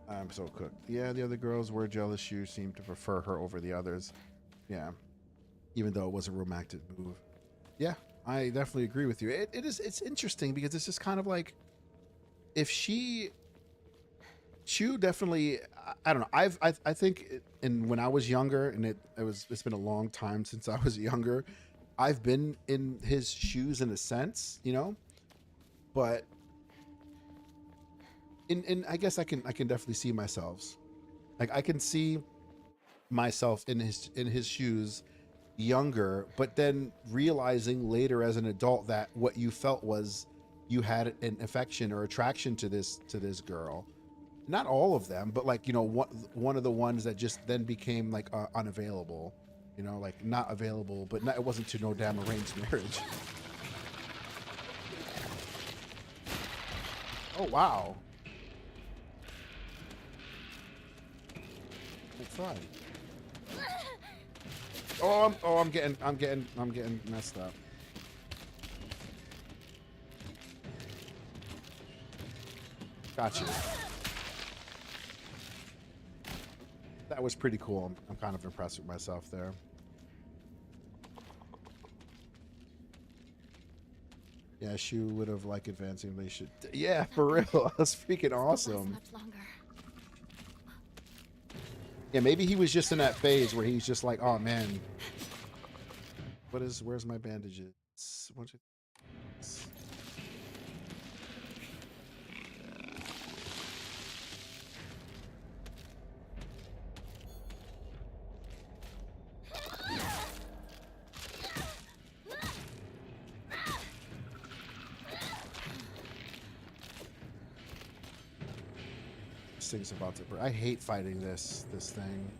I'm so cooked. Yeah, the other girls were jealous. You seemed to prefer her over the others. Yeah. Even though it was a romantic move. Yeah, I definitely agree with you. It's interesting because it's just kind of like if Shu definitely, I don't know. I think when I was younger, and it's been a long time since I was younger, I've been in his shoes in a sense, you know, but in I guess I can definitely see myself. Like I can see myself in his shoes younger, but then realizing later as an adult that what you felt was you had an affection or attraction to this girl. Not all of them, but like, you know, one of the ones that just then became like unavailable, you know, like not available, but it wasn't to no damn arranged marriage. Oh wow. Fine. I'm getting messed up. Gotcha. That was pretty cool. I'm kind of impressed with myself there. Yeah, she would have like advancing relationship. Yeah, for real. That's freaking awesome. Much longer. Yeah, maybe he was just in that phase where he's just like, oh man, where's my bandages? One, two, three. This thing's about to burn. I hate fighting this thing.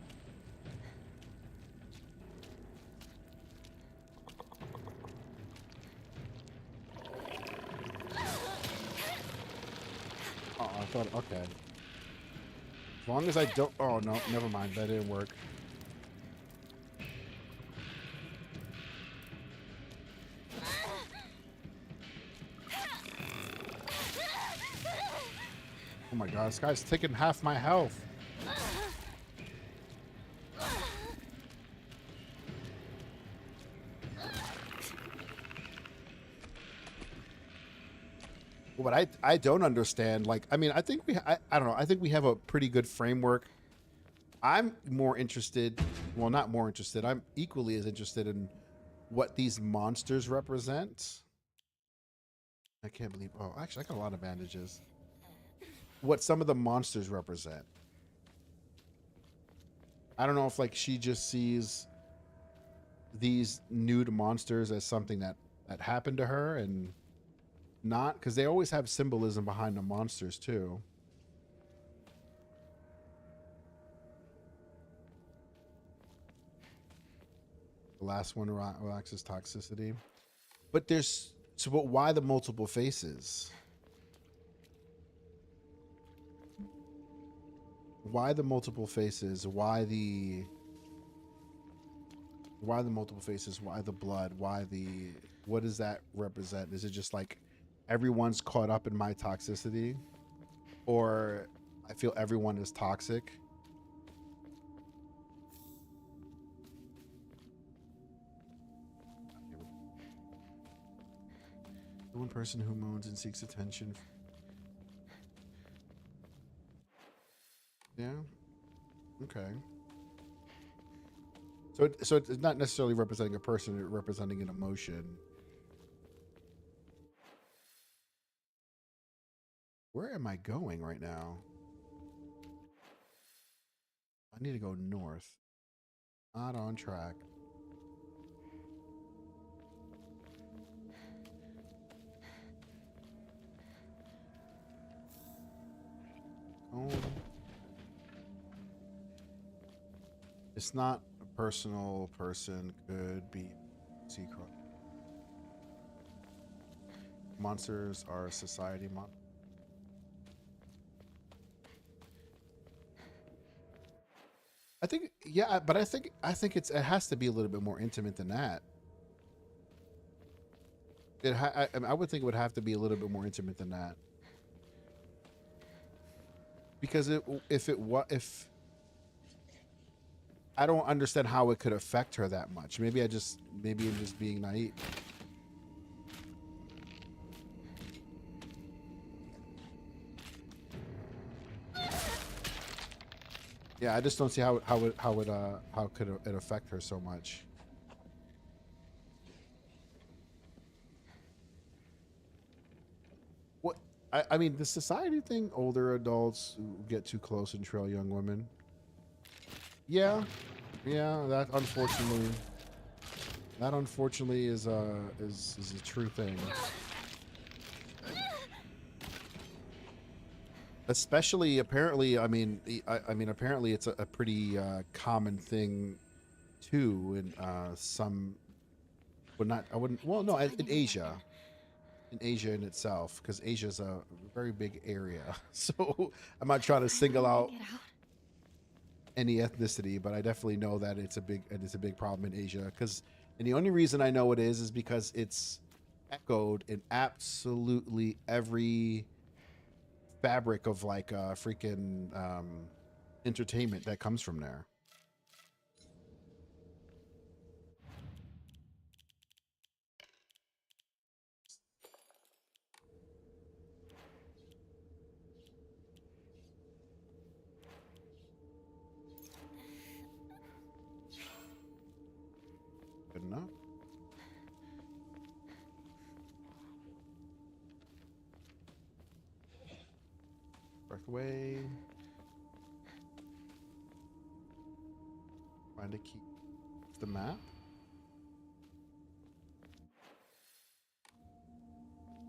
Oh, I thought, okay. As long as I don't, oh no, never mind, that didn't work. Oh my god, this guy's taking half my health. What I don't understand, like, I mean, I think I don't know, I think we have a pretty good framework. I'm more interested, well, not more interested, I'm equally as interested in what these monsters represent. I can't believe, oh, actually, I got a lot of bandages. What some of the monsters represent. I don't know if like she just sees these nude monsters as something that happened to her and not, because they always have symbolism behind the monsters too. The last one relaxes toxicity, but but why the multiple faces? Why the multiple faces? Why the multiple faces? Why the blood? What does that represent? Is it just like everyone's caught up in my toxicity, or I feel everyone is toxic? The one person who moans and seeks attention. Yeah. Okay. So it's not necessarily representing a person, it's representing an emotion. Where am I going right now? I need to go north. Not on track. Home. It's not a personal person, could be secret. monsters are society monsters. I think, yeah, but I think it has to be a little bit more intimate than that. I mean, I would think it would have to be a little bit more intimate than that. Because if I don't understand how it could affect her that much. Maybe I'm just being naive. Yeah, I just don't see how could it affect her so much. What I mean, the society thing, older adults who get too close and trail young women. Yeah, that unfortunately is a true thing. Especially, apparently, I mean, apparently it's a pretty common thing too in some, but not, I wouldn't, well, no, in Asia in itself, because Asia's a very big area. So I'm not trying to single out any ethnicity, but I definitely know that it's a big problem in Asia. And the only reason I know it is because it's echoed in absolutely every fabric of like freaking entertainment that comes from there. Good enough. Back away. Trying to keep the map.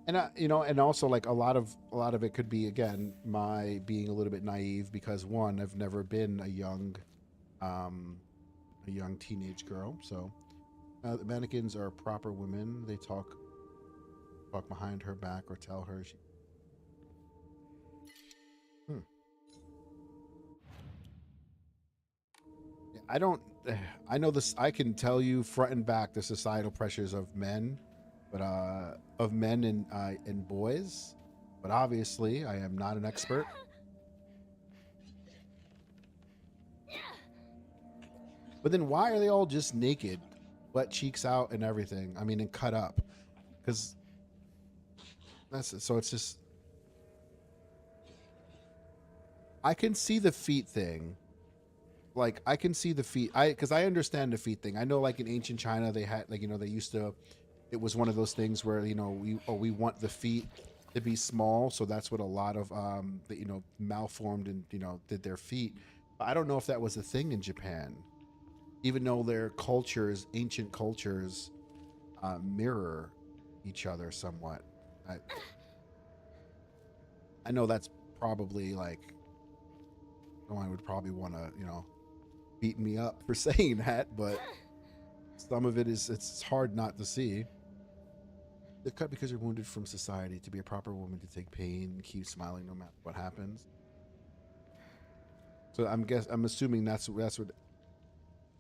And and also like a lot of it could be, again, my being a little bit naive, because one, I've never been a young teenage girl. So the mannequins are proper women. They talk behind her back or tell her she. I know this. I can tell you front and back the societal pressures of men, but of men and boys. But obviously, I am not an expert. But then why are they all just naked, butt cheeks out and everything? I mean, and cut up, because so it's just. I can see the feet thing. Like, I can see the feet, because I understand the feet thing. I know, like, in ancient China, they had, like, they used to, it was one of those things where, we want the feet to be small, so that's what a lot of, malformed and, did their feet. But I don't know if that was a thing in Japan, even though their cultures, ancient cultures, mirror each other somewhat. I know that's probably, like, someone would probably want to, beat me up for saying that, but some of it is, it's hard not to see. They're cut because you're wounded from society. To be a proper woman, to take pain and keep smiling no matter what happens. So I'm assuming that's what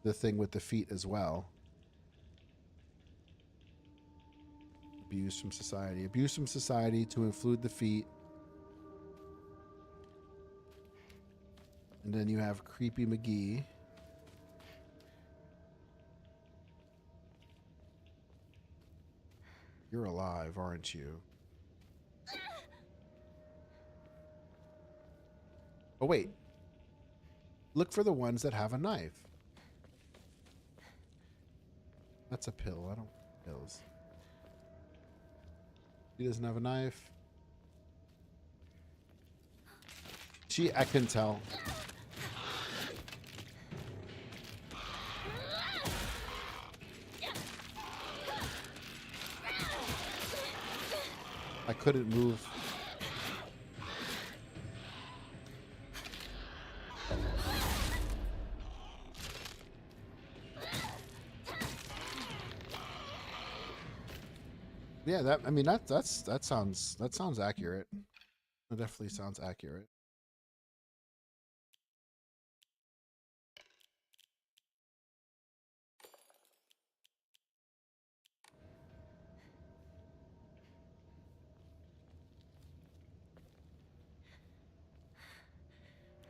the thing with the feet as well. Abuse from society to include the feet. And then you have Creepy McGee. You're alive, aren't you? Oh, wait. Look for the ones that have a knife. That's a pill. I don't want pills. He doesn't have a knife. I can tell. I couldn't move. Yeah, that I mean that sounds accurate. That definitely sounds accurate.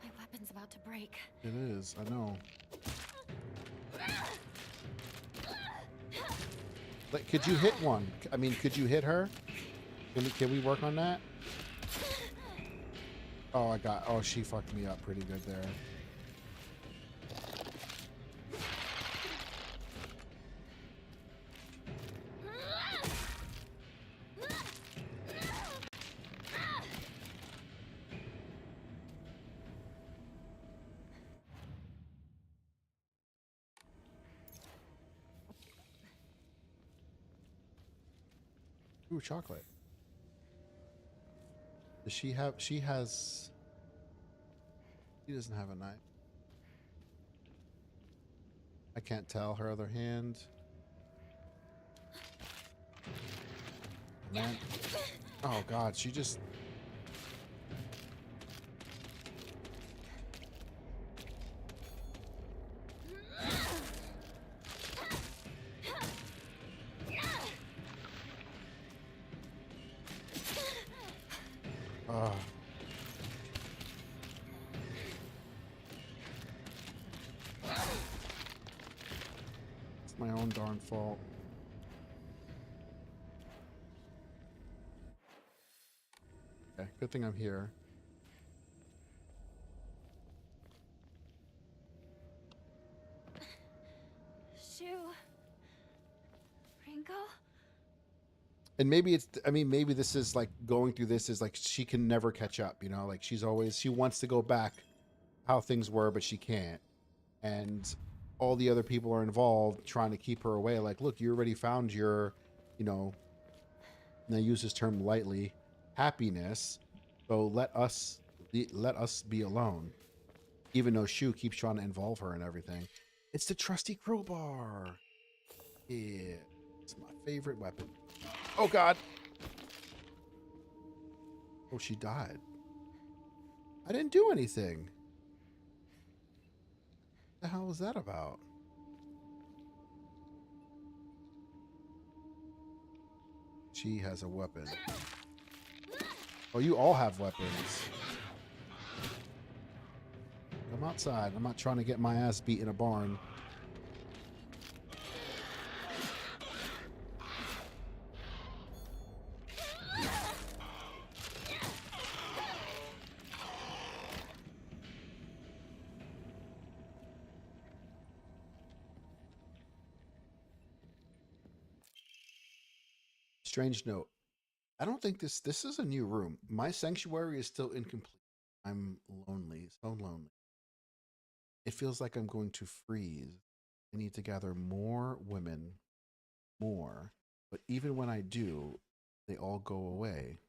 My weapon's about to break. It is. I know. Like, could you hit one? I mean, could you hit her? Can we work on that? Oh, oh, she fucked me up pretty good there. Ooh, chocolate. Does she have? She has. She doesn't have a knife. I can't tell her other hand. Man. Oh God, she just. Oh. It's my own darn fault. Okay, good thing I'm here. Shu. Ringo? And maybe it's, I mean, maybe this is like going through this is like she can never catch up, you know, like she's always, she wants to go back how things were, but she can't. And all the other people are involved trying to keep her away. Like, look, you already found your, you know, and I use this term lightly, happiness. So let us be alone. Even though Shu keeps trying to involve her in everything. It's the trusty crowbar. Yeah, it's my favorite weapon. Oh God. Oh, she died. I didn't do anything. What the hell was that about? She has a weapon. Oh, you all have weapons. Come outside. I'm not trying to get my ass beat in a barn. Strange note. I don't think this is a new room. My sanctuary is still incomplete. I'm lonely, so lonely. It feels like I'm going to freeze. I need to gather more women, more. But even when I do, they all go away.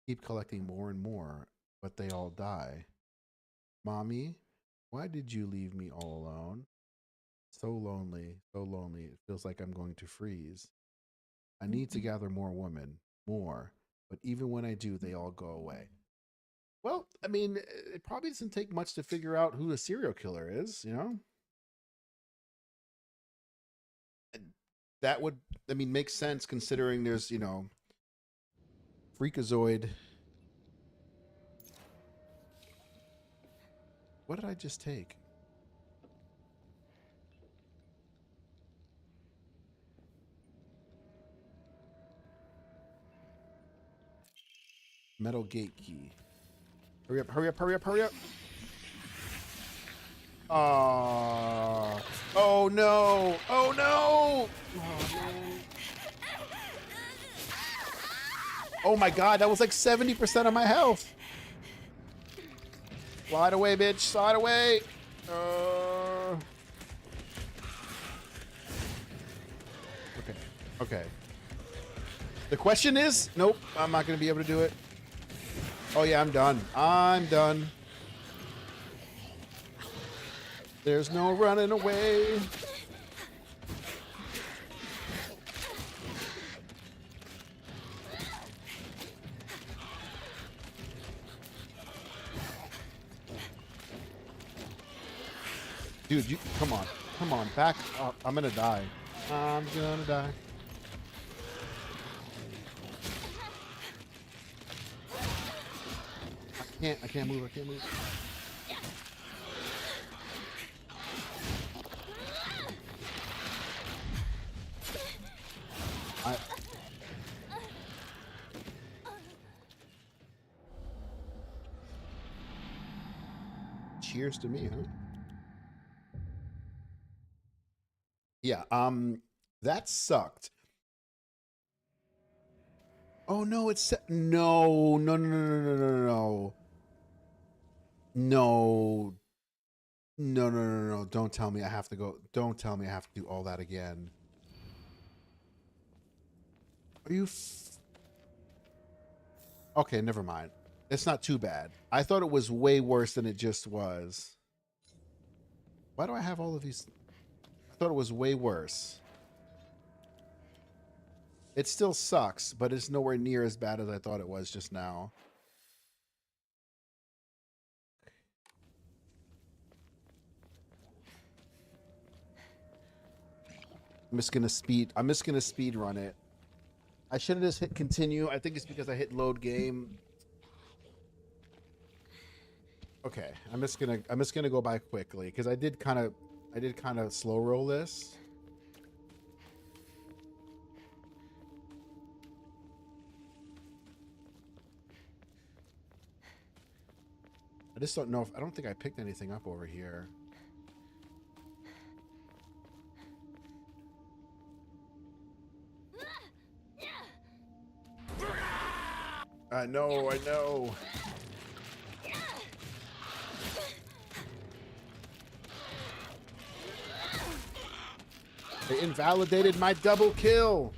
Keep collecting more and more, but they all die. Mommy, why did you leave me all alone? So lonely, so lonely. It feels like I'm going to freeze. I need to gather more women, more. But even when I do, they all go away. Well, I mean, it probably doesn't take much to figure out who a serial killer is, you know? That would, I mean, make sense considering there's, you know, Freakazoid. What did I just take? Metal gate key. Hurry up, hurry up, hurry up, hurry up. Oh no. Oh no. Oh, man. Oh my God, that was like 70% of my health. Slide away, bitch. Slide away. Okay. Okay. The question is, nope, I'm not going to be able to do it. Oh yeah, I'm done. I'm done. There's no running away. Dude, you come on. Come on, back up. I'm gonna die. I'm gonna die. I can't move. I can't move. Cheers to me, huh? Yeah, that sucked. Oh no, it's no, no, no, no, no, no, no, no, no, no, no, no. Don't tell me I have to go. Don't tell me I have to do all that again. Are you? Okay, never mind. It's not too bad. I thought it was way worse than it just was. Why do I have all of these? I thought it was way worse. It still sucks, but it's nowhere near as bad as I thought it was just now. I'm just gonna speed run it. I should have just hit continue. I think it's because I hit load game. Okay, I'm just gonna go by quickly because I did kind of slow roll this. I just don't know if I don't think I picked anything up over here. I know. They invalidated my double kill.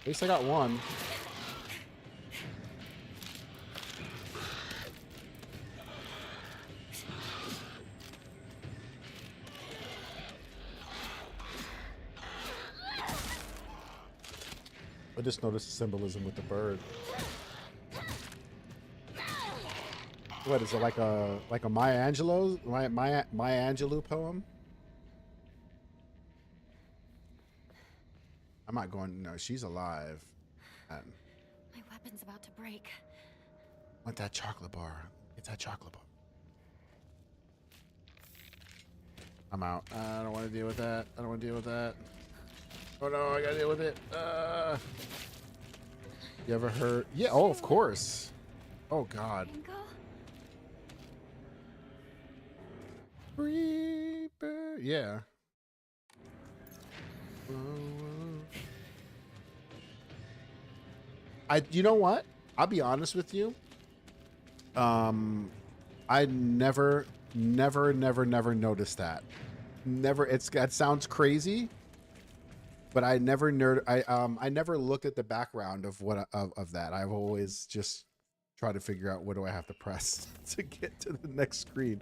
At least I got one. I just noticed the symbolism with the bird. What is it, like a Maya Angelou poem? I'm not going. No, she's alive. My weapon's about to break. Want that chocolate bar? Get that chocolate bar. I'm out. I don't want to deal with that. I don't want to deal with that. Oh no, I gotta deal with it. You ever heard? Yeah. Oh, of course. Oh God. Reaper. Yeah. You know what? I'll be honest with you. I never noticed that. Never. That sounds crazy, but I never I never looked at the background of what of that. I've always just tried to figure out what do I have to press to get to the next screen.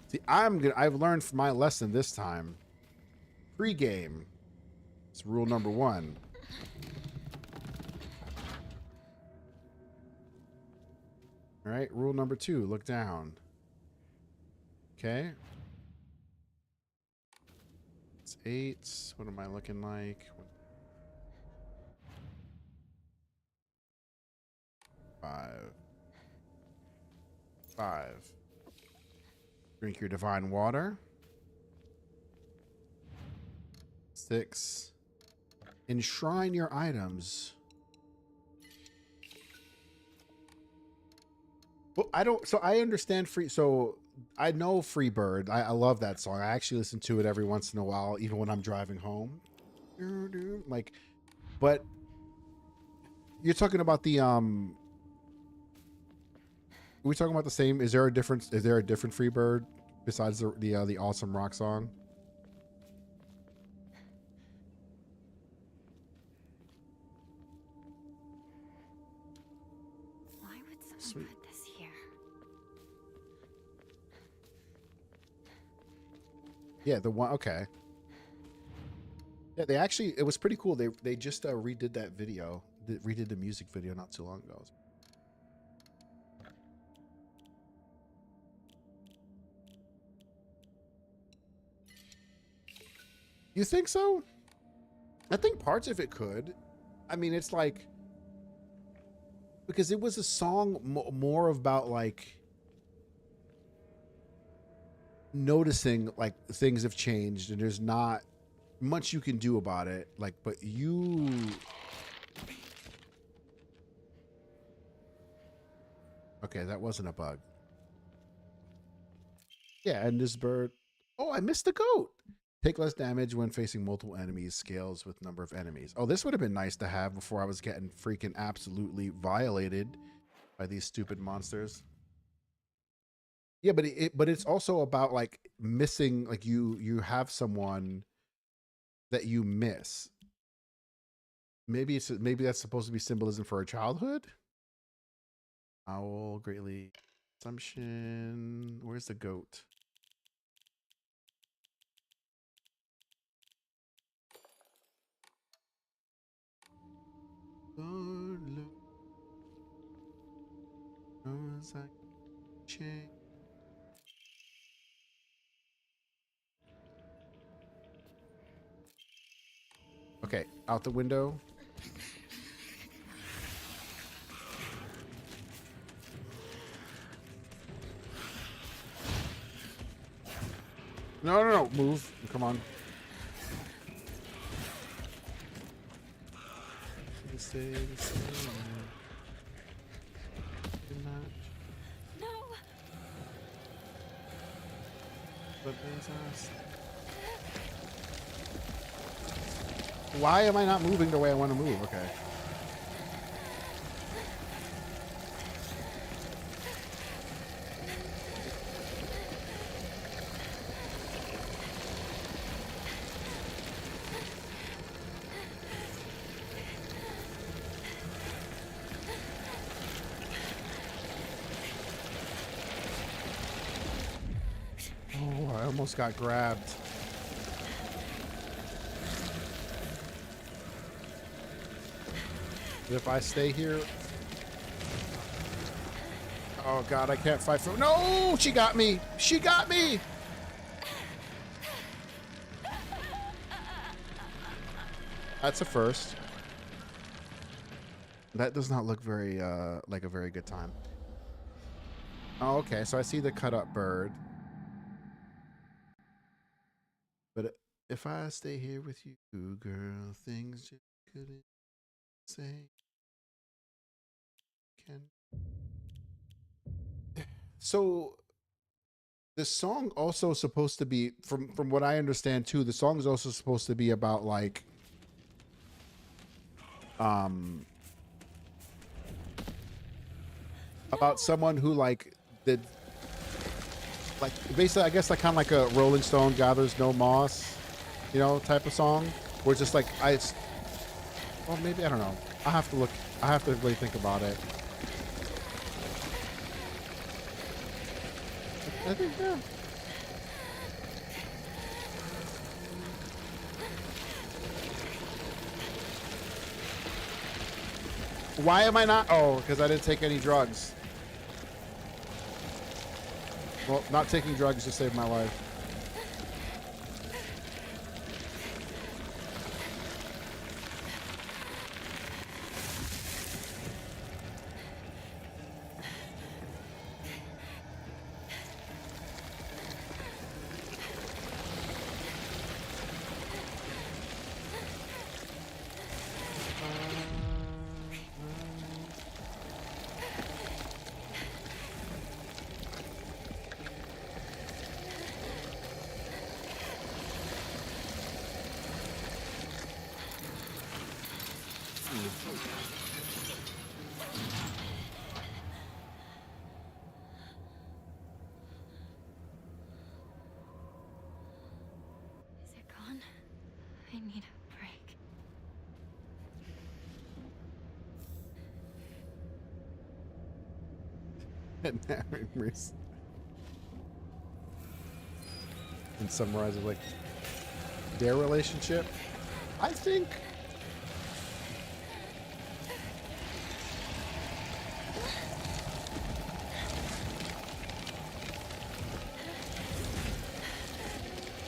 See, I've learned from my lesson this time. Pre-game. It's rule number 1. All right, rule number 2, look down. Okay. It's 8. What am I looking like? 5. Drink your divine water. 6. Enshrine your items. Well, I understand so I know Freebird. I love that song. I actually listen to it every once in a while, even when I'm driving home. Like, but you're talking about the are we talking about the same? Is there a different Freebird besides the awesome rock song? Why would someone put this here? Yeah, the one. Okay. Yeah, they actually, it was pretty cool. They just redid that video, redid the music video not too long ago. You think so? I think parts of it could. I mean, it's like, because it was a song more about like noticing like things have changed and there's not much you can do about it. Like, but you... Okay, that wasn't a bug. Yeah, and this bird... Oh, I missed the goat. Take less damage when facing multiple enemies. Scales with number of enemies. Oh, this would have been nice to have before I was getting freaking absolutely violated by these stupid monsters. Yeah, but it's also about like missing, like you have someone that you miss. Maybe that's supposed to be symbolism for a childhood. Owl greatly assumption. Where's the goat? Lord, look, knows I change. Okay, out the window. No, move. Come on. No. Why am I not moving the way I want to move? Okay. Oh, I almost got grabbed. If I stay here... Oh god, I can't fight for... No! She got me! She got me! That's a first. That does not look very, like a very good time. Oh, okay, so I see the cut up bird. But if I stay here with you, girl, things you couldn't say. So the song also supposed to be, from what I understand too, the song is also supposed to be about like about someone who like did like basically, I guess, like kind of like a Rolling Stone gathers no moss, you know, type of song, where it's just like well, maybe, I don't know. I have to look. I have to really think about it. I think, yeah. Why am I not? Oh, because I didn't take any drugs. Well, not taking drugs just saved my life. Is it gone? I need a break. And summarize it like their relationship. I think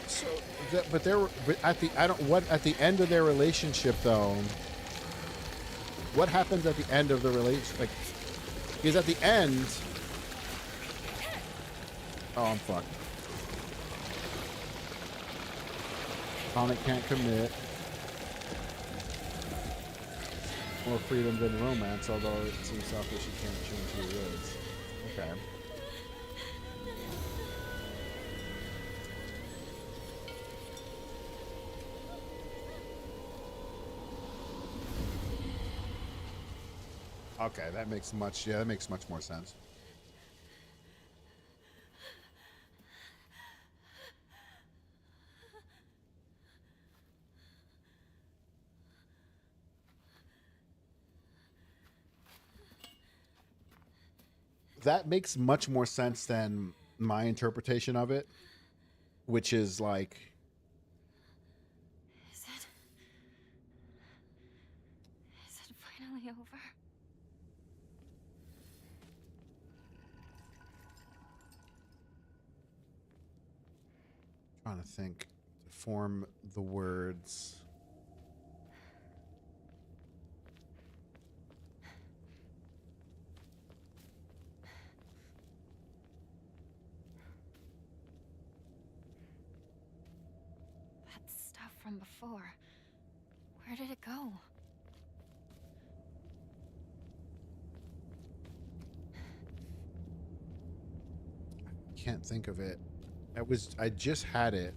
so but there were but at the I don't what at the end of their relationship though. What happens at the end of the relationship? Like, because at the end, oh, I'm fucked. Sonic can't commit. More freedom than romance, although it seems selfish he can't change who he is. Okay. Okay, that makes much more sense. That makes much more sense than my interpretation of it, which is like, Is it finally over? trying to think to form the words. That stuff from before. Where did it go? Can't think of it. I just had it.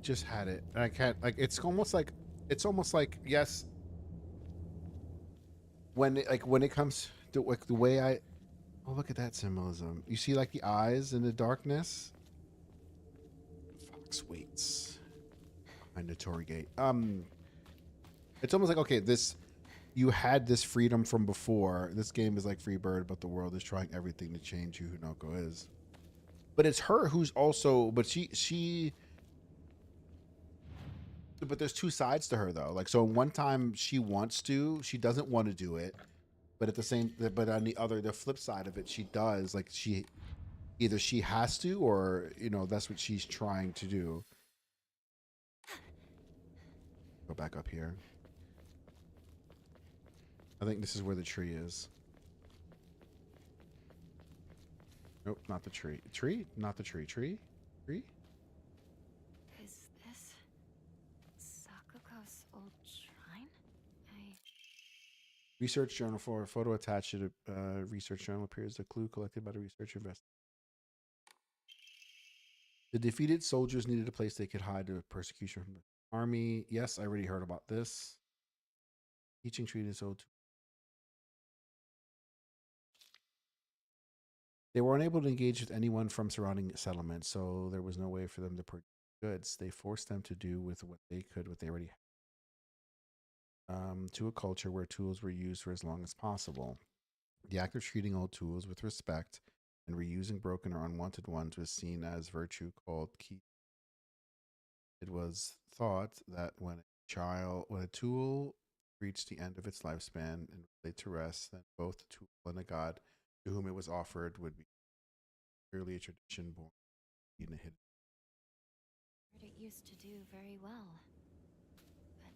Just had it, and I can't. Like, it's almost like yes. When it comes to like the way oh, look at that symbolism. You see like the eyes in the darkness. Fox waits behind the Torii gate. It's almost like, okay, you had this freedom from before. This game is like Free Bird, but the world is trying everything to change who Hunoko is. But it's her who's also, but but there's two sides to her though. Like, so one time she doesn't want to do it, but but on the flip side of it, she does. Like, either she has to, or that's what she's trying to do. Go back up here. I think this is where the tree is. Nope, not the tree. Tree? Not the tree. Tree? Tree? Is this Sakuko's old shrine? Research journal for a photo attached to the research journal appears a clue collected by the research investigator. The defeated soldiers needed a place they could hide the persecution from the army. Yes, I already heard about this. Teaching treated so too. They were unable to engage with anyone from surrounding settlements, so there was no way for them to purchase goods. They forced them to do with what they already had. To a culture where tools were used for as long as possible. The act of treating old tools with respect and reusing broken or unwanted ones was seen as virtue called ki. It was thought that when a tool reached the end of its lifespan and laid to rest, then both the tool and the god to whom it was offered would be purely a tradition born in a hidden. Heard it used to do very well, but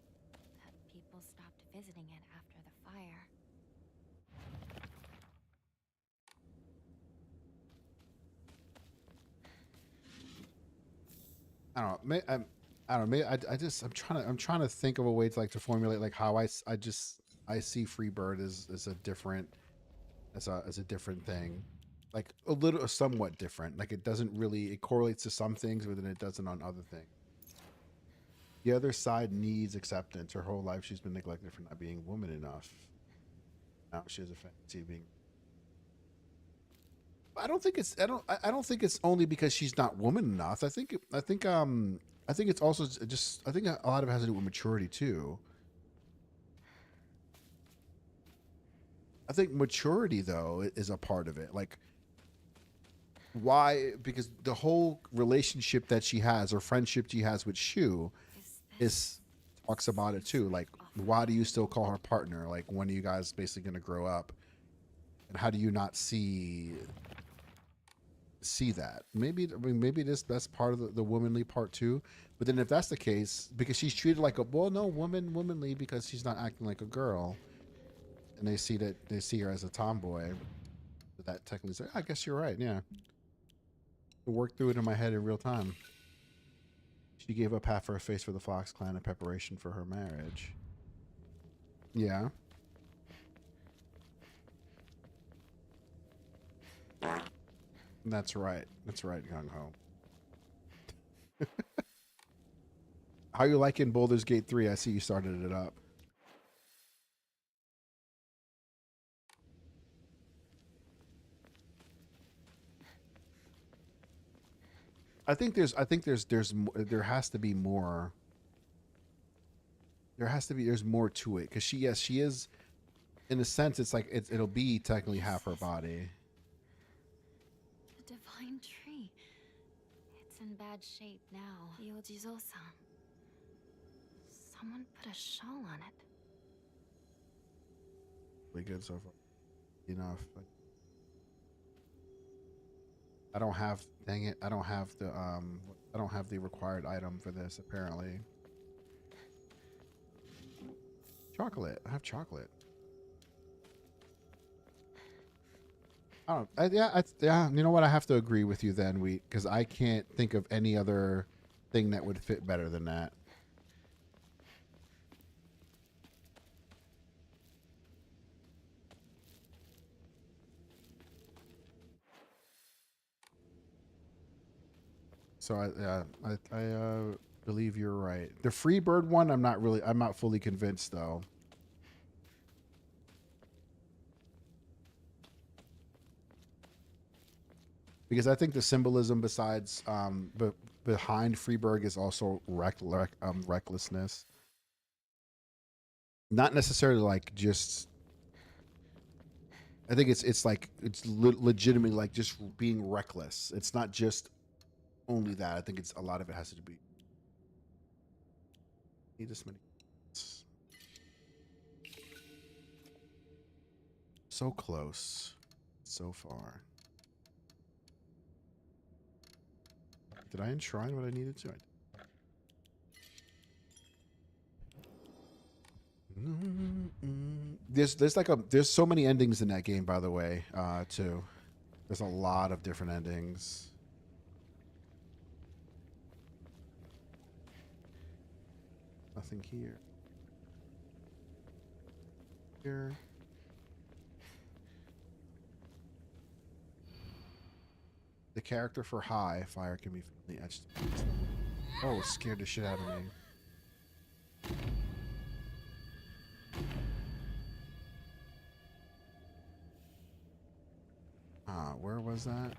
that people stopped visiting it after the fire. I don't know. I don't know. Maybe I'm trying to think of a way to formulate like how I see Freebird as a different thing, like somewhat different. Like, it correlates to some things, but then it doesn't on other things. The other side needs acceptance. Her whole life she's been neglected for not being woman enough. Now she has a fantasy of being. I don't think it's only because she's not woman enough. I think it's also just, I think a lot of it has to do with maturity too. I think maturity though is a part of it. Like, why? Because the whole relationship that she has or friendship she has with Shu is talks about it too. Like, why do you still call her partner? Like, when are you guys basically going to grow up? And how do you not see that? Maybe, I mean, maybe that's part of the womanly part too. But then if that's the case, because she's treated like a, well, no, womanly because she's not acting like a girl, and they see her as a tomboy. That technically is, I guess you're right. Yeah, work through it in my head in real time. She gave up half her face for the Fox Clan in preparation for her marriage. Yeah. That's right. That's right, Gung Ho. How you liking Baldur's Gate 3? I see you started it up. I think there has to be more. There's more to it because she is, in a sense, it's like it'll be technically half her body. The divine tree. It's in bad shape now. Yojizo-san. Someone put a shawl on it. Really good so far. Enough. But I don't have. Dang it! I don't have the required item for this. Apparently. Chocolate. I have chocolate. I don't. Yeah. You know what? I have to agree with you then. Because I can't think of any other thing that would fit better than that. So I believe you're right. The Freebird one, I'm not fully convinced though. Because I think the symbolism besides behind Freeburg is also recklessness. Not necessarily like just. I think it's like it's legitimately like just being reckless. It's not just only that. I think it's a lot of it has to be. Need this many. So close, so far. Did I enshrine what I needed to? There's so many endings in that game, by the way, too. There's a lot of different endings. Nothing here. Here. The character for high fire can be firmly etched. Oh, it scared the shit out of me. Where was that?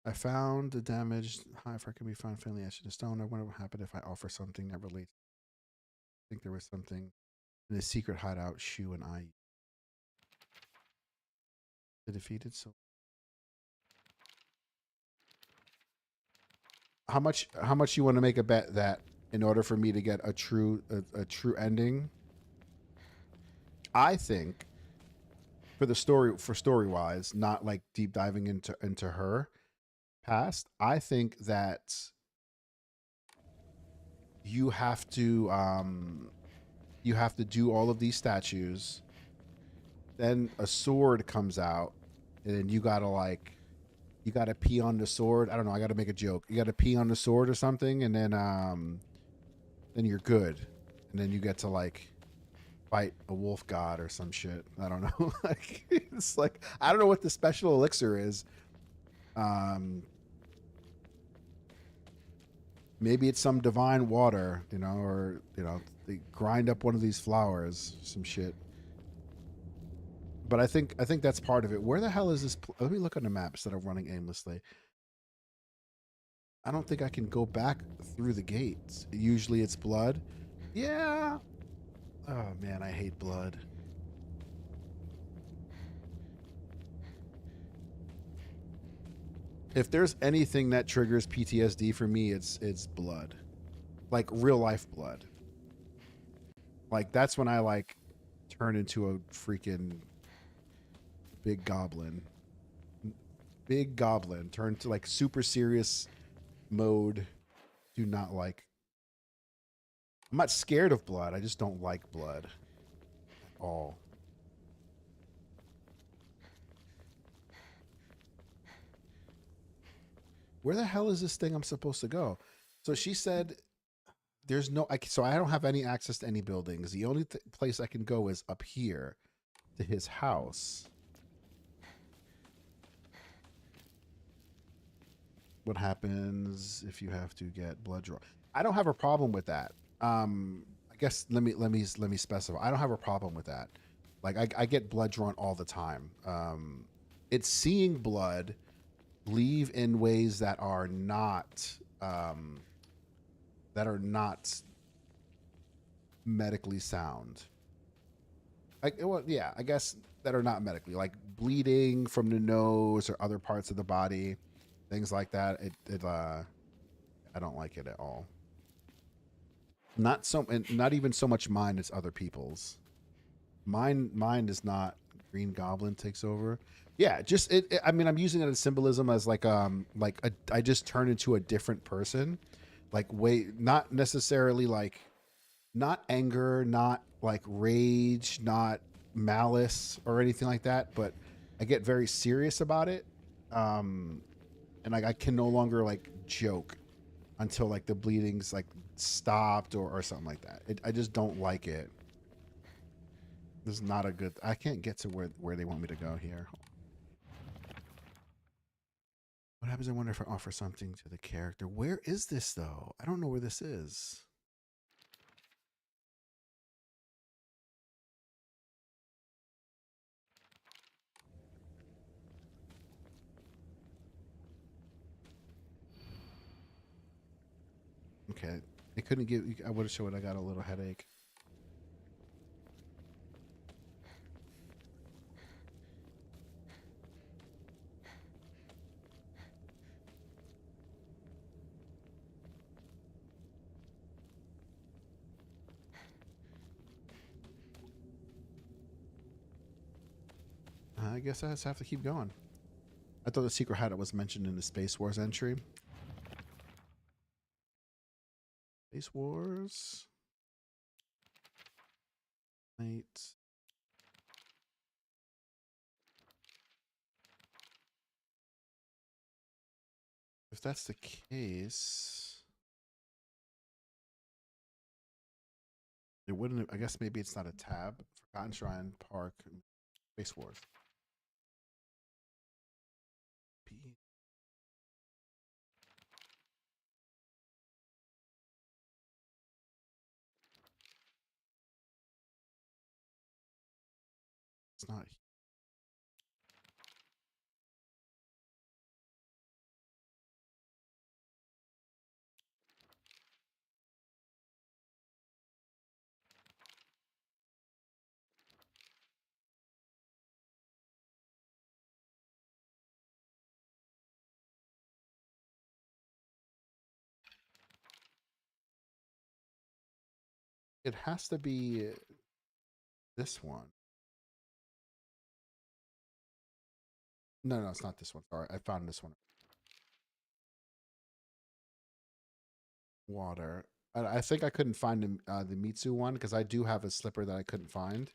I found the damaged high fire can be found firmly etched in stone. I wonder what happened if I offer something that relates. I think there was something in the secret hideout Shu and I. The defeated soul. How much you want to make a bet that in order for me to get a true ending? I think for story wise, not like deep diving into her past, I think that you have to do all of these statues. Then a sword comes out, and then you gotta pee on the sword. I don't know. I gotta make a joke. You gotta pee on the sword or something, and then you're good, and then you get to like fight a wolf god or some shit. I don't know. Like it's like I don't know what the special elixir is. Maybe it's some divine water, or they grind up one of these flowers, some shit. But I think that's part of it. Where the hell is this? Let me look on the map instead of running aimlessly. I don't think I can go back through the gates. Usually it's blood. Yeah. Oh man, I hate blood. If there's anything that triggers PTSD for me, it's blood. Like real life blood. Like that's when I like turn into a freaking big goblin. Big goblin. Turn to like super serious mode. Do not like. I'm not scared of blood. I just don't like blood at all. Where the hell is this thing I'm supposed to go? So she said there's no, so I don't have any access to any buildings. The only place I can go is up here to his house. What happens if you have to get blood drawn? I don't have a problem with that. I guess let me specify. I don't have a problem with that. Like I get blood drawn all the time. It's seeing blood leave in ways that are not medically sound. Like, well, yeah, I guess that are not medically, like bleeding from the nose or other parts of the body, things like that. I don't like it at all. Not even so much mine as other people's. Mine is not. Green Goblin takes over. Yeah, just I mean, I'm using it as symbolism as like I just turn into a different person, like not necessarily like, not anger, not like rage, not malice or anything like that, but I get very serious about it, and like I can no longer like joke until like the bleeding's like stopped or something like that. I just don't like it. This is not a good. I can't get to where they want me to go here. What happens? I wonder if I offer something to the character. Where is this though? I don't know where this is. Okay, it couldn't give. I would have showed I got a little headache. I guess I just have to keep going. I thought the secret hideout was mentioned in the Space Wars entry. Space Wars. Night. If that's the case, it wouldn't. I guess maybe it's not a tab. Forgotten Shrine Park, Space Wars. It's not. It has to be this one. No, it's not this one. Sorry, I found this one. Water. I think I couldn't find the Mitsu one because I do have a slipper that I couldn't find.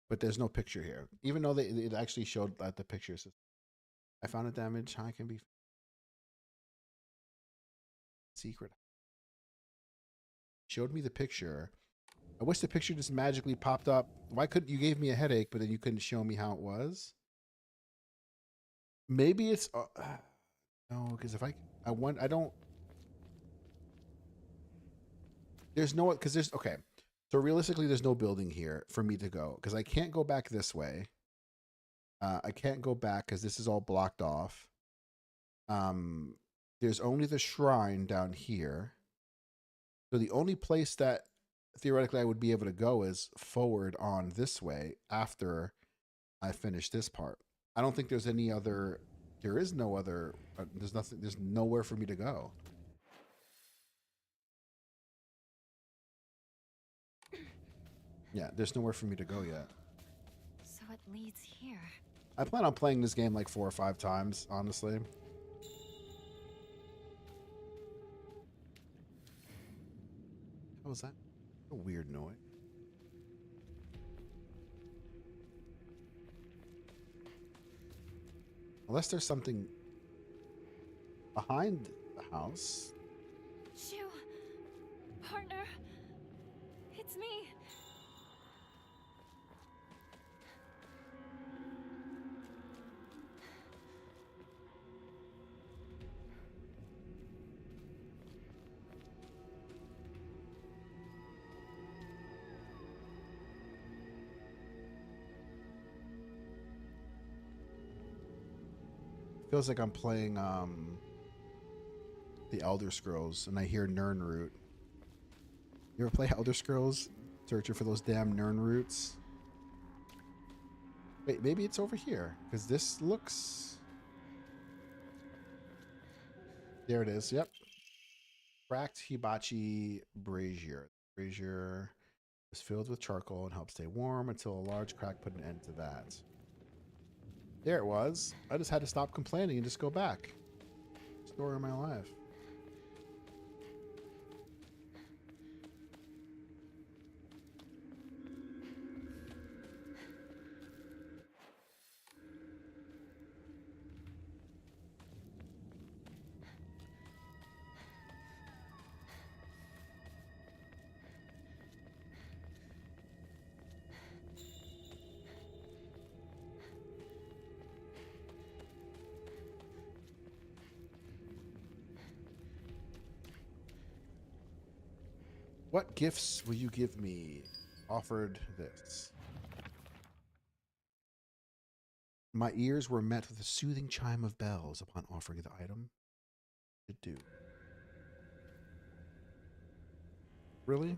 But there's no picture here, even though it actually showed that the pictures. I found a damage. How can be secret? Showed me the picture. I wish the picture just magically popped up. Why couldn't you gave me a headache, but then you couldn't show me how it was? Maybe it's no, because if I don't. There's no, because there's okay. So realistically, there's no building here for me to go because I can't go back this way. I can't go back because this is all blocked off. There's only the shrine down here. So the only place that theoretically I would be able to go is forward on this way after I finish this part. I don't think there's any other. There is no other. There's nothing. There's nowhere for me to go. Yeah, there's nowhere for me to go yet. So it leads here. I plan on playing this game like 4 or 5 times, honestly. What was that? A weird noise. Unless there's something behind the house. Shu, partner, it's me. Feels like I'm playing the Elder Scrolls and I hear Nirnroot. You ever play Elder Scrolls? Searching for those damn Nirnroots. Wait, maybe it's over here because this looks. There it is. Yep. Cracked hibachi brazier. Brazier is filled with charcoal and helps stay warm until a large crack put an end to that. There it was. I just had to stop complaining and just go back. Story of my life. What gifts will you give me? Offered this. My ears were met with a soothing chime of bells upon offering the item. To do. Really?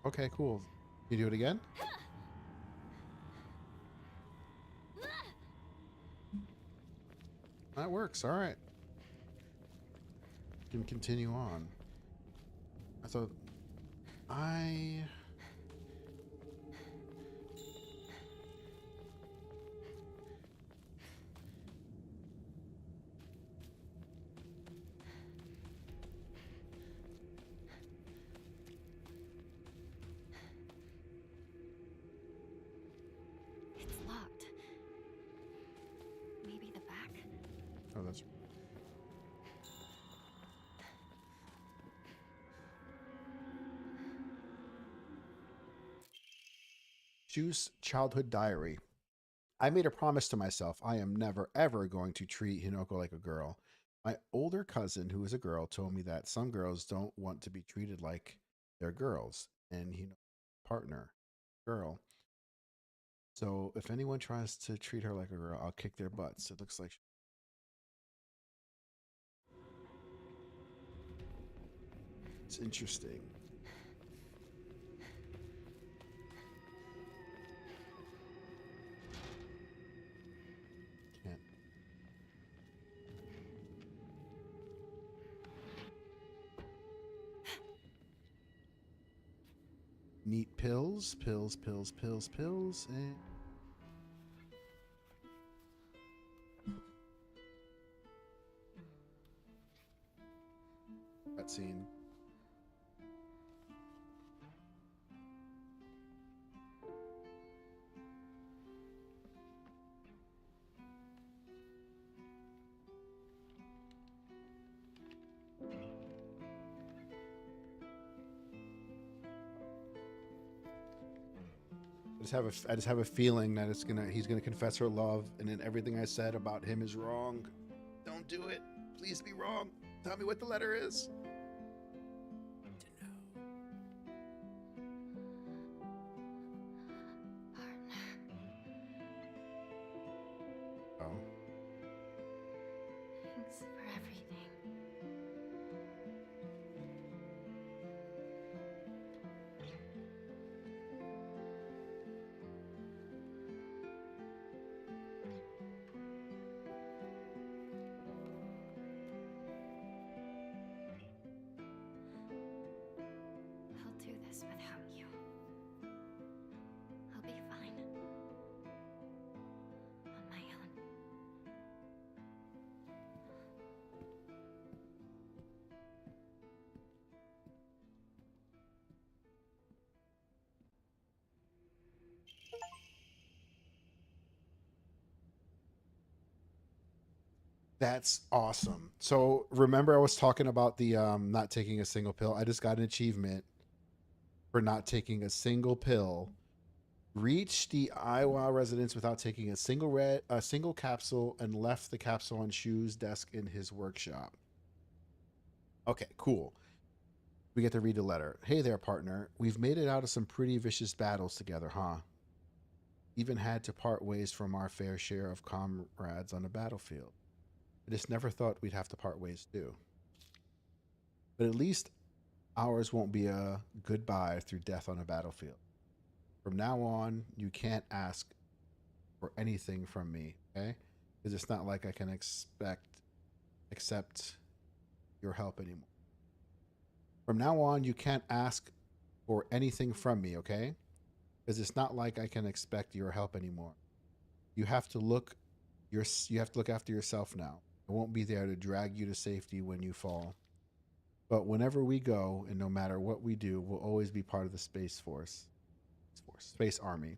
Okay, cool. You do it again? That works. All right. Can continue on. I thought It's locked. Maybe the back? Oh, that's Shu's childhood diary. I made a promise to myself I am never ever going to treat Hinoko like a girl. My older cousin, who is a girl, told me that some girls don't want to be treated like they're girls, and Hinoko's partner, girl. So if anyone tries to treat her like a girl, I'll kick their butts. It looks like it's interesting. Can't. Neat pills, pills, pills, pills, pills, and cutscene. I just have a feeling that he's gonna confess her love, and then everything I said about him is wrong. Don't do it. Please be wrong. Tell me what the letter is. To know. this without you. I'll be fine. On my own. That's awesome. So remember I was talking about the not taking a single pill. I just got an achievement for not taking a single pill. Reached the Iowa residence without taking a single capsule and left the capsule on Shu's desk in his workshop. Okay, cool. We get to read the letter. Hey there, partner. We've made it out of some pretty vicious battles together, huh? Even had to part ways from our fair share of comrades on the battlefield. I just never thought we'd have to part ways too. But at least ours won't be a goodbye through death on a battlefield. From now on, you can't ask for anything from me, okay? Because it's not like I can accept your help anymore. From now on, you can't ask for anything from me, okay? Because it's not like I can expect your help anymore. You have to look after yourself now. I won't be there to drag you to safety when you fall. But whenever we go, and no matter what we do, we'll always be part of the Space Army.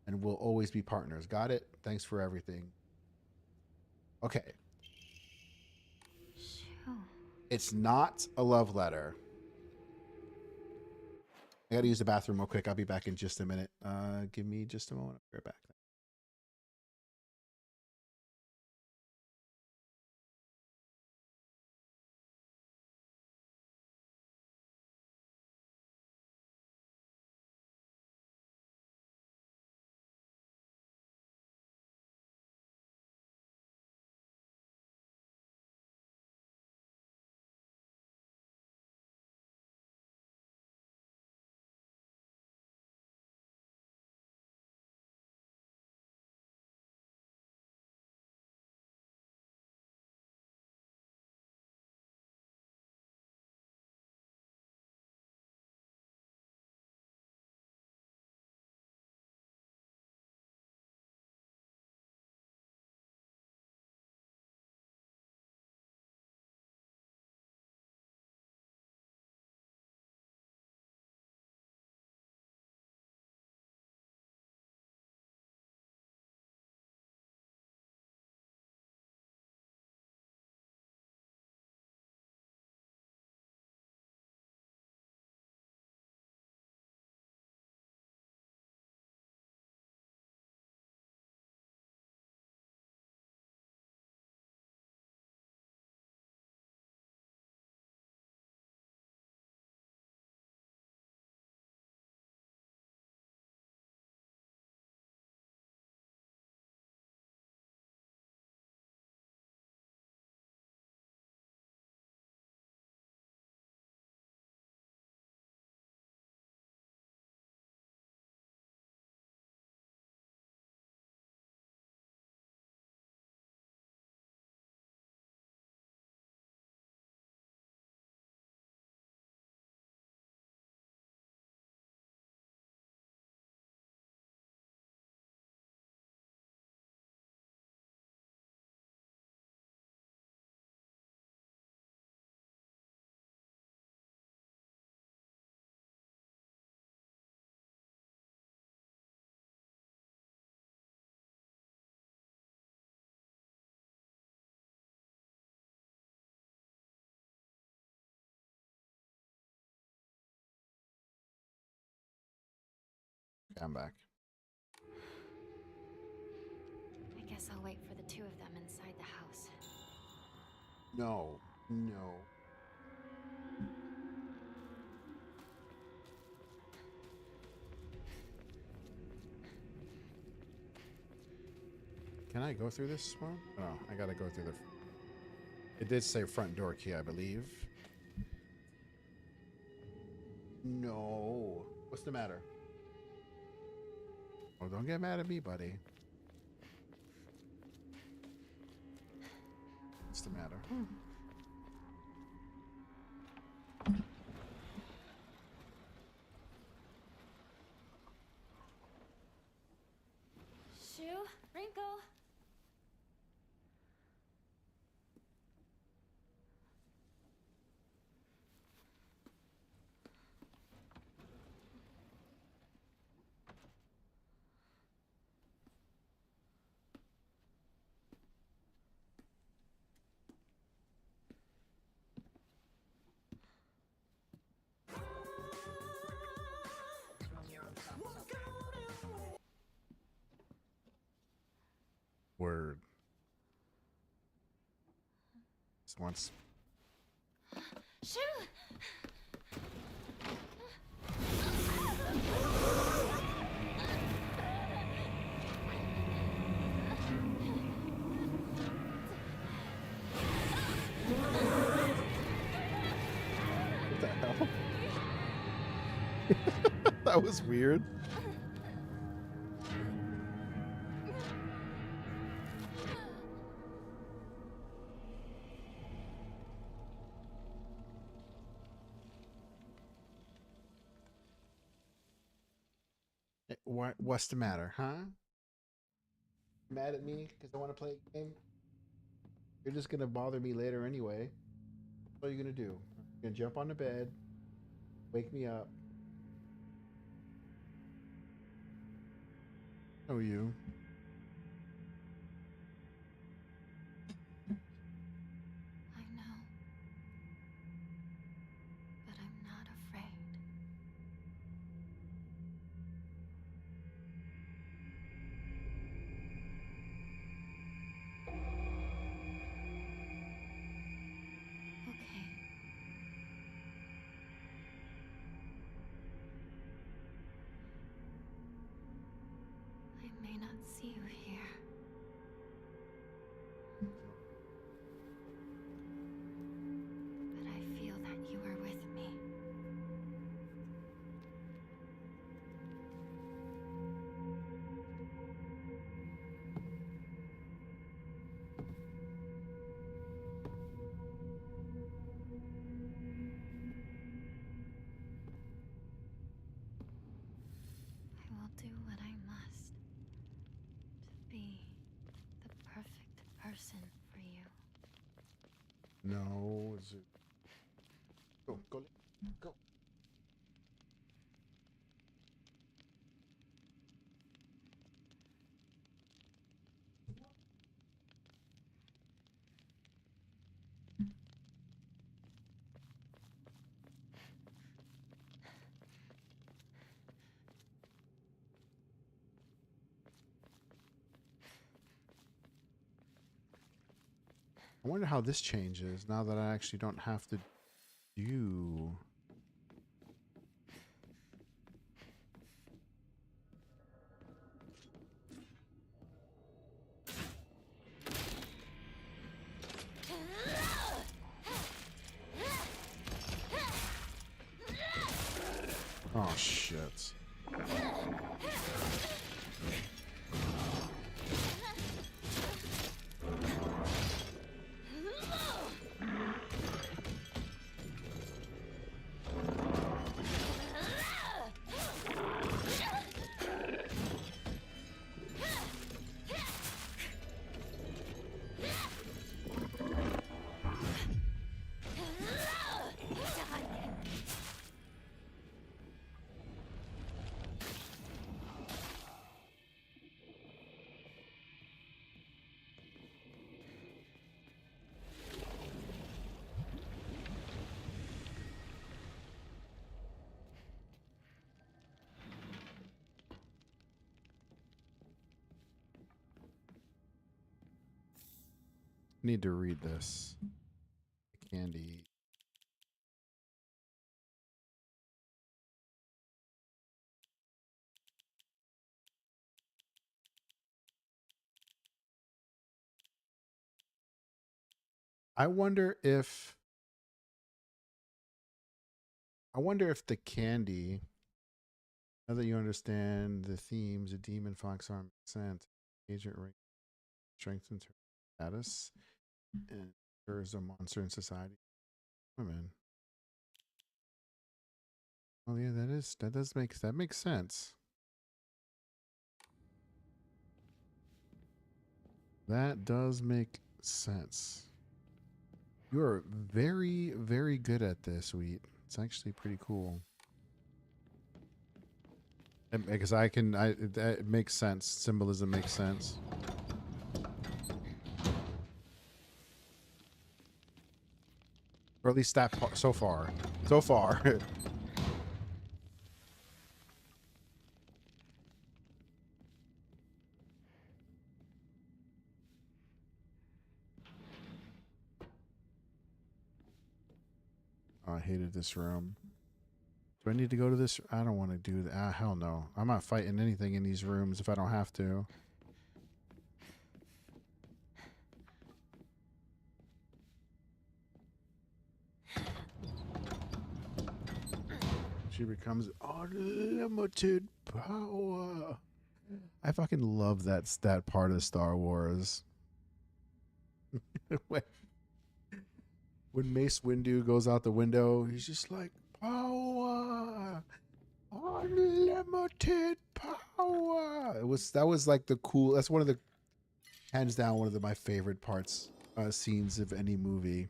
And we'll always be partners. Got it? Thanks for everything. Okay. Shoo. It's not a love letter. I gotta use the bathroom real quick. I'll be back in just a minute. Give me just a moment. I'll be right back. Okay, I'm back. I guess I'll wait for the two of them inside the house. No. Can I go through this one? Oh, I gotta go through the... It did say front door key, I believe. No. What's the matter? Oh, don't get mad at me, buddy. What's the matter? Word. Just once. Shoo! What the hell? That was weird. What's the matter, huh? Mad at me because I want to play a game? You're just gonna bother me later anyway. What are you gonna do? You're gonna jump on the bed, wake me up. Oh, you. I know. But I'm not afraid. Okay. I may not see you here. But I feel that you are with me. I will do what I must to be the perfect person for you. No, is it? Go, go. I wonder how this changes now that I actually don't have to do. Oh shit. Need to read this. Candy. I wonder if the candy, now that you understand the themes, the demon fox arm sent agent rank strengthens her status and her as a monster in society. Oh man. Oh yeah, that makes sense. That does make sense. You are very, very good at this, Wheat. It's actually pretty cool. Because it makes sense. Symbolism makes sense. Or at least that part, so far. So far. hated this room. Do I need to go to this? I don't want to do that. Hell no. I'm not fighting anything in these rooms if I don't have to. She becomes unlimited power. I fucking love that part of Star Wars. When Mace Windu goes out the window, he's just like, power, unlimited power. That was like the cool. That's one of the, hands down, one of my favorite parts, scenes of any movie.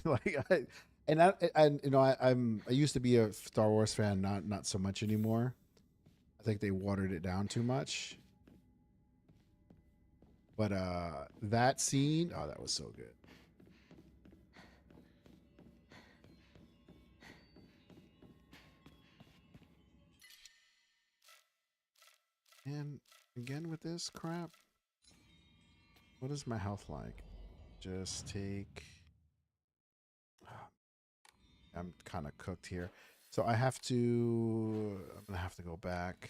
Like I used to be a Star Wars fan, not so much anymore. I think they watered it down too much. But that scene, oh, that was so good. And again with this crap, what is my health like? Just take. I'm kind of cooked here, so I have to. I'm gonna have to go back.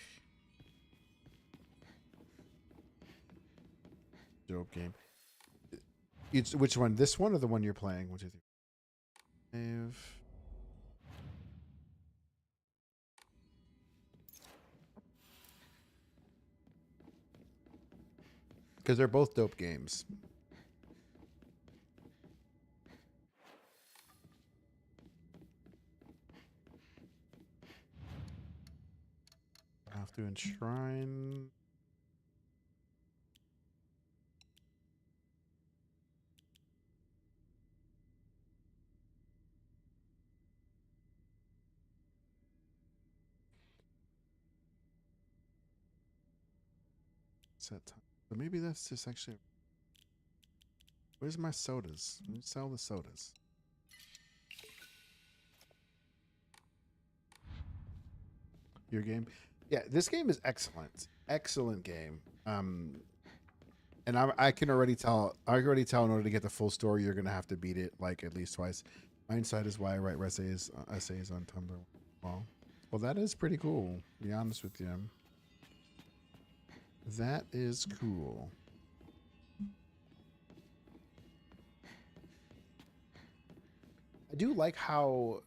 Dope game. It's which one? This one or the one you're playing? What do you think? Because they're both dope games. I have to enshrine. Set time. So maybe that's just actually. Where's my sodas? Let me sell the sodas. Your game? Yeah, this game is excellent. Excellent game. And I can already tell. I can already tell in order to get the full story, you're gonna have to beat it like at least twice. My insight is why I write essays on Tumblr. Well, that is pretty cool. To be honest with you. That is cool. I do like how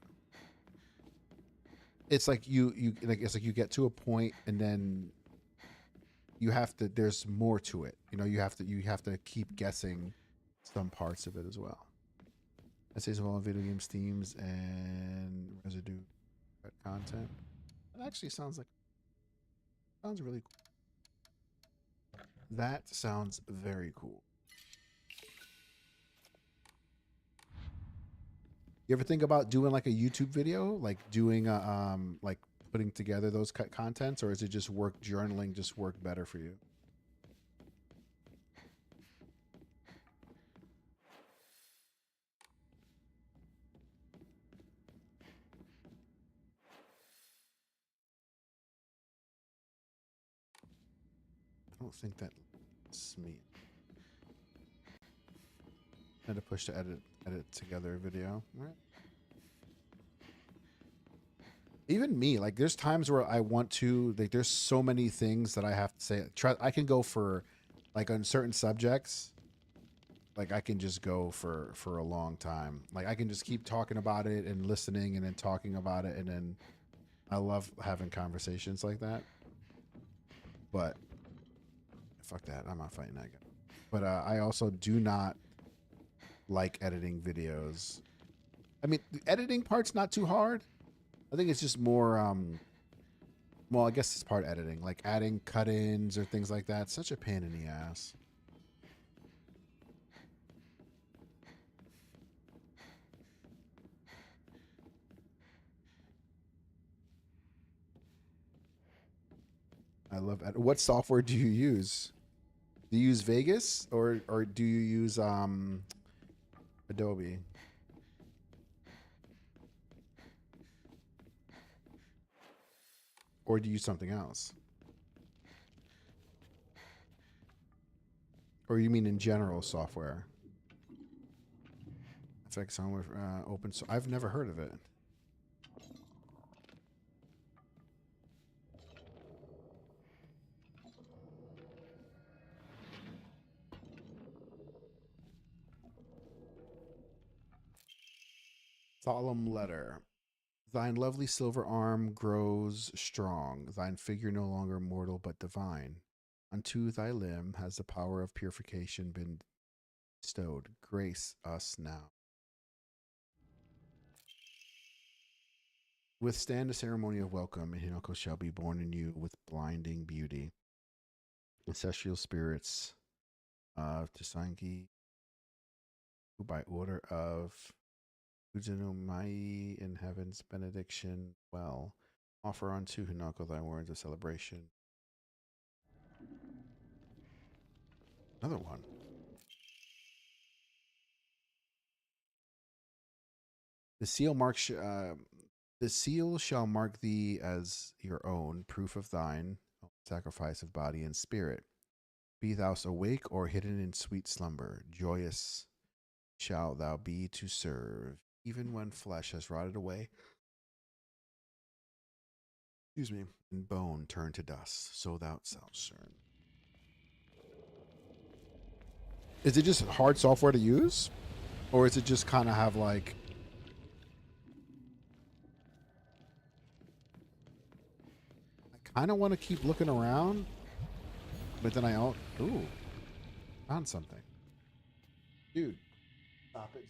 it's like it's like you get to a point and then you have to, there's more to it. You know, you have to keep guessing some parts of it as well. Essays of all video games, themes, and residue content. That actually sounds really cool. That sounds very cool. You ever think about doing like a YouTube video, like doing like putting together those contents, or is it just journaling just work better for you? I don't think that's me. I had to push to edit together a video. All right. Even me, like there's times where I want to, like there's so many things that I have to say. I can go for, like on certain subjects, like I can just go for a long time. Like I can just keep talking about it and listening and then talking about it, and then I love having conversations like that. But fuck that, I'm not fighting that guy. But I also do not like editing videos. I mean, the editing part's not too hard. I think it's just more, well, I guess it's part editing, like adding cut-ins or things like that. It's such a pain in the ass. I love it. What software do you use? Do you use Vegas or do you use Adobe? Or do you use something else? Or you mean in general software? Effects on with open. So I've never heard of it. Solemn letter. Thine lovely silver arm grows strong, thine figure no longer mortal but divine. Unto thy limb has the power of purification been bestowed. Grace us now. Withstand the ceremony of welcome, and Hinako shall be born in you with blinding beauty. Ancestral spirits of Tsusangi, who by order of Uzunomai in heaven's benediction, well, offer unto Hinako thy words of celebration. Another one. The seal shall mark thee as your own, proof of thine sacrifice of body and spirit. Be thou awake or hidden in sweet slumber, joyous shalt thou be to serve, even when flesh has rotted away. Excuse me, and bone turned to dust, so thou shalt serve. Is it just hard software to use? Or is it just kind of have like... I kind of want to keep looking around, but then I... Ooh, found something. Dude, stop it.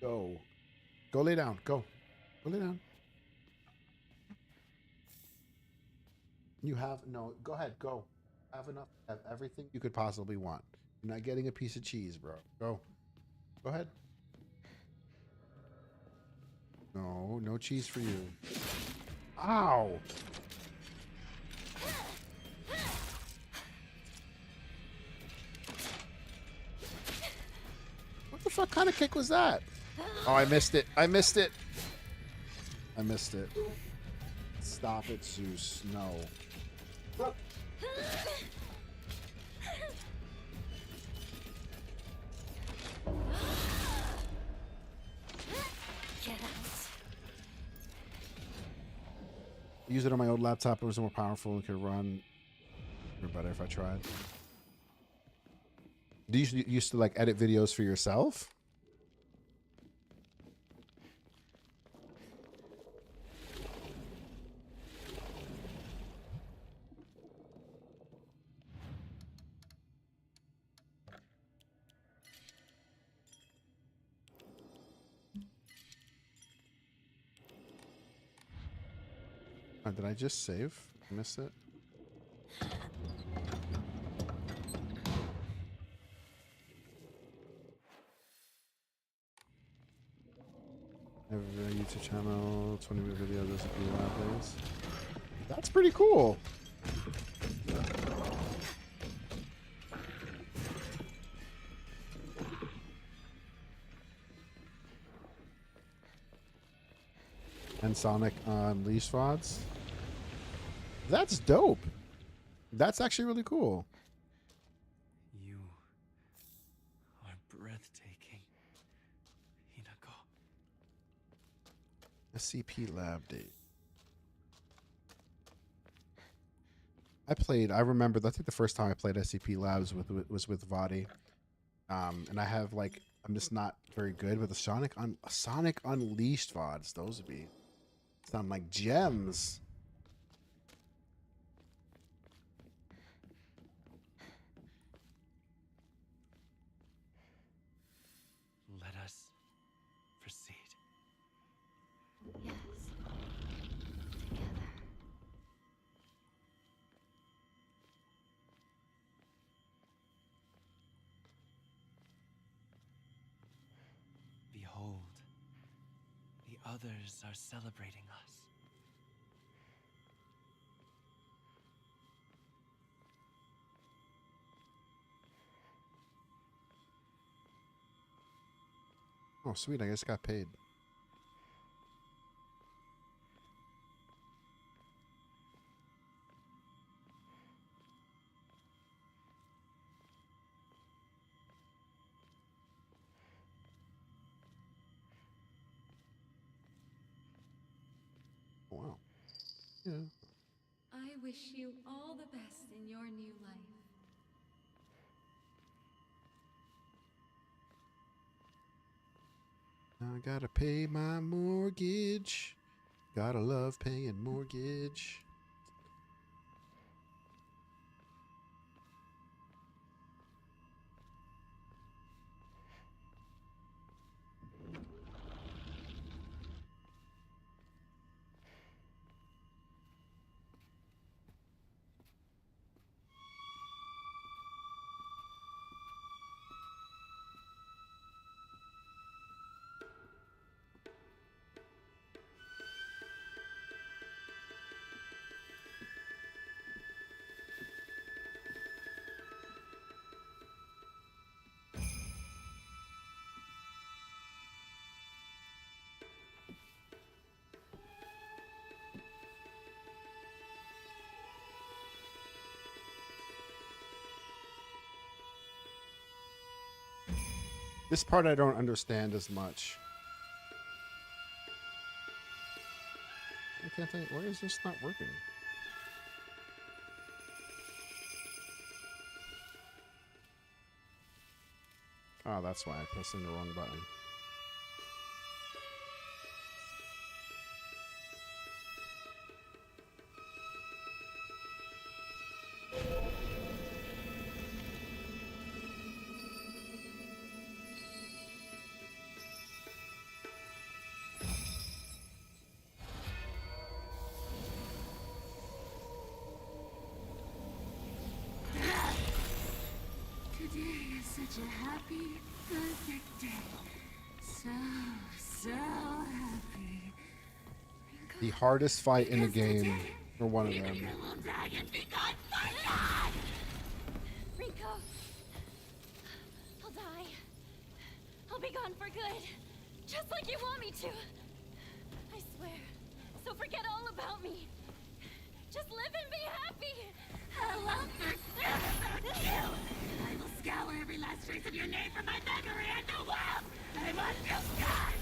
Go. Go lay down. Go. Go lay down. You have... No, go ahead. Go. Have enough. Have everything you could possibly want. You're not getting a piece of cheese, bro. Go. Go ahead. No, no cheese for you. Ow! What the fuck kind of kick was that? Oh, I missed it. I missed it. I missed it. Stop it, Zeus. No. Get out. Use it on my old laptop. It was more powerful and could run better if I tried. Do you used to like edit videos for yourself? Did I just save? I missed it. I have a YouTube channel, 20-minute videos, recipe lab days. That's pretty cool. And Sonic Unleashed VODs. That's dope. That's actually really cool. You are breathtaking, Hinako. SCP lab date. I remember, I think the first time I played SCP Labs was with Vadi. And I have like, I'm just not very good with the Sonic Unleashed VODs. Those would be, sound like gems. Let us proceed. Yes. Together. Behold, the others are celebrating us. Oh, sweet. I just got paid. wow. Yeah. I wish you all the best in your new life. I gotta pay my mortgage. Gotta love paying mortgage. This part I don't understand as much. I can't think. Why is this not working? Oh, that's why I pressed in the wrong button. Today is such a happy, perfect day. So happy. The hardest fight in the game, or one of them. Will die and be gone for life. Rico! I'll die. I'll be gone for good. Just like you want me to. I swear. So forget all about me. Just live and be happy. I won't forget you. I will scour every last trace of your name from my memory and the world. I want you gone.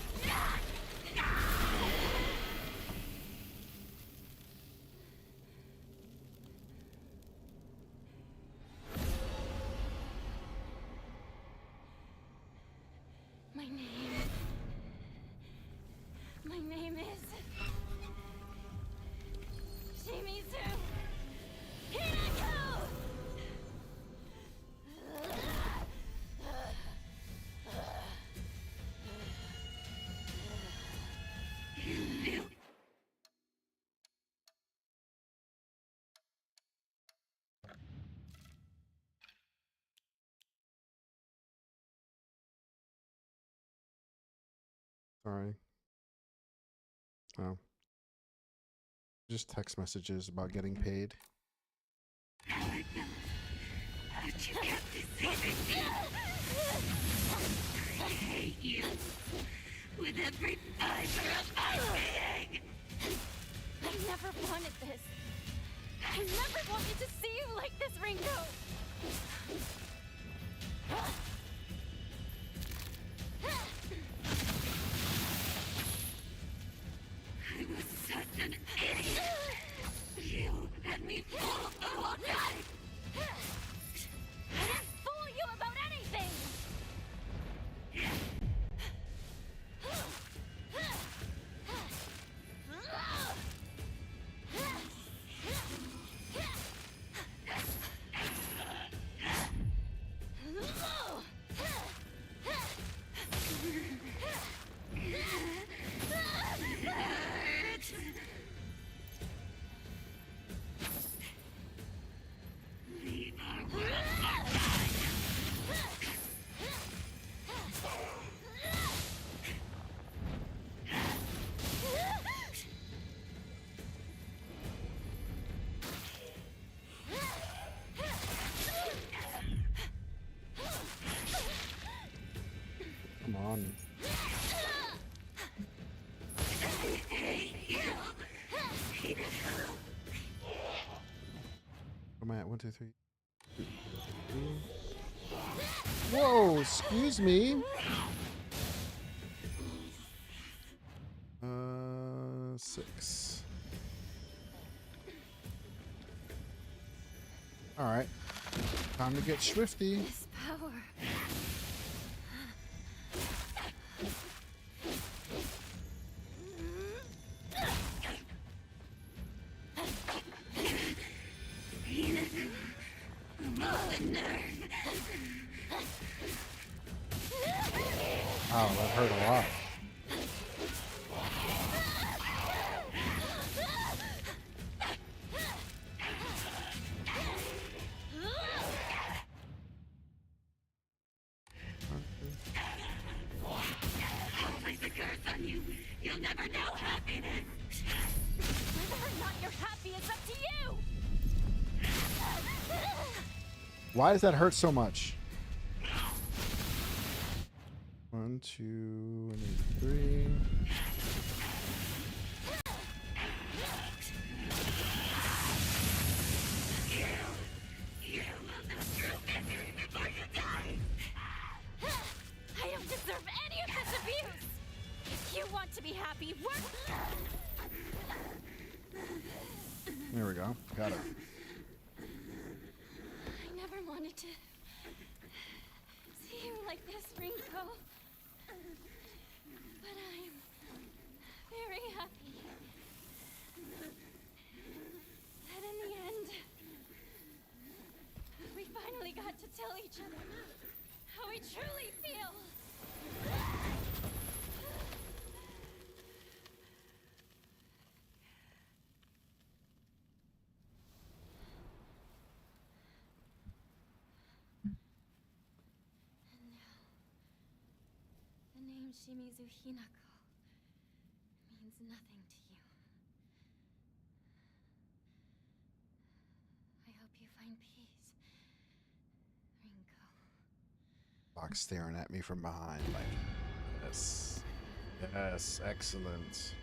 My name is Shimizu Hinako! Sorry. Oh. Just text messages about getting paid. But you kept deceiving me. I hate you with every fiber of my being. I never wanted this. I never wanted to see you like this, Ringo! I was such an idiot. You had me fooled the whole time. I didn't fool you about anything! Leave our world behind. Come on. Am I at 1, 2, 3? Whoa, excuse me. 6. All right. Time to get swifty. This power. Wow, that hurt a lot. Whether or not you're happy is up to you. Why does that hurt so much? 1, 2, and then 3. I don't deserve any of this abuse. If you want to be happy, work. There we go. Got it. I never wanted to see you like this, Rinko. But I'm very happy that in the end, we finally got to tell each other how we truly feel. The name Shimizu Hinako means nothing to you. I hope you find peace, Rinko. Fox staring at me from behind like, Yes. Yes, excellent.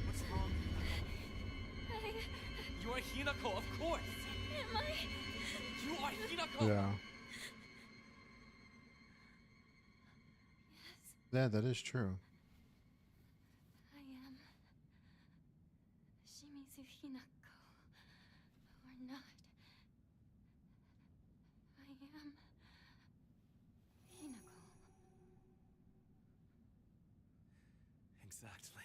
What's wrong? You are Hinako, of course. Am I? You are Hinako. yeah. Yeah, that is true. I am Shimizu Hinako, or not. I am Hinako. Exactly.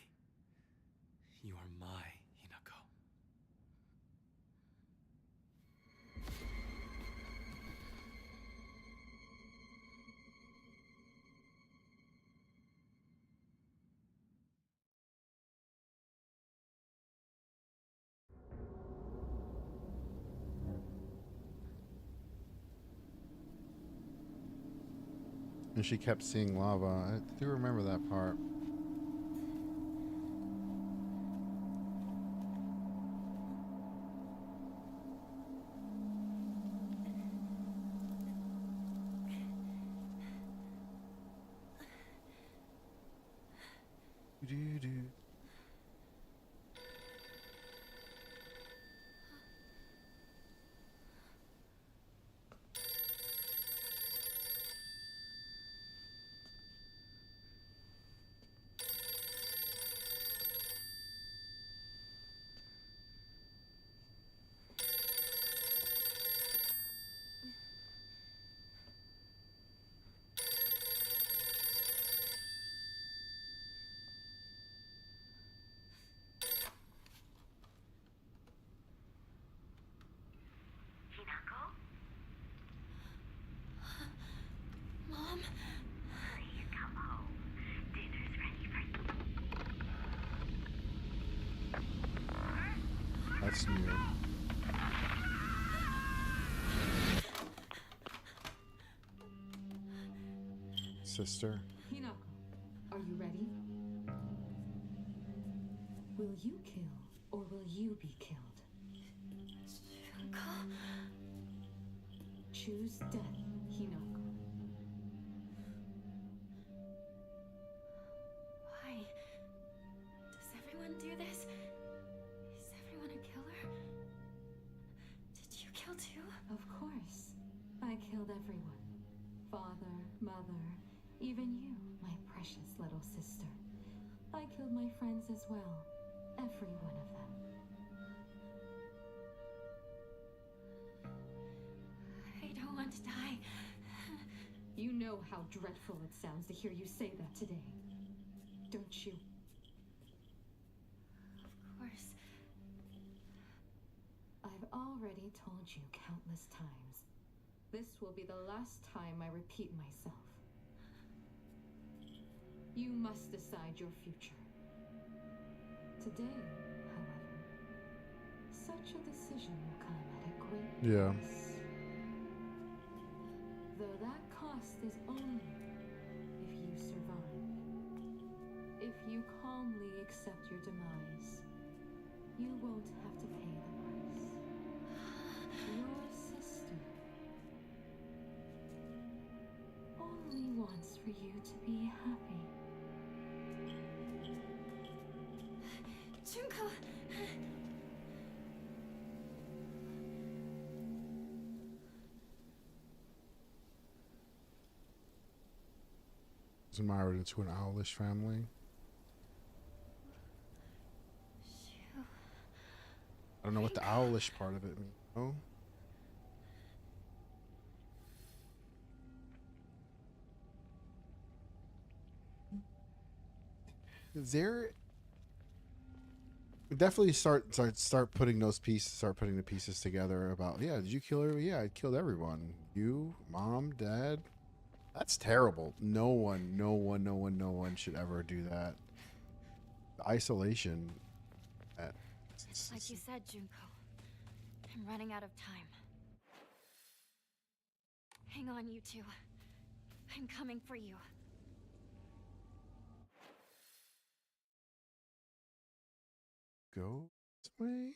You are my Hinako. And she kept seeing lava. I do remember that part. Do-do. Mom? Please come home. Dinner's ready for you. That's new. Sister. Hinako, are you ready? Will you kill or will you be killed? Rinko? Choose death, Hinako. killed everyone. Father, mother, even you, my precious little sister. I killed my friends as well. Every one of them. I don't want to die. You know how dreadful it sounds to hear you say that today. Don't you? Of course. I've already told you countless times. This will be the last time I repeat myself. You must decide your future. Today, however, such a decision will come at a great Yeah. price. Though that cost is only if you survive. If you calmly accept your demise, you won't have to pay the price. Your sister only wants for you to be happy. Junko! Was married into an owlish family. Shoo. I don't know what the owlish part of it means. Oh. Is there definitely start putting those pieces, start putting the pieces together about, yeah, did you kill her? Yeah, I killed everyone. You, mom, dad. That's terrible. No one should ever do that. The isolation. Like you said, Junko, I'm running out of time. Hang on, you two. I'm coming for you. Go this way.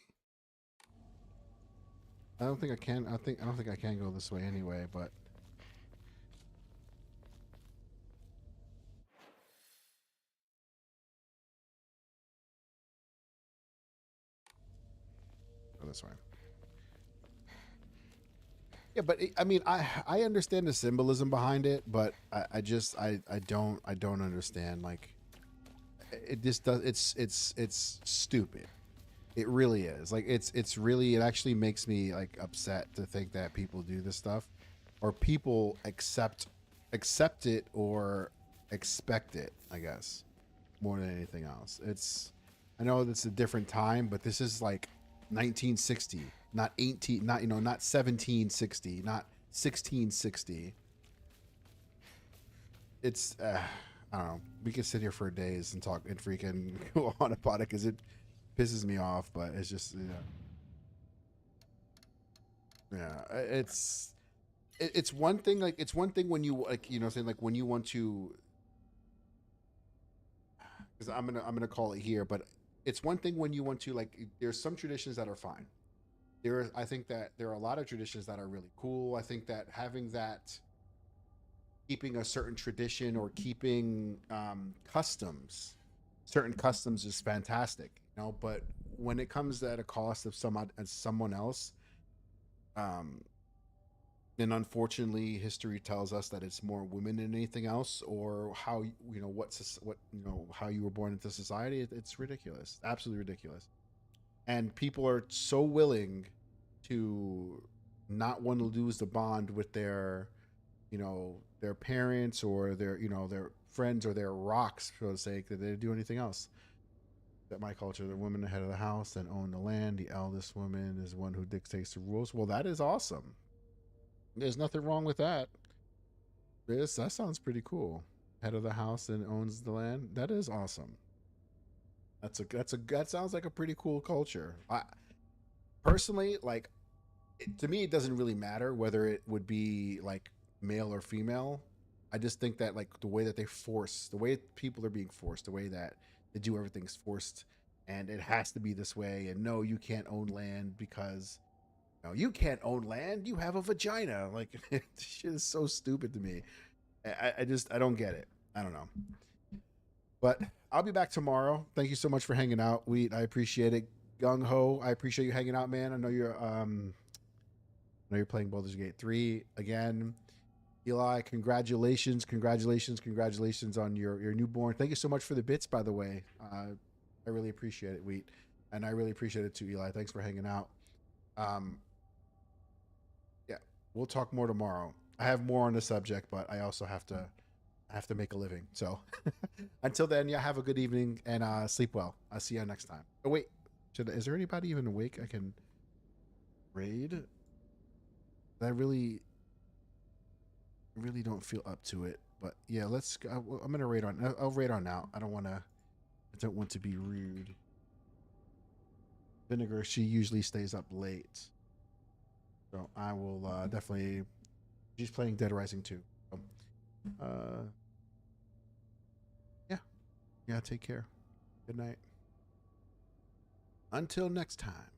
I don't think I can. I don't think I can go this way anyway. But go this way. Yeah, but I mean, I understand the symbolism behind it, but I just I don't understand. Like, it just does. It's stupid. It really is. Like, it's really, it actually makes me like upset to think that people do this stuff, or people accept it or expect it, I guess, more than anything else. It's, I know it's a different time, but this is like 1960, not 18, not, not 1760, not 1660. It's I don't know. We could sit here for days and talk and freaking go on about it because it pisses me off, but it's just, it's one thing. Like, it's one thing when you, like, saying, like, when you want to, because I'm gonna call it here, but it's one thing when you want to, like, there's some traditions that are fine. I think that there are a lot of traditions that are really cool. I think that having that, keeping a certain tradition or keeping certain customs is fantastic, but when it comes at a cost of someone else, and unfortunately history tells us that it's more women than anything else, or how, how you were born into society. It's ridiculous, absolutely ridiculous. And people are so willing to not want to lose the bond with their parents or their friends or their rocks, for the sake that they do anything else. That my culture, the women ahead of the house and own the land. The eldest woman is one who dictates the rules. Well, that is awesome. There's nothing wrong with that. That sounds pretty cool. Head of the house and owns the land. That is awesome. That sounds like a pretty cool culture. I personally, like, to me, it doesn't really matter whether it would be like male or female. I just think that, like, the way people are being forced, the way that they do everything's forced, and it has to be this way. And no, you can't own land because, you can't own land. You have a vagina. Like, shit is so stupid to me. I don't get it. I don't know. But I'll be back tomorrow. Thank you so much for hanging out, Wheat. I appreciate it. Gung Ho, I appreciate you hanging out, man. I know you're know you're playing Baldur's Gate 3 again. Eli, congratulations on your newborn. Thank you so much for the bits, by the way. I really appreciate it, Wheat, and I really appreciate it too, Eli. Thanks for hanging out. Yeah, we'll talk more tomorrow. I have more on the subject, but I also have to make a living. So until then, yeah, have a good evening and sleep well. I'll see you next time. Oh wait, is there anybody even awake I can raid? I really don't feel up to it, but yeah, I'm gonna raid on. I'll raid on now. I don't want to be rude. Vinegar, she usually stays up late, so I will definitely. She's playing Dead Rising 2. So, yeah, take care. Good night. Until next time.